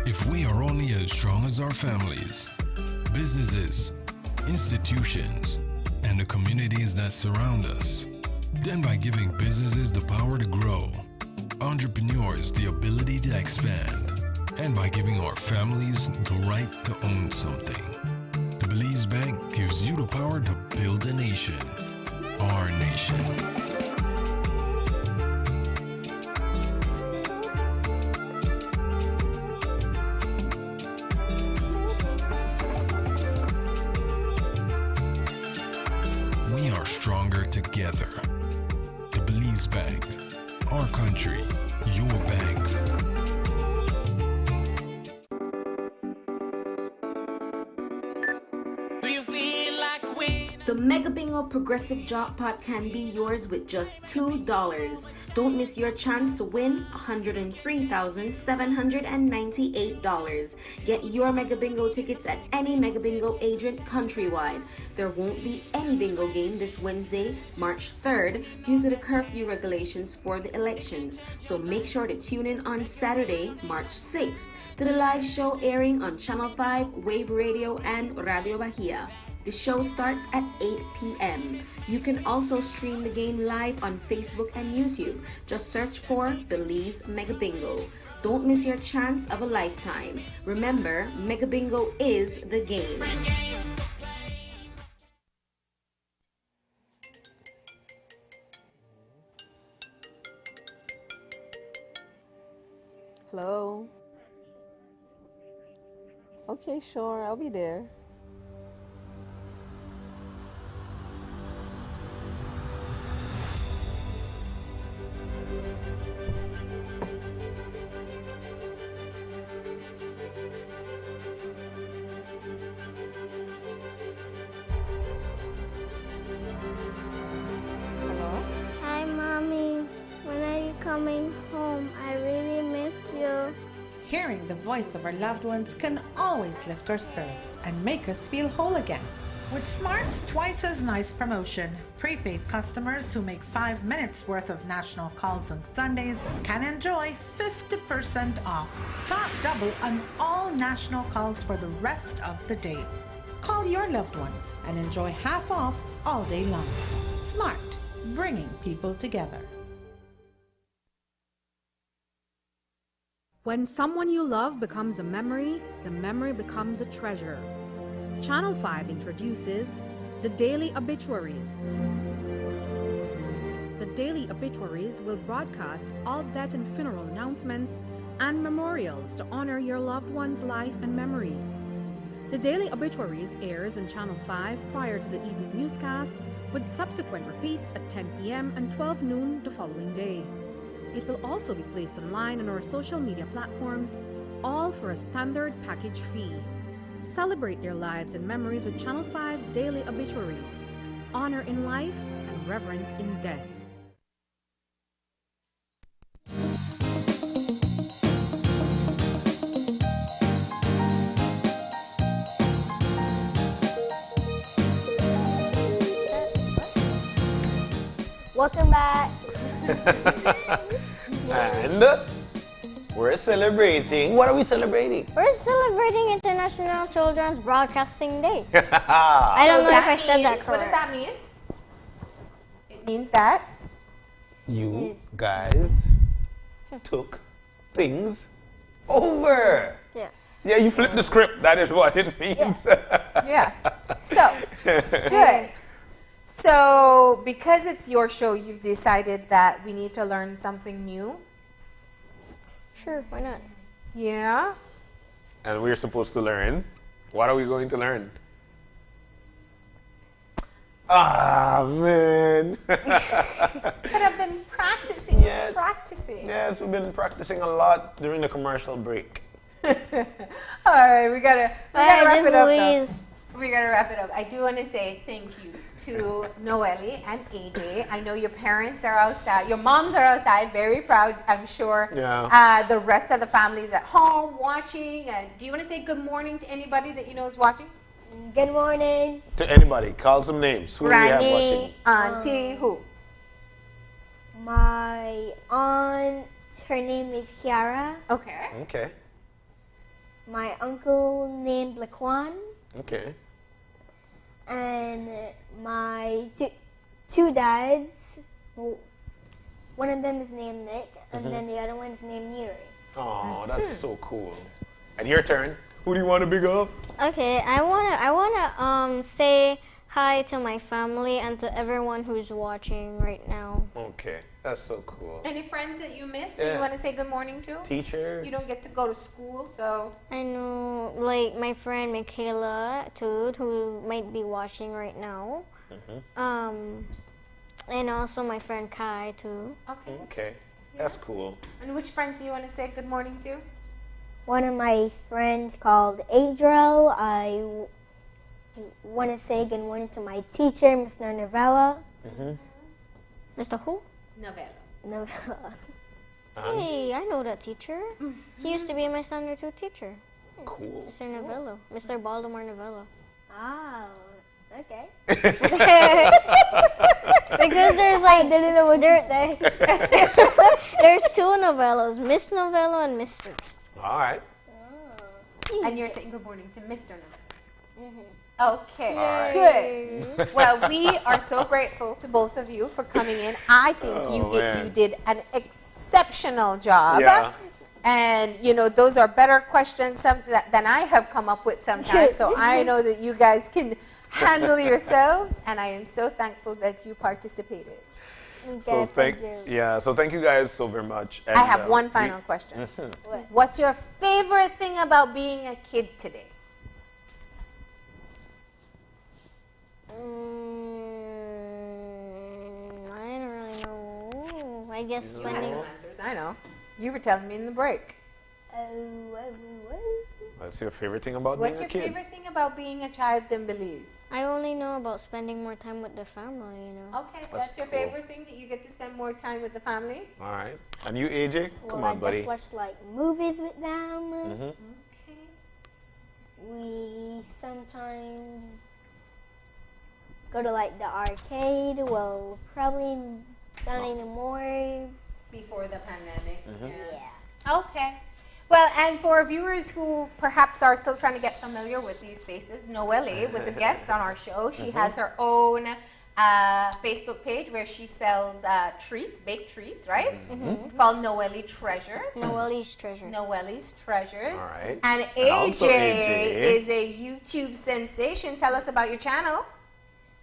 If we are only as strong as our families, businesses, institutions, and the communities that surround us, then by giving businesses the power to grow, entrepreneurs the ability to expand, and by giving our families the right to own something, the Belize Bank gives you the power to build a nation, our nation. We are stronger together. The Belize Bank. Our country. Your bank. The Mega Bingo Progressive Jackpot can be yours with just $2. Don't miss your chance to win $103,798. Get your Mega Bingo tickets at any Mega Bingo agent countrywide. There won't be any bingo game this Wednesday, March 3rd, due to the curfew regulations for the elections. So make sure to tune in on Saturday, March 6th, to the live show airing on Channel 5, Wave Radio, and Radio Bahia. The show starts at 8 p.m. You can also stream the game live on Facebook and YouTube. Just search for Belize Mega Bingo. Don't miss your chance of a lifetime. Remember, Mega Bingo is the game. Hello. Okay, sure, I'll be there. Hi, Mommy. When are you coming home? I really miss you. Hearing the voice of our loved ones can always lift our spirits and make us feel whole again. With Smart's twice as nice promotion, prepaid customers who make 5 minutes worth of national calls on Sundays can enjoy 50% off. Top double on all national calls for the rest of the day. Call your loved ones and enjoy half off all day long. Smart, bringing people together. When someone you love becomes a memory, the memory becomes a treasure. Channel 5 introduces the Daily Obituaries. The Daily Obituaries will broadcast all death and funeral announcements and memorials to honor your loved one's life and memories. The Daily Obituaries airs on Channel 5 prior to the evening newscast, with subsequent repeats at 10 p.m. and 12 noon the following day. It will also be placed online on our social media platforms, all for a standard package fee. Celebrate their lives and memories with Channel 5's Daily Obituaries. Honor in life and reverence in death. Welcome back. And we're celebrating. What are we celebrating? We're celebrating International Children's Broadcasting Day. I don't know if I said that correct. What does that mean? It means that you guys took things over. Yes. Yeah, you flipped the script. That is what it means. Yeah. So, good. So, because it's your show, you've decided that we need to learn something new? Sure, why not? Yeah. And we're supposed to learn. What are we going to learn? Ah, man. But I've been practicing. Yes. Practicing. Yes, we've been practicing a lot during the commercial break. All right, we gotta wrap it up. Louise. We gotta wrap it up. I do want to say thank you to Noelle and AJ. I know your parents are outside. Your moms are outside, very proud, I'm sure. Yeah. The rest of the family is at home watching. Do you want to say good morning to anybody that you know is watching? Good morning. To anybody, call some names. Who do we have watching? Granny, auntie, who? My aunt, her name is Kiara. Okay. Okay. My uncle named Laquan. Okay. And my two dads. One of them is named Nick, and then the other one is named Yuri. Oh, that's so cool. And your turn. Who do you want to big up? Okay, I wanna say hi to my family and to everyone who's watching right now. Okay, that's so cool. Any friends that you missed Yeah. that you want to say good morning to? Teacher. You don't get to go to school, so. I know, like my friend Michaela Tood, who might be watching right now. And also my friend Kai too. Okay. Okay, that's cool. And which friends do you want to say good morning to? One of my friends called Adriel. I want to say good morning to my teacher, Mr. Novella. Mr. Who? Novella. Novella. Hey, I know that teacher. He used to be my standard 2 teacher. Cool. Mr. Novello. Mr. Baltimore Novello. Oh, okay. Because there's like, I didn't know what to say. There's 2 Novellos, Miss Novello and Mr. All right. And you're saying good morning to Mr. Novella. Okay, All good. Well, we are so grateful to both of you for coming in. I think you did an exceptional job. Yeah. And, you know, those are better questions than I have come up with sometimes. So I know that you guys can handle yourselves. And I am so thankful that you participated. So thank you guys so very much. And, I have one final question. What's your favorite thing about being a kid today? I don't really know. I guess You had spending. some answers, I know. You were telling me in the break. What's your favorite thing about What's being your a kid? favorite thing about being a child in Belize? I only know about spending more time with the family, you know. Okay, that's your favorite thing, that you get to spend more time with the family? All right. And you, AJ? Come on, I buddy. just watch like movies with them. Okay. We sometimes go to like the arcade. Well, probably not anymore. Before the pandemic. Yeah. Okay. Well, and for viewers who perhaps are still trying to get familiar with these faces, Noelle was a guest on our show. She has her own Facebook page where she sells treats, baked treats, right? It's called Noelle Treasures. Noelle's Treasure. Noelle's Treasures. All right. And also AJ is a YouTube sensation. Tell us about your channel.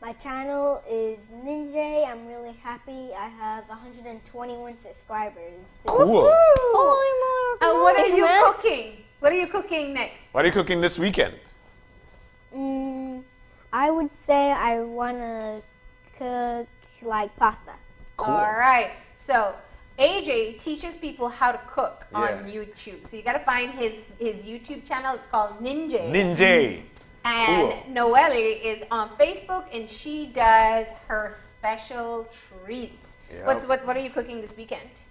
My channel is Ninja. I'm really happy. I have 121 subscribers. Cool. Holy moly! What are you cooking? What are you cooking next? What are you cooking this weekend? I would say I want to cook like pasta. All right. So AJ teaches people how to cook on YouTube. So you got to find his YouTube channel. It's called Ninja. Ninja. And Cool. Noelle is on Facebook, and she does her special treats. Yep. What are you cooking this weekend?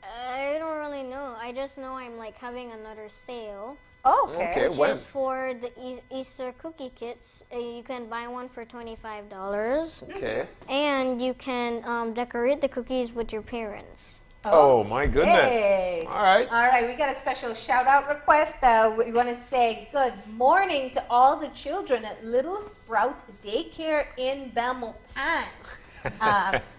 I don't really know. I just know I'm like having another sale Oh, okay. Which is for the Easter cookie kits. You can buy one for $25. Okay. And you can decorate the cookies with your parents. Oh my goodness. Hey. All right. All right, we got a special shout out request. We want to say good morning to all the children at Little Sprout Daycare in Belmopan.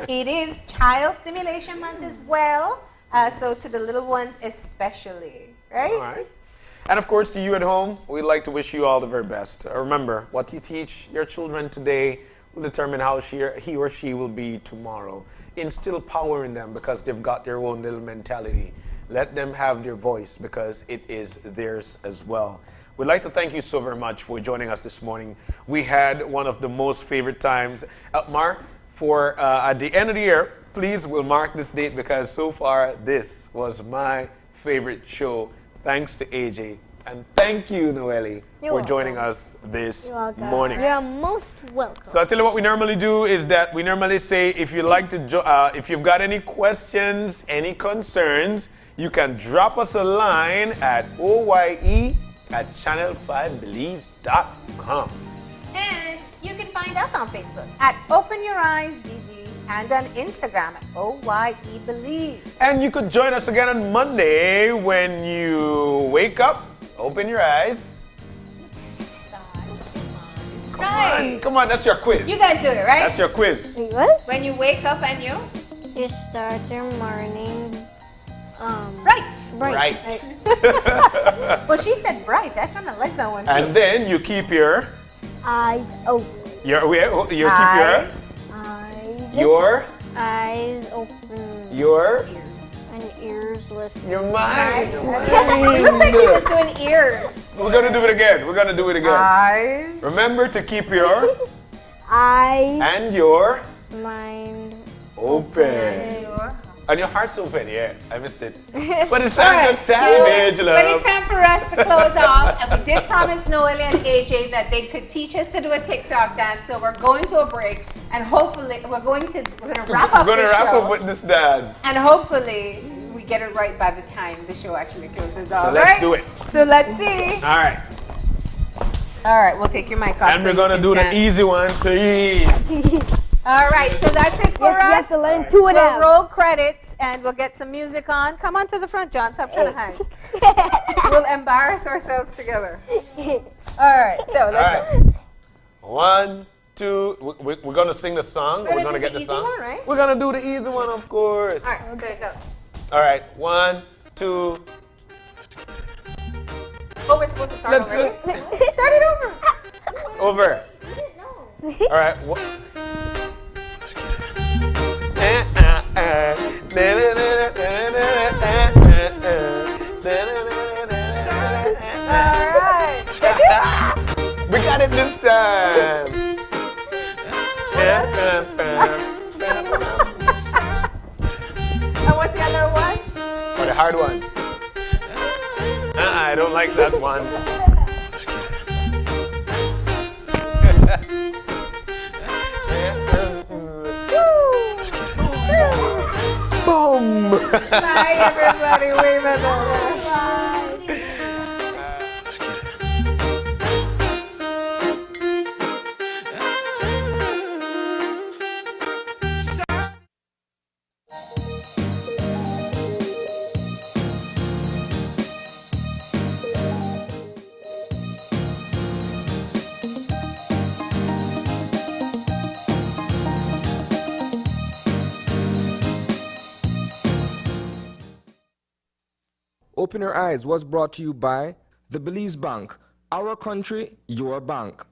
It is Child Stimulation Month as well, so to the little ones especially, right? All right. And of course, to you at home, we'd like to wish you all the very best. Remember, what you teach your children today will determine how he or she will be tomorrow. Instill power in them because they've got their own little mentality. Let them have their voice because it is theirs as well. We'd like to thank you so very much for joining us this morning. We had one of the most favorite times. Mar, for at the end of the year, please, we'll mark this date because so far this was my favorite show. Thanks to AJ. And thank you, Noelle, for joining us this morning. You're most welcome. So I'll tell you what we normally do is that we normally say if you'd like to, if you've got any questions, any concerns, you can drop us a line at oye@channel5belize.com. And you can find us on Facebook at Open Your Eyes BZ and on Instagram at OYE Belize. And you could join us again on Monday when you wake up, open your eyes. Come on, that's your quiz. You guys do it, right? That's your quiz. What? When you wake up and you start your morning bright. Right. Well, she said bright. I kind of like that one too. And then you keep your eyes open. Your eyes open. Your and ears listen. Your mind. It looks like he was doing ears. We're gonna do it again. We're gonna do it again. Eyes. Remember to keep your eyes and your mind open. And your heart's open, yeah. I missed it. But it's time for Savage Love. But it's time for us to close off. And we did promise Noelle and AJ that they could teach us to do a TikTok dance. So we're going to a break, and hopefully we're going to wrap up. We're gonna wrap up with this dance. And hopefully we get it right by the time the show actually closes off. So let's do it. So let's see. All right. All right, we'll take your mic off. And we're gonna do the easy one, please. All right, so that's it for us. You have to learn two of them. We'll roll credits and we'll get some music on. Come on to the front, John. Stop trying to hide. We'll embarrass ourselves together. All right, so let's go. 1, 2. We're gonna sing the song. We're gonna get the easy song. one, right? We're gonna do the easy one, of course. All right, so it goes. All right, 1, 2. Oh, we're supposed to start Let's over. Start it over. Over. All right. We got it this time. And what's the other one? Oh, the hard one. I don't like that one. Boom! Bye, everybody. Wave at them. Bye. Open Your Eyes was brought to you by the Belize Bank. Our country, your bank.